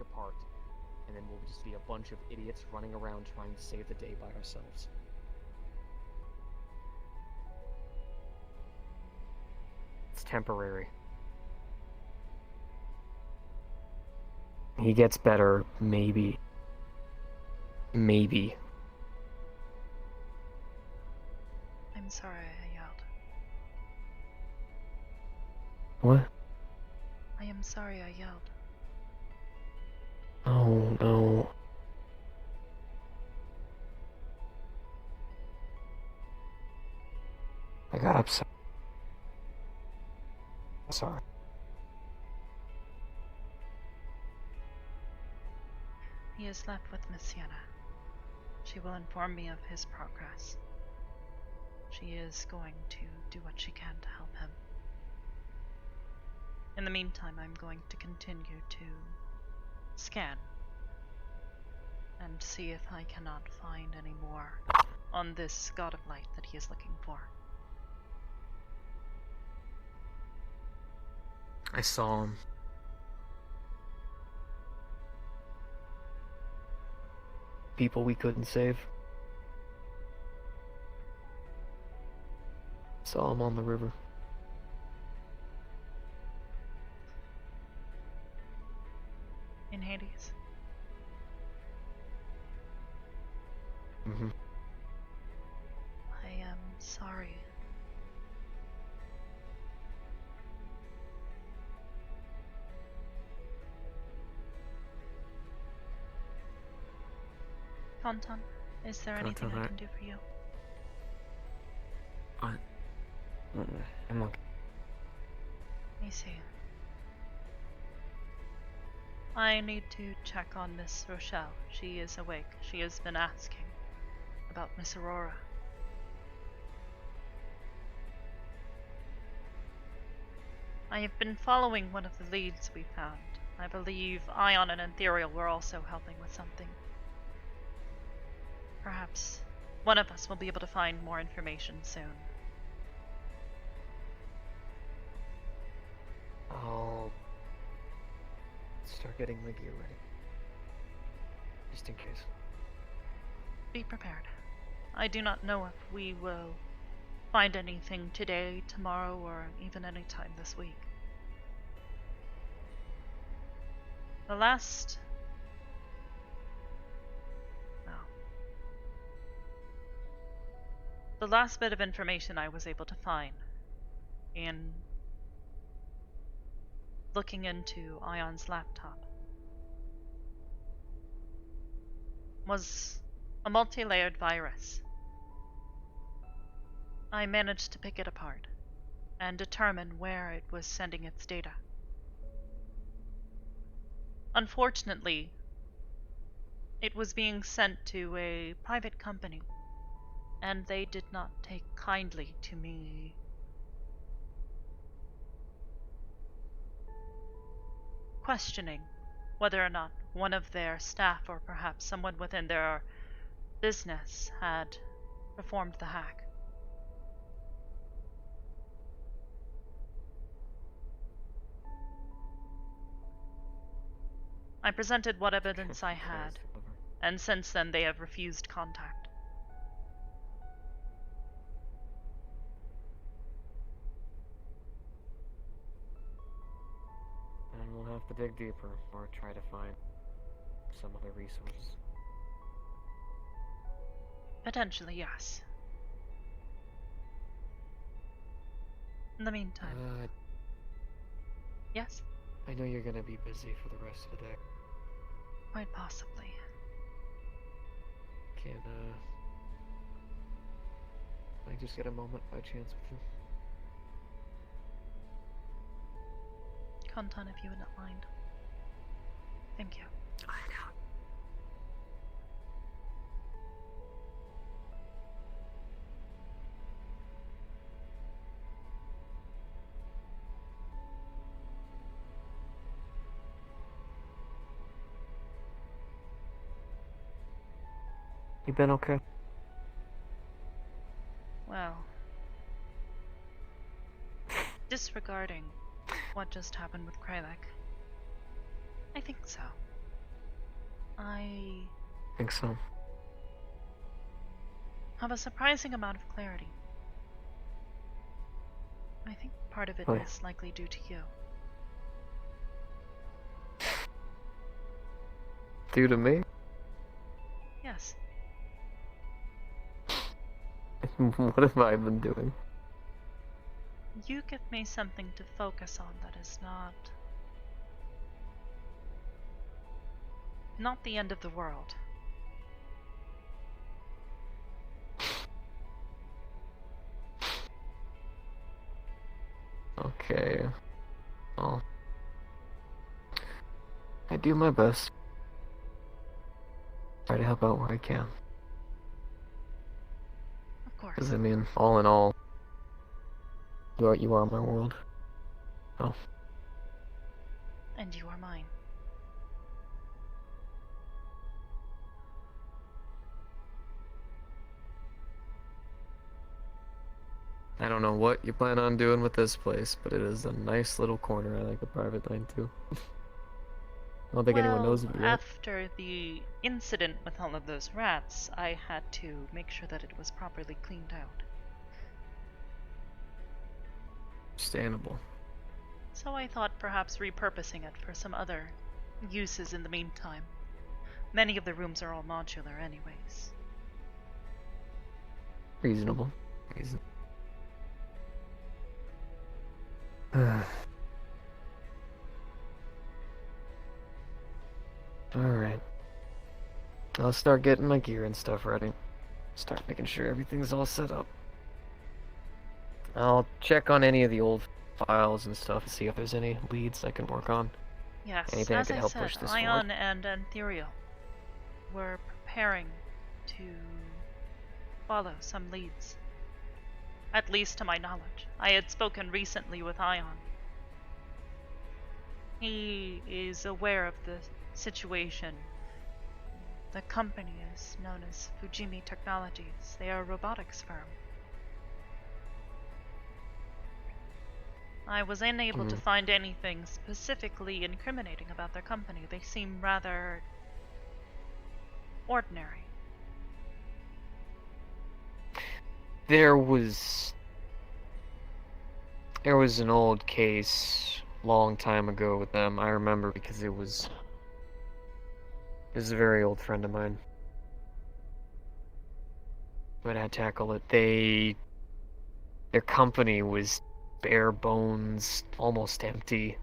J: Apart, and then we'll just be a bunch of idiots running around trying to save the day by ourselves. It's temporary. He gets better, maybe. Maybe.
B: I'm sorry I yelled.
E: What?
B: I am sorry I yelled.
E: Oh, no. I got upset. Sorry.
B: He is left with Miss Sienna. She will inform me of his progress. She is going to do what she can to help him. In the meantime, I'm going to continue to scan and see if I cannot find any more on this god of light that he is looking for.
H: I saw him.
E: People we couldn't save. Saw him on the river.
B: In Hades.
E: Mm-hmm.
B: I am sorry. Fonton, is there anything I can do for you?
E: I'm okay.
B: I see. I need to check on Miss Rochelle. She is awake. She has been asking about Miss Aurora. I have been following one of the leads we found. I believe Ion and Ethereal were also helping with something. Perhaps one of us will be able to find more information soon.
E: I'll start getting my gear ready. Just in case.
B: Be prepared. I do not know if we will find anything today, tomorrow, or even any time this week. The last bit of information I was able to find in looking into Ion's laptop was a multi-layered virus. I managed to pick it apart and determine where it was sending its data. Unfortunately, it was being sent to a private company, and they did not take kindly to me questioning whether or not one of their staff or perhaps someone within their business had performed the hack. I presented what evidence I had, and since then they have refused contact.
J: And we'll have to dig deeper or try to find some other resources.
B: Potentially, yes. In the meantime. Yes?
E: I know you're gonna be busy for the rest of the day.
B: Quite possibly.
E: Can I just get a moment by chance with you?
B: Kontan, if you would not mind. Thank you.
E: I know. You been okay?
B: Well, disregarding what just happened with Kralek, I think so. I
E: Think so.
B: have a surprising amount of clarity. I think part of it
E: Oh, yeah.
B: is likely due to you.
E: Due to me?
B: Yes.
E: What have I been doing?
B: You give me something to focus on that is not the end of the world.
E: Okay. Well, I do my best. Try to help out where I can.
B: Of course.
E: Because I mean, all in all, you are my world. Oh.
B: And you are mine.
H: I don't know what you plan on doing with this place, but it is a nice little corner. I like the private line too. I don't think anyone knows of it yet.
B: After the incident with all of those rats, I had to make sure that it was properly cleaned out.
H: Understandable.
B: So I thought perhaps repurposing it for some other uses in the meantime. Many of the rooms are all modular anyways.
H: Reasonable.
E: Alright. I'll start getting my gear and stuff ready. Start making sure everything's all set up. I'll check on any of the old files and stuff to see if there's any leads I can work on.
B: Yes,
E: Anything I
B: as
E: could
B: I
E: help
B: said,
E: push this
B: Ion
E: forward?
B: and Ethereal were preparing to follow some leads. At least to my knowledge. I had spoken recently with Ion. He is aware of the situation. The company is known as Fujimi Technologies. They are a robotics firm. I was unable to find anything specifically incriminating about their company. They seem rather ordinary.
E: There was an old case long time ago with them. I remember because it was a very old friend of mine who had to tackle it. Their company was bare bones, almost empty.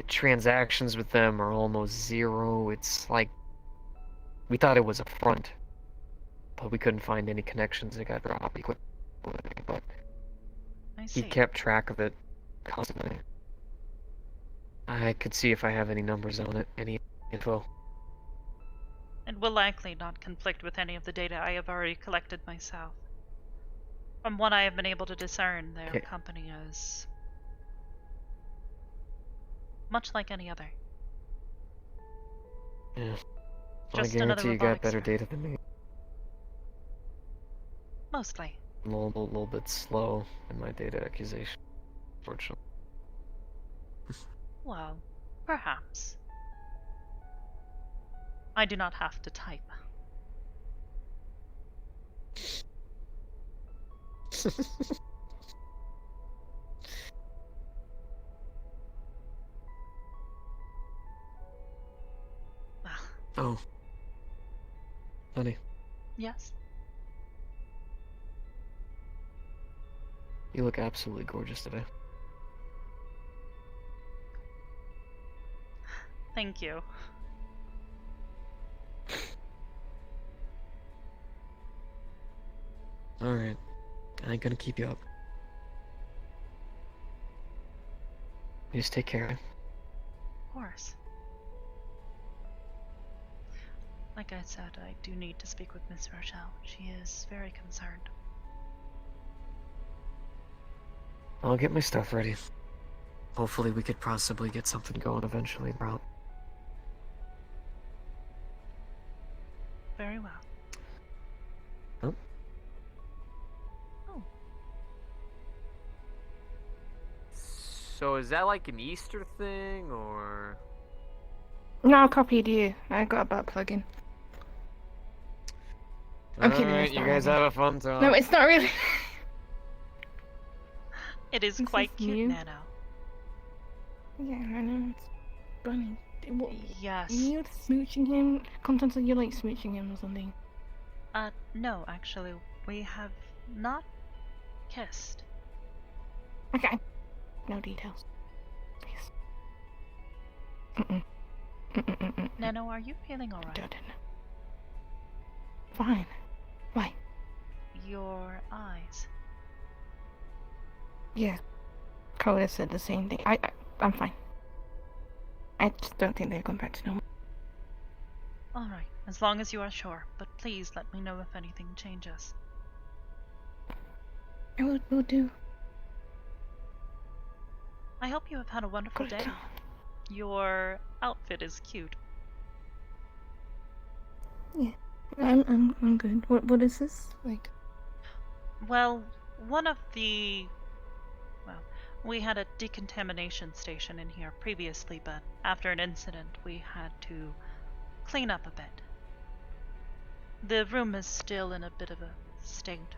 E: Transactions with them are almost zero. It's like we thought it was a front, but we couldn't find any connections. It got dropped quickly, but
B: I
E: he
B: see.
E: kept track of it constantly. I could see if I have any numbers on it, any info.
B: It will likely not conflict with any of the data I have already collected myself. From what I have been able to discern, their
E: Okay.
B: company is much like any other.
E: Yeah. Well, I
B: Just another
E: guarantee you got
B: robotics
E: better
B: firm.
E: data than me.
B: Mostly.
E: A little bit slow in my data accusation, fortunately.
B: Well, perhaps. I do not have to type.
E: Oh. Honey,
B: Yes?
E: you look absolutely gorgeous today.
B: Thank you.
E: Alright. I ain't gonna keep you up. You just take care.
B: Of course. Like I said, I do need to speak with Miss Rochelle. She is very concerned.
E: I'll get my stuff ready. Hopefully we could possibly get something going eventually, bro.
B: Very well.
E: Oh.
B: Oh.
J: So is that like an Easter thing, or?
I: No, I copied you. I got a butt plug in. I'm kidding.
E: Alright,
I: It's
E: you
I: not
E: guys
I: really.
E: have a fun time.
I: No, it's not really.
B: It is
I: This
B: quite
I: is
B: cute,
I: new.
B: Nano.
I: Yeah, I know. It's funny. What,
B: Yes.
I: you smooching him? Contents of you like smooching him or something?
B: No, actually, we have not kissed.
I: Okay. No details. Please. Mm-mm. Mm-mm-mm-mm.
B: Nano, are you feeling alright?
I: Fine. Why?
B: Your eyes.
I: Yeah. Coda said the same thing. I'm fine. I just don't think they're going back to normal.
B: Alright, as long as you are sure, but please let me know if anything changes.
I: I will do.
B: I hope you have had a wonderful day. Your outfit is cute.
I: Yeah. I'm good. What is this? Like,
B: Well, we had a decontamination station in here previously, but after an incident, we had to clean up a bit. The room is still in a bit of a state.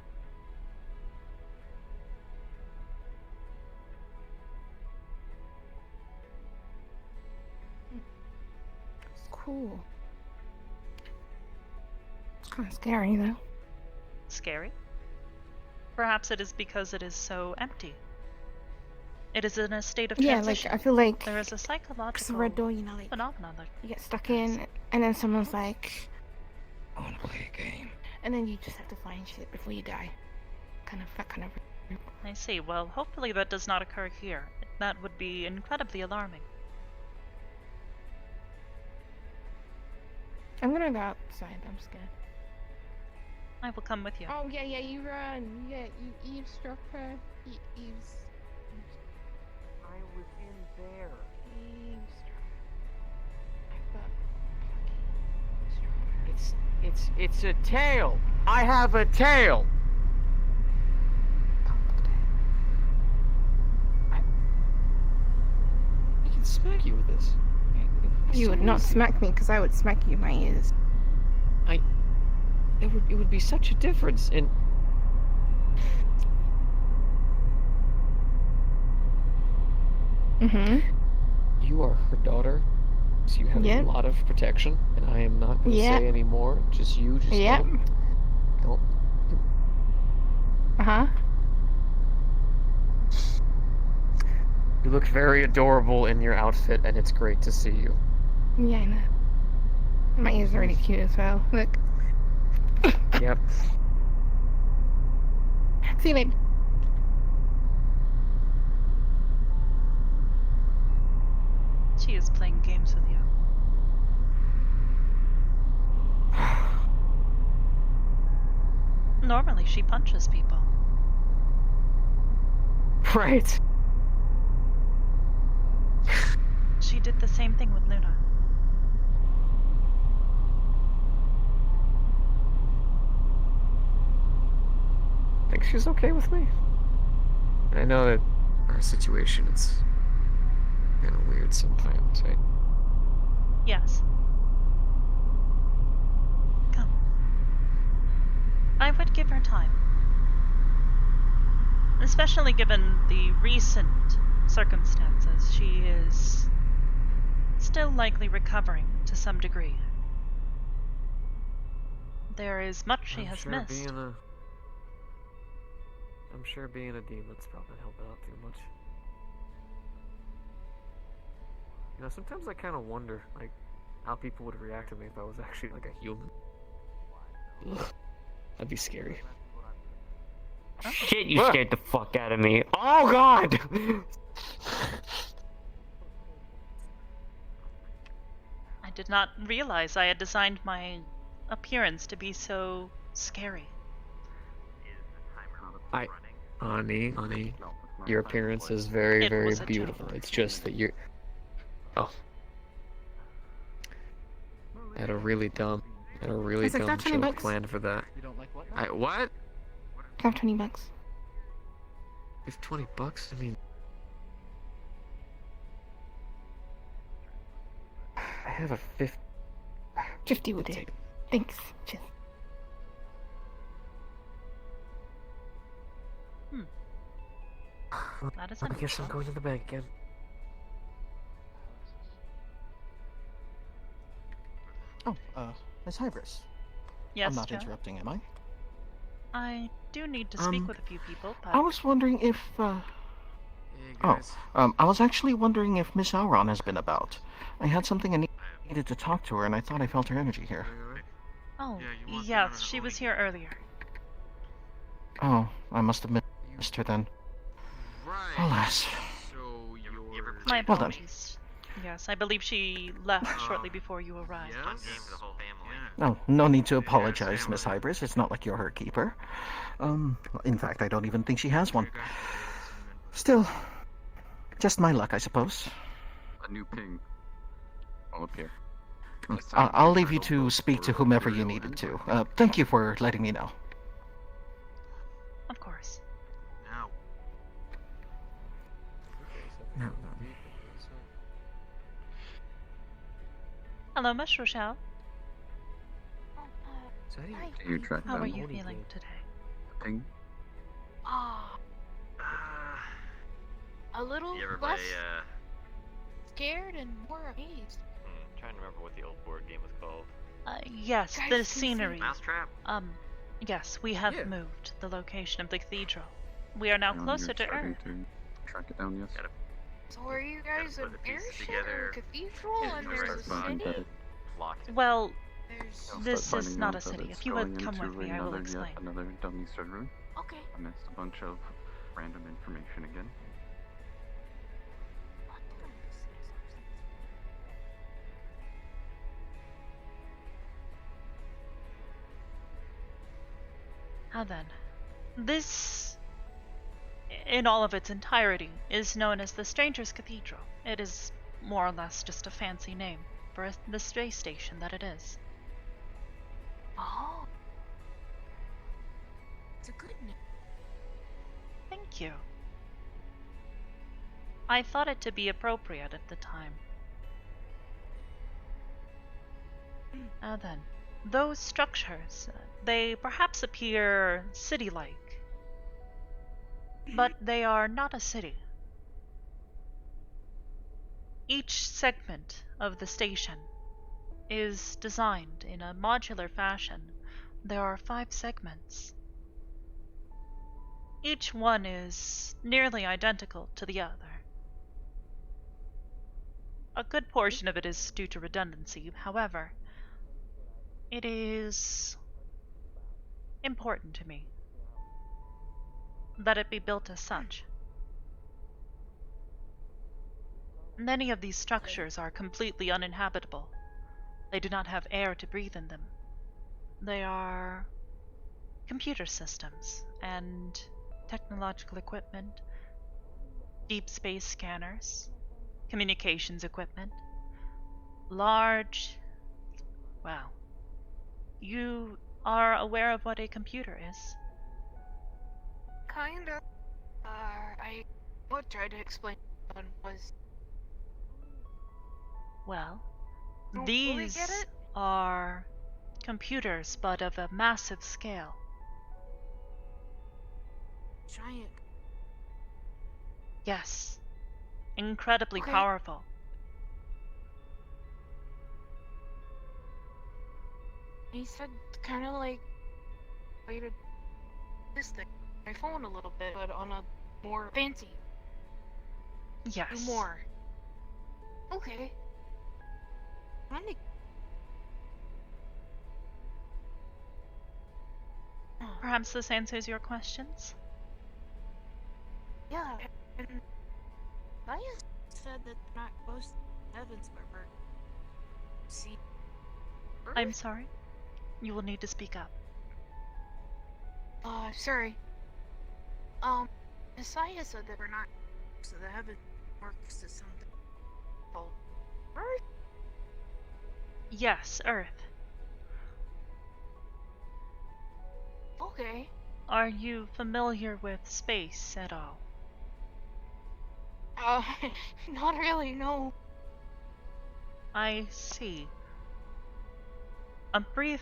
I: cool. It's kind of scary though.
B: Scary? Perhaps it is because it is so empty. It is in a state of
I: Yeah,
B: transition.
I: like I feel like
B: there is a
I: it's
B: psychological
I: a red door, you know, like
B: phenomenon that
I: you get stuck in, and then someone's like, "I want to play a game," and then you just have to find shit before you die. That kind of.
B: I see. Well, hopefully that does not occur here. That would be incredibly alarming.
Q: I'm gonna go outside. I'm scared.
B: I will come with you.
Q: Oh yeah, you run. Yeah, you eavesdrop her. Eaves.
J: I was in there.
Q: Eavesdrop.
J: It's a tail. I have a tail. I can smack you with this.
Q: You would not smack me because I would smack you in my ears.
J: It would be such a difference in. You are her daughter, so you have a lot of protection, and I am not going to say any more. Just don't. You look very adorable in your outfit, and it's great to see you.
Q: Yeah, I know. My ears are really cute as well. Look.
J: Yep.
Q: See you later.
B: She is playing games with you. Normally, she punches people.
J: Right.
B: She did the same thing with Luna.
J: I think she's okay with me. I know that
H: our situation is kind of weird sometimes, right?
B: Yes. Come. I would give her time. Especially given the recent circumstances. She is still likely recovering to some degree. There is much she has missed.
J: I'm sure being a demon's probably helped out too much. You know, sometimes I kind of wonder, like, how people would react to me if I was actually, like, a human. Ugh. That'd be scary.
L: Shit, you scared the fuck out of me. Oh, God!
B: I did not realize I had designed my appearance to be so scary.
H: Honey, your appearance is very, very beautiful. It's just that you're... Oh. I had a really dumb joke planned for that. What?
Q: I have $20.
H: You have $20? I mean... I have a 50...
Q: 50 would do. Thanks. Just...
B: That is
J: I guess I'm going to the bank again.
N: Oh, Miss Hybris.
B: Yes,
N: I'm not
B: Joe?
N: interrupting, am I?
B: I do need to speak with a few people, but...
N: I was wondering if, I was actually wondering if Miss Auron has been about. I had something I needed to talk to her, and I thought I felt her energy here.
B: Oh, yes, she was here earlier.
N: Oh, I must have missed her then. Alas.
B: My
N: Well done.
B: apologies. Yes, I believe she left shortly before you arrived.
N: Oh, no need to apologize, Miss Hybris. It's not like you're her keeper. In fact, I don't even think she has one. Still, just my luck, I suppose.
M: A new ping. I'll appear.
N: I'll leave you to speak to whomever you needed to. Thank you for letting me know.
B: Of course. Hello, Miss Rochelle.
M: You track
B: How
M: down
B: are you feeling today?
M: the ping?
C: A little
R: You ever
C: less
R: play,
C: scared and more amazed.
R: trying to remember what the old board game was called.
B: Yes,
C: Guys,
B: the
C: can see-
B: scenery.
R: Mousetrap?
B: Yes, we have moved the location of the cathedral. We are now closer
M: You're
B: to
M: starting
B: Earth.
M: to track it down, yes.
C: So are you guys an airship or
R: together.
C: a cathedral and there's a city?
B: Well,
M: I'll
B: this
M: start
B: is
M: finding
B: not
M: out
B: a
M: that
B: city.
M: it's
B: If you
M: going
B: would come with
M: into
B: me, I will
M: another-
B: explain.
M: Yet another dummy server.
C: Okay.
M: I missed a bunch of random information again.
B: Now then, this, in all of its entirety, is known as the Stranger's Cathedral. It is more or less just a fancy name for the space station that it is.
C: Oh. It's a good name.
B: Thank you. I thought it to be appropriate at the time. Now then, those structures, they perhaps appear city-like, but they are not a city. Each segment of the station is designed in a modular fashion. There are 5 segments. Each one is nearly identical to the other. A good portion of it is due to redundancy, however, it is important to me that it be built as such. Many of these structures are completely uninhabitable. They do not have air to breathe in them. They are computer systems and technological equipment, deep space scanners, communications equipment, large... Well, you are aware of what a computer is?
C: Kinda. I would try to explain what was.
B: Well,
C: Don't fully
B: these
C: get it?
B: are computers, but of a massive scale.
C: Giant.
B: Yes, incredibly
C: Okay.
B: powerful.
C: He said kind of like way to this thing, my phone a little bit, but on a more fancy.
B: Yes.
C: Do more. Okay. Kinda.
B: Perhaps this answers your questions?
C: Yeah, and I said that they're not close to heavens, but see.
B: I'm sorry? You will need to speak up.
C: Sorry. Messiah said that we're not close to the heavens, or close to something called Earth.
B: Yes, Earth.
C: Okay.
B: Are you familiar with space at all?
C: Not really, no.
B: I see. A brief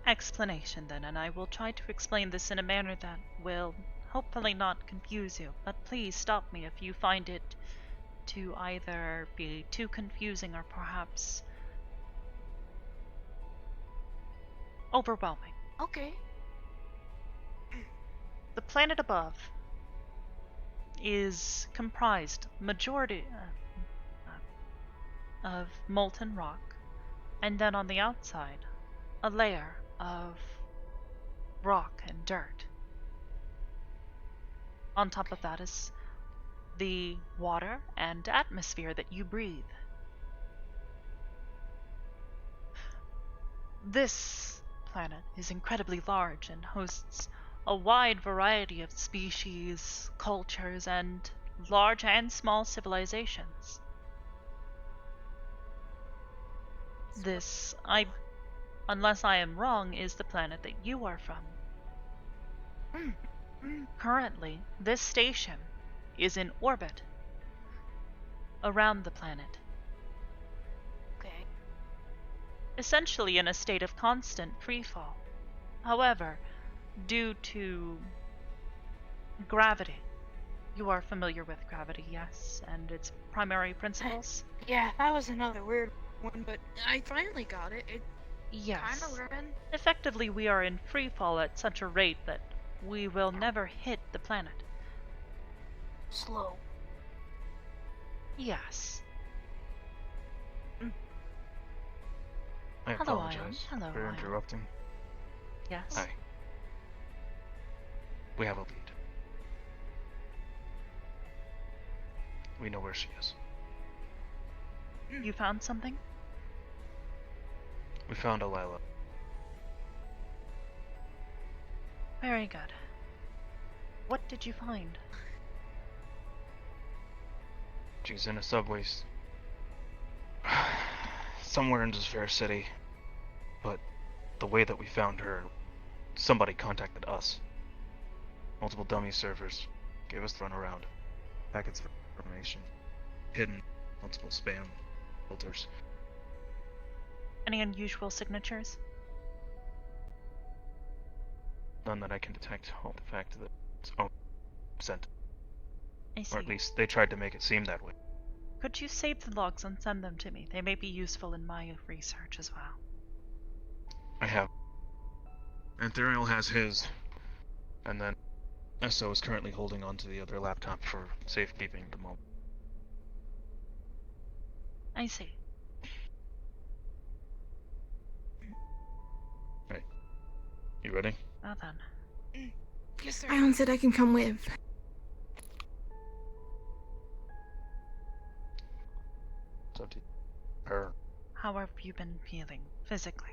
B: explanation then, and I will try to explain this in a manner that will hopefully not confuse you, but please stop me if you find it to either be too confusing or perhaps overwhelming.
C: Okay.
B: The planet above is comprised majority of molten rock, and then on the outside, a layer of rock and dirt. On top of that is the water and atmosphere that you breathe. This planet is incredibly large and hosts a wide variety of species, cultures, and large and small civilizations. This, unless I am wrong, is the planet that you are from. Currently, this station is in orbit around the planet.
C: Okay.
B: Essentially in a state of constant freefall. However, due to gravity, you are familiar with gravity, yes, and its primary principles?
C: Yeah, that was another weird one, but I finally got it. It
B: Yes.
C: kind of ran.
B: Effectively, we are in freefall at such a rate that we will never hit the planet.
C: Slow.
B: Yes.
G: I
B: Hello,
G: apologize
B: Ion. Hello,
G: for
B: Ion.
G: interrupting.
B: Yes.
G: Hi. We have a lead. We know where she is.
B: You found something?
G: We found Alila.
B: Very good. What did you find?
G: She's in a subway somewhere in this fair city. But the way that we found her, somebody contacted us. Multiple dummy servers gave us the runaround. Packets of information. Hidden. Multiple spam filters.
B: Any unusual signatures?
G: None that I can detect. All the fact that it's sent.
B: I see.
G: Or at least they tried to make it seem that way.
B: Could you save the logs and send them to me? They may be useful in my research as well.
G: I have. Ethereal has his. And then SO is currently holding onto the other laptop for safekeeping at the moment.
B: I see.
G: Right. You ready?
B: Well then.
Q: Yes, sir. Ion said I can come with.
G: It's up to her.
B: How have you been feeling physically?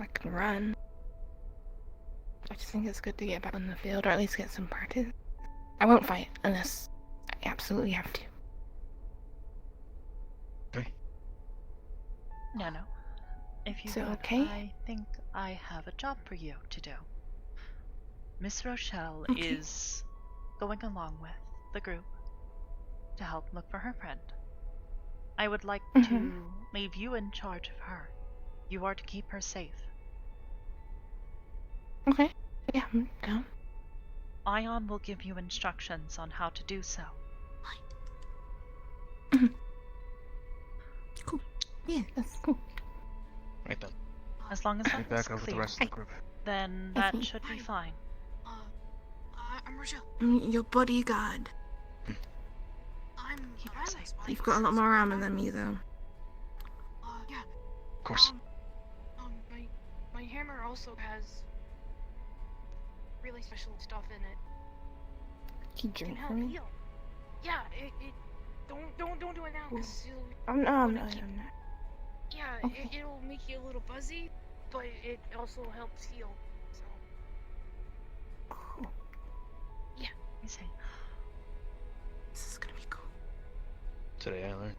Q: I can run. I just think it's good to get back on the field, or at least get some practice. I won't fight unless I absolutely have to.
G: Okay.
B: No. If you
Q: So,
B: would,
Q: okay?
B: I think I have a job for you to do. Miss Rochelle
Q: Okay.
B: is going along with the group to help look for her friend. I would like to leave you in charge of her. You are to keep her safe.
Q: Okay. Yeah, I'm down.
B: Ion will give you instructions on how to do so.
Q: Cool. Yeah, that's cool.
G: Right then.
B: As long as
G: Meet
B: that's
G: back up with the
B: clear,
G: rest of the group.
B: then
Q: That's
B: that
Q: me.
B: should be fine.
Q: I'm Rochelle. I'm your bodyguard. You've got a lot more armor than me, though.
P: Yeah.
G: Of course.
P: My hammer also has really special stuff in it.
Q: Can you
P: It can
Q: drink
P: help
Q: for me?
P: heal. Yeah, it don't do it now, cause
Q: I'm not.
P: yeah,
Q: Okay.
P: it'll make you a little buzzy, but it also helps heal. So
Q: Cool.
P: yeah.
B: I see.
Q: This is gonna be cool.
G: Today I learned.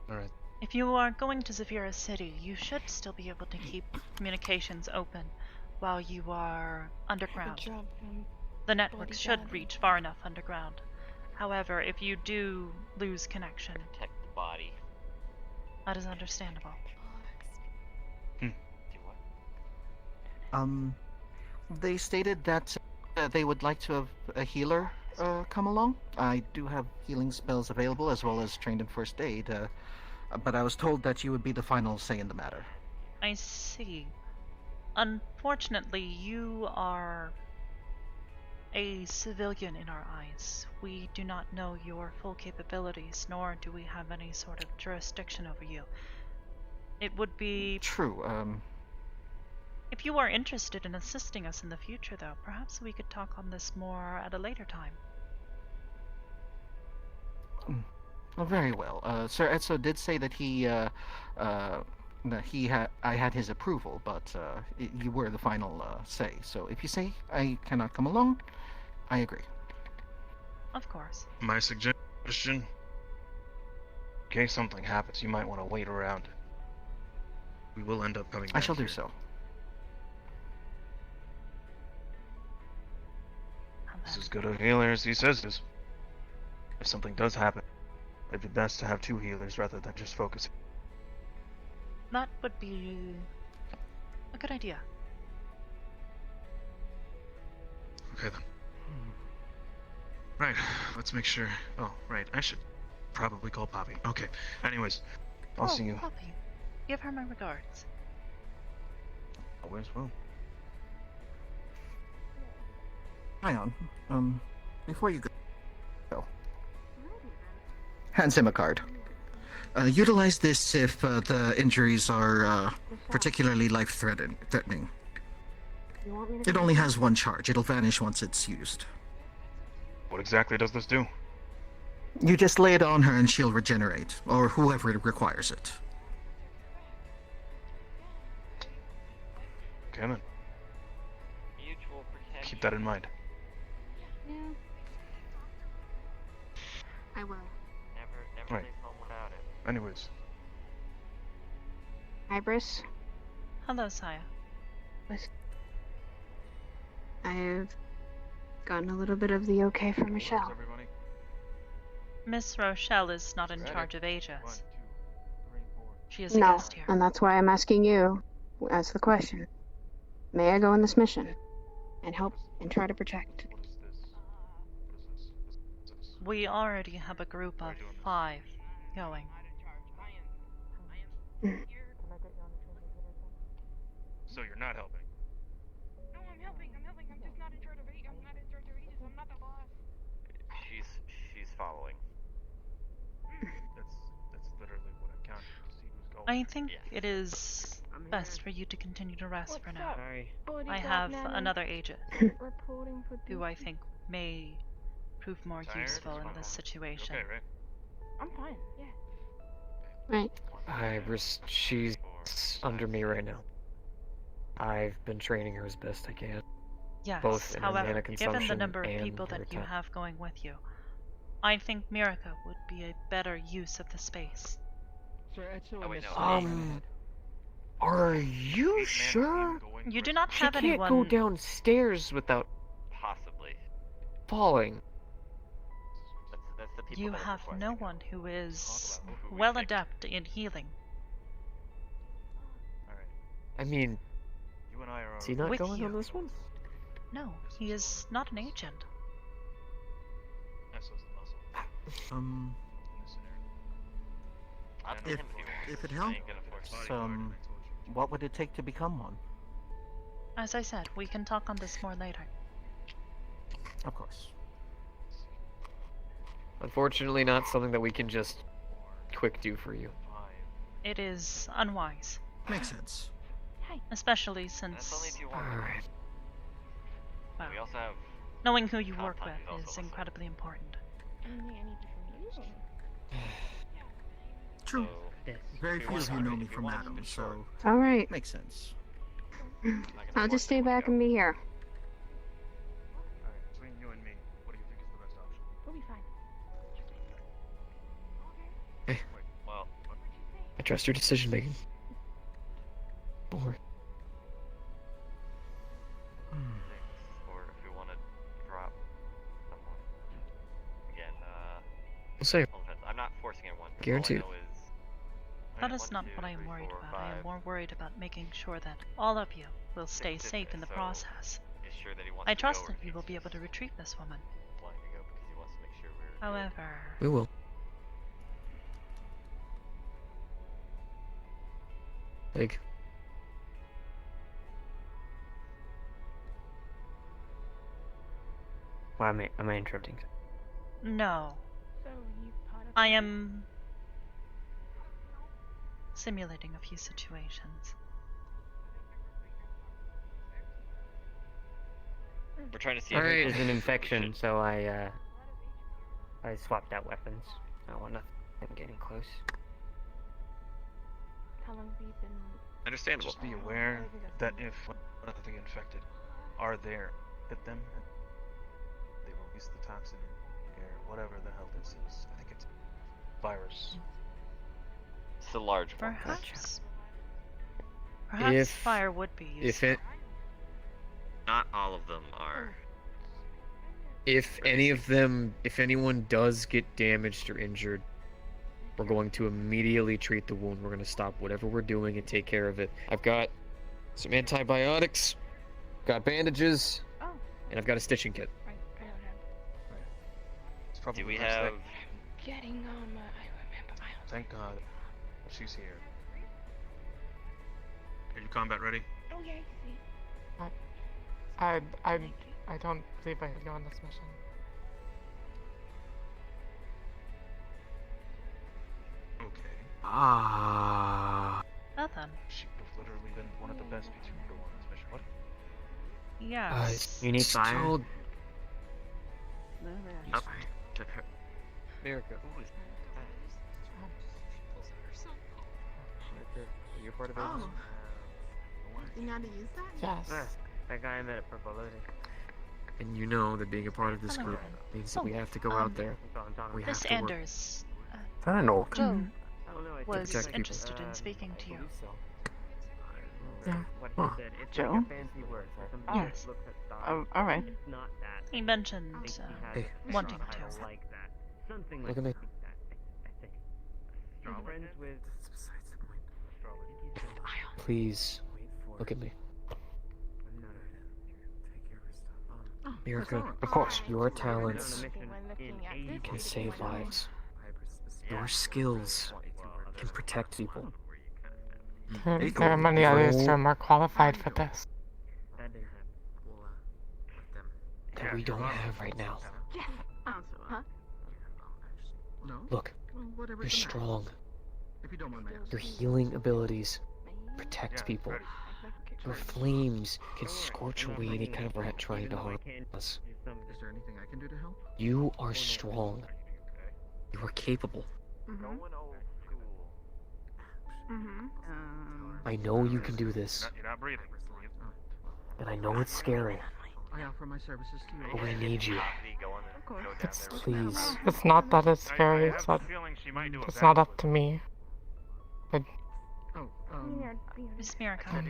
G: Alright.
B: If you are going to Zafira City, you should still be able to keep communications open while you are underground.
Q: Good job,
B: The network should
Q: bodyguard.
B: reach far enough underground. However, if you do lose connection,
R: Protect the body.
B: that is understandable.
R: Do what?
N: They stated that they would like to have a healer come along. I do have healing spells available as well as trained in first aid, but I was told that you would be the final say in the matter.
B: I see. Unfortunately, you are a civilian in our eyes. We do not know your full capabilities, nor do we have any sort of jurisdiction over you. It would be...
N: True,
B: If you are interested in assisting us in the future, though, perhaps we could talk on this more at a later time.
N: well, very well. Sir Etso did say that I had his approval, but you were the final say. So if you say I cannot come along, I agree.
B: Of course.
G: My suggestion, in case something happens, you might want to wait around. We will end up coming back
N: I shall
G: here.
N: do so.
G: This is good a healer as he says it is. If something does happen, it'd be best to have two healers rather than just focusing.
B: That would be a good idea.
G: Okay then. Right, let's make sure. Oh, right, I should probably call Poppy. Okay, anyways, I'll see you.
B: Poppy. Give her my regards.
G: Always will.
N: Ion, before you go, hands him a card. Utilize this if the injuries are particularly life-threatening. It only has one charge. It'll vanish once it's used.
G: What exactly does this do?
N: You just lay it on her and she'll regenerate, or whoever requires it.
G: Okay then. keep that in mind.
P: Yeah. I will.
J: Never
G: Right.
J: leave home without it.
G: Anyways,
P: Hybris,
B: Hello, Saya.
P: I've gotten a little bit of the okay from Michelle.
G: everybody.
B: Miss Rochelle is not in
G: Ready?
B: charge of Aegis.
G: 1, 2, 3, 4.
B: She is a
P: No,
B: guest here.
P: and that's why I'm asking you. Ask the question. May I go on this mission and help and try to protect?
G: What is this? What is this?
B: We already have a group of 5 going.
G: So you're not helping?
Q: No, I'm helping. I'm just not in charge of Aegis. I'm not in charge of Aegis. I'm not the boss.
J: She's following.
G: That's literally what I'm counting to see who's going.
B: I think it is best for you to continue to rest for now.
J: Sorry.
B: I have another agent
Q: Reporting for
B: who I think may prove more
G: Tired?
B: useful in this situation.
G: Okay, right?
Q: I'm fine. Yeah.
P: Right.
E: Hybris, she's under me right now. I've been training her as best I can.
B: Yes,
E: Both in her mana
B: however,
E: consumption
B: given the number of
E: and
B: people
E: her
B: that you
E: attack.
B: have going with you, I think Miraka would be a better use of the space.
J: Oh, wait, no.
E: Are you sure?
B: You do not
E: She
B: have
E: can't
B: anyone.
E: go downstairs without
J: Possibly.
E: falling.
J: That's the people
B: You
J: that are
B: have
J: requesting
B: no
J: it.
B: one who is
J: Who we
B: well
J: picked.
B: adept in healing.
G: Alright.
E: I mean,
G: You and I are
E: is he not
B: With
E: going
B: you.
E: on this one?
B: No, he is not an agent.
G: Esso's the muscle
N: Um,
G: in this scenario.
J: Up to
N: if
J: him he wants.
N: if it
J: I
N: helps,
J: ain't gonna force it.
N: what would it take to become one?
B: As I said, we can talk on this more later.
N: Of course.
E: Unfortunately, not something that we can just quick do for you.
B: It is unwise,
N: Makes sense.
B: especially
J: That's only
B: since
J: if you want.
E: Alright.
B: well,
J: We also have.
B: knowing who you work
J: Contact is
B: with
J: also
B: is
J: listening.
B: incredibly important.
Q: Anything I need from you?
N: True.
J: So,
N: Very
J: if
N: few
J: you
N: of you
J: want-
N: know me
J: if you
N: from
J: want to
N: Adam,
J: keep it short,
N: so
P: Alright.
N: makes sense.
J: I'm not gonna
P: I'll
J: force
P: just stay
J: anyone to
P: back
J: go.
P: and be here.
G: Alright, between you and me, what do you think is the best option?
Q: We'll be fine.
J: Well,
E: I trust your decision making. Don't worry.
J: or if we want to drop someone. Again,
E: We'll say
J: all depends. I'm not forcing anyone.
E: Guaranteed.
J: All I know is
B: That
J: 1,
B: is not
J: 2,
B: what I am
J: 3,
B: worried
J: 4,
B: about. I am
J: 5.
B: more worried about making sure that all of you will stay
J: Six,
B: safe in the
J: so
B: process.
J: is sure that he wants
B: I
J: to
B: trust
J: go, or
B: that
J: if
B: you will
J: he's
B: be able to retrieve this woman.
J: wanting to go because he wants to make sure we're good.
B: However,
E: we will. Like,
L: Why am I interrupting?
B: no.
Q: So you caught up.
B: I am simulating a few situations.
J: We're trying to see
E: All
J: if
E: right.
L: There's an infection, so I swapped out weapons. I don't want nothing getting close.
Q: How long have you been?
J: Understandable.
G: Just be aware that if one of the infected are there, hit them, they release the toxin in air, whatever the hell this is. I think it's virus.
J: It's a large one.
B: Perhaps. Perhaps
E: If-
B: fire would be useful.
E: if it,
J: Not all of them are.
E: if any of them, if anyone does get damaged or injured, we're going to immediately treat the wound. We're going to stop whatever we're doing and take care of it. I've got some antibiotics, got bandages,
Q: Oh.
E: and I've got a stitching kit.
Q: I don't have.
G: It's probably
J: Do we
G: the best
J: have?
G: thing.
Q: Getting on my. I remember.
G: Thank God she's here. Are you combat ready?
Q: Oh yeah, I see.
F: I don't believe I could go on this mission.
G: Okay.
E: Ah.
B: Well then.
G: She would have literally been one of the best people to go on this mission. What?
B: Yes.
L: You need fire?
E: Still-
J: Up to her.
E: America.
J: Who is
L: Are you part of it?
P: Oh. You know how to use that?
F: Yes.
L: That guy I met at Purple Loading.
H: And you know that being a part of this
B: Hello,
H: group
B: Ren.
H: means that we have to go out there. We have
B: Miss
H: to work.
B: Anders,
E: I don't know.
B: Joe
H: To
B: was
H: protect people.
B: interested in speaking to you.
E: Yeah.
M: Huh.
O: Joe?
B: Yes.
O: Oh, alright.
B: He mentioned
H: Hey.
B: wanting to.
H: Look at me. Please, look at me. Mirka,
E: Of course.
H: your talents can save lives. Your skills can protect people.
F: There are many others who are more qualified for this.
H: That we don't have right now.
K: Huh?
H: Look, you're strong. Your healing abilities protect people. Your flames can scorch away any kind of rat trying to harm us.
N: Is there anything I can do to help?
H: You are strong. You are capable. I know you can do this.
S: You're not breathing.
H: And I know it's scary,
N: I offer my services to you.
H: but we need you. Please.
F: It's not that it's scary, it's not, it's not up to me.
B: Miss Mirka,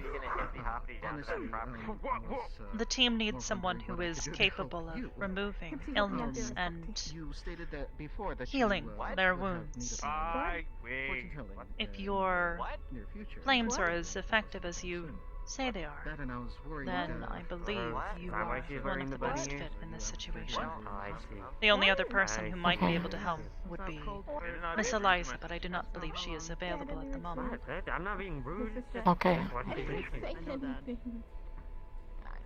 B: the team needs someone who is capable of removing illness and healing their wounds. If your flames are as effective as you say they are, then I believe you are one of the best fit in this situation. The only other person who might be able to help would be Miss Eliza, but I do not believe she is available at the moment.
L: I'm not being rude.
F: Okay.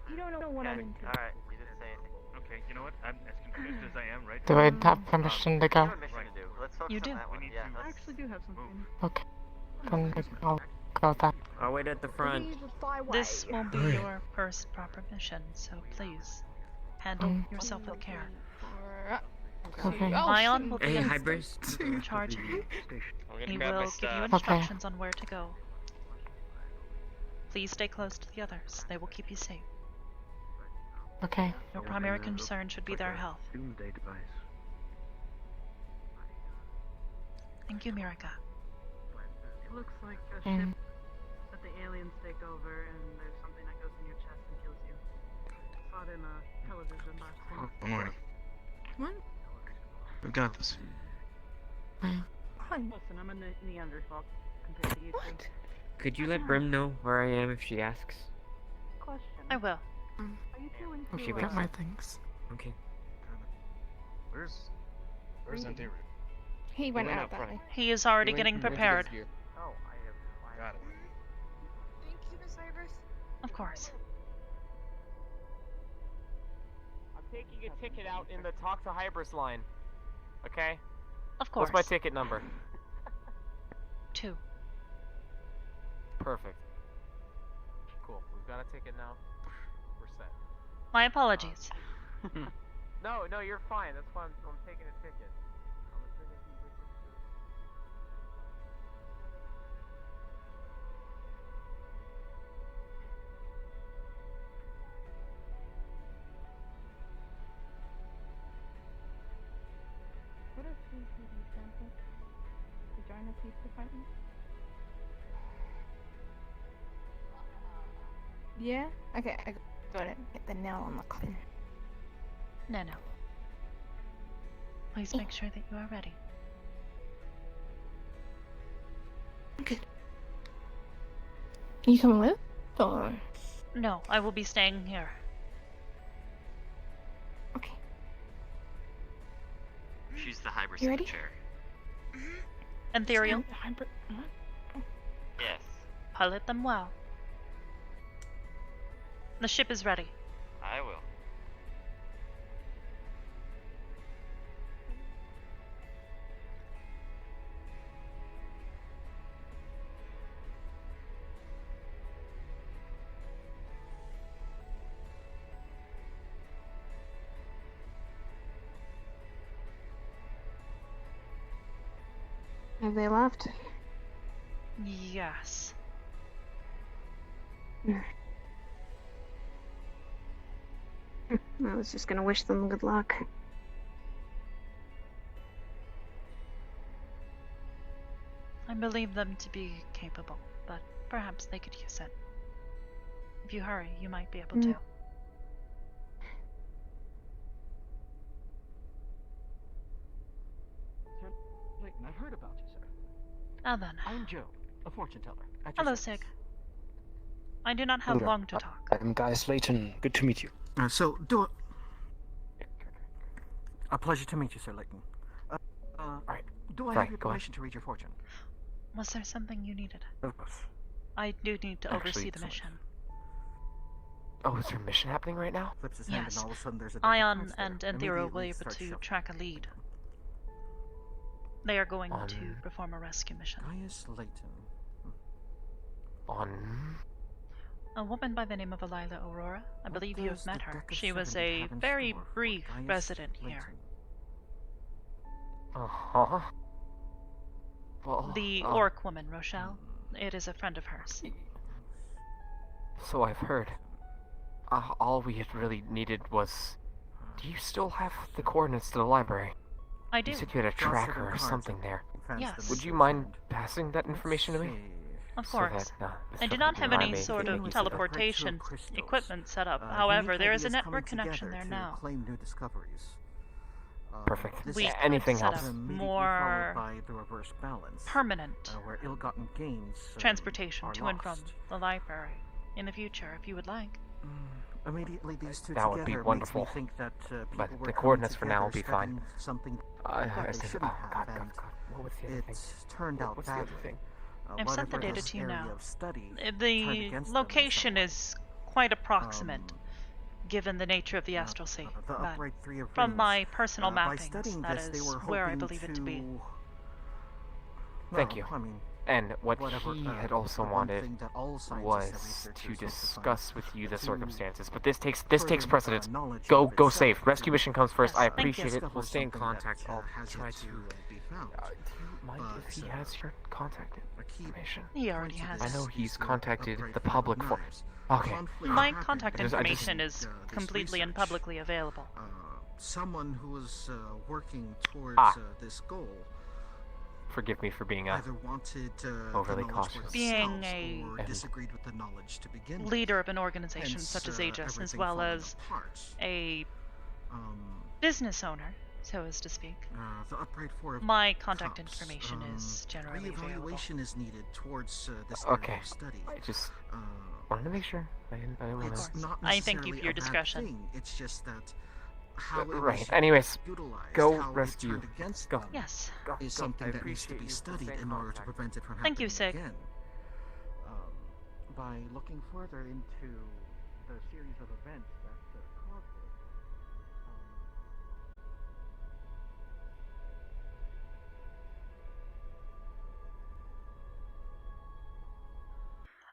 Q: You don't know what I'm into.
S: Alright, you didn't say anything. Okay, you know what? I'm as confused as I am, right?
F: Do I have permission to go?
B: You do.
K: I actually do have something.
F: Okay. Then I'll go then.
L: I'll wait at the front.
B: This won't be your first proper mission, so please handle yourself with care.
F: Okay.
B: Ion will be
L: Hey,
B: in
L: Hybris.
B: charge of you. He
R: grab my
B: will give you
R: stuff.
B: instructions on where to go. Please stay close to the others. They will keep you safe.
F: Okay.
B: Your primary concern should be their health. Thank you, Mirka.
K: It looks like a ship that the aliens take over, and there's something that goes in your chest and kills you. I saw it in a television last night.
G: Good morning.
K: What?
G: We've got this.
K: Listen, I'm a Neanderthal compared to you two.
L: Could you let Brim know where I am if she asks?
K: Question.
B: I will.
K: Are you two into,
L: she
F: Get my things.
L: Okay.
G: Where's Antiru?
Q: He went out that way.
B: He is already getting prepared.
G: Oh, got it.
Q: Thank you, Miss Hybris.
B: Of course.
J: I'm taking a ticket out in the Talk to Hybris line. Okay?
B: Of course.
J: What's my ticket number?
B: 2.
J: Perfect. Cool. We've got a ticket now. We're set.
B: My apologies.
J: No, you're fine. That's why I'm taking a ticket. I'm assuming he wishes to.
Q: What is CCD sample? To join the police department? Yeah? Okay, I got it. Hit the nail on the coffin.
B: No. Please make sure that you are ready.
Q: Okay. You coming with? Or?
B: No, I will be staying here.
Q: Okay.
R: She's the Hybris
Q: You ready?
R: chair.
B: Ethereal,
R: Yes.
B: pilot them well. The ship is ready.
R: I will.
P: Have they left?
B: Yes.
P: I was just gonna wish them good luck.
B: I believe them to be capable, but perhaps they could use it. If you hurry, you might be able to.
N: Sir Layton, I've heard about you, sir.
B: Now then.
N: I'm Joe, a fortune teller. At your
B: Hello,
N: service.
B: Sig. I do not have
E: Hello.
B: long to talk.
E: I'm Guy Slayton. Good to meet you.
N: A pleasure to meet you, Sir Layton.
E: Alright.
N: Do I
E: Sorry,
N: have your
E: go ahead.
N: permission to read your fortune?
B: Was there something you needed?
E: Of course.
B: I do need to
E: Actually,
B: oversee the
E: it's-
B: mission.
E: Oh, is there a mission happening right now?
N: Flips his hand
B: Yes.
N: and all of a sudden there's a deck of
B: Ion
N: cards there.
B: and Anthera
N: Immediately
B: will be able
N: starts
B: to
N: shuffling.
B: track a lead. They are going to
E: On-
B: perform a rescue mission.
N: Gaius Layton.
E: On...
B: A woman by the name of Elila Aurora. I
N: What
B: believe you
N: does
B: have
N: the
B: met her.
N: deck of
B: She was
N: seven
B: a
N: have in
B: very
N: store for
B: brief
N: Gaius
B: resident here.
N: Layton?
E: Uh-huh. Well,
B: The orc woman, Rochelle. It is a friend of hers.
J: So I've heard. All we had really needed was... Do you still have the coordinates to the library?
B: I do.
J: You said you had a
N: Draw
J: tracker
N: seven
J: or
N: cards
J: something
N: and
J: there.
N: advance
B: Yes.
N: them
J: Would
N: into
J: you
N: your
J: mind
N: hand.
J: passing that information to me?
B: Of
J: So
B: course.
J: that,
B: I do
J: this
B: not
J: would
B: have
J: remind
B: any
J: me
B: sort
J: to
B: of
J: use it.
B: teleportation
N: crystals.
B: equipment set up.
N: Unique
B: However, there is a
N: ideas coming
B: network connection
N: together
B: there
N: to
B: now.
N: claim new discoveries.
J: Perfect.
N: This
B: We
N: is
B: could
J: Anything
B: set
J: helps.
B: up
N: immediately
B: more
N: followed by the reverse balance,
B: permanent
N: where ill-gotten gains
B: transportation
N: are
B: to and from
N: lost.
B: the library in the future, if you would like.
N: Immediately, these two
J: That would
N: together
J: be wonderful.
N: makes me think that people
J: But
N: were
J: the
N: coming
J: coordinates for now will
N: together
J: be fine.
N: studying Something
J: I
N: that they
J: think...
N: shouldn't
J: Oh,
N: have,
J: God.
N: and
J: What was the other thing?
N: it's turned out
J: What's the other
N: badly.
J: thing?
B: I've sent the
N: Whatever
B: data
N: this
B: to you
N: area
B: now.
N: of study turned
B: The
N: against them in
B: location
N: some way.
B: is quite approximate, given the nature of the astral sea.
N: The
B: But
N: upright three of
B: from
N: rings,
B: my personal
N: by
B: mappings,
N: studying
B: that
N: this, they
B: is
N: were
B: where I
N: hoping
B: believe it to be.
J: Thank you.
N: I mean,
J: And what
N: whatever,
J: he had also
N: the one
J: wanted
N: thing that all scientists and
J: was
N: researchers
J: to
N: hope to find,
J: discuss with you the
N: to
J: circumstances. But this takes
N: further,
J: precedence.
N: knowledge
J: Go
N: of
J: go
N: itself,
J: safe. Rescue mission comes first.
B: Yes,
J: I
B: thank you.
J: appreciate it.
N: discover
J: We'll stay in
N: something
J: contact.
N: that,
J: I'll
N: has
J: try
N: yet
J: to.
N: be found.
J: Do you mind if he
N: But,
J: has your contact
N: a key
J: information?
B: He already
N: point to
B: has
J: I
B: it.
J: know
N: this
J: he's
N: is
J: contacted
N: upright
J: the
N: five of
J: public for.
N: knives.
J: Okay.
N: Conflict
B: My
N: happened
B: contact
N: because
B: information
N: of
B: is
N: this
B: completely and
N: research.
B: publicly available.
N: Someone who was working towards this goal
J: Forgive me for being
N: either wanted
J: overly
N: the knowledge for
J: cautious.
B: Being
N: themselves
B: a
N: or disagreed with the knowledge to begin with.
B: Leader of an organization
N: Hence,
B: such as Aegis, as
N: everything
B: well
N: falling
B: as
N: apart.
B: a
N: Um,
B: business owner, so as to speak.
N: the upright four of
B: My contact
N: cups.
B: information is generally available.
N: Reevaluation is needed towards this
J: Okay.
N: area of study.
J: I just wanted to make sure. I didn't want
N: It's
J: to.
N: not
B: I thank you for
N: necessarily
B: your
N: a bad
B: discretion.
N: thing, it's just that how it
J: Right.
N: was
J: Anyways,
N: utilized,
J: go
N: how it
J: rescue.
N: turned against
J: Go.
N: them
B: Yes.
J: Go.
N: is
J: go.
N: something
J: I
N: that needs to
J: appreciate
N: be
J: you.
N: studied
J: Stay
N: in order to
J: contact.
N: prevent it from
B: Thank you,
N: happening
B: Sig.
N: again. By looking further into the series of events that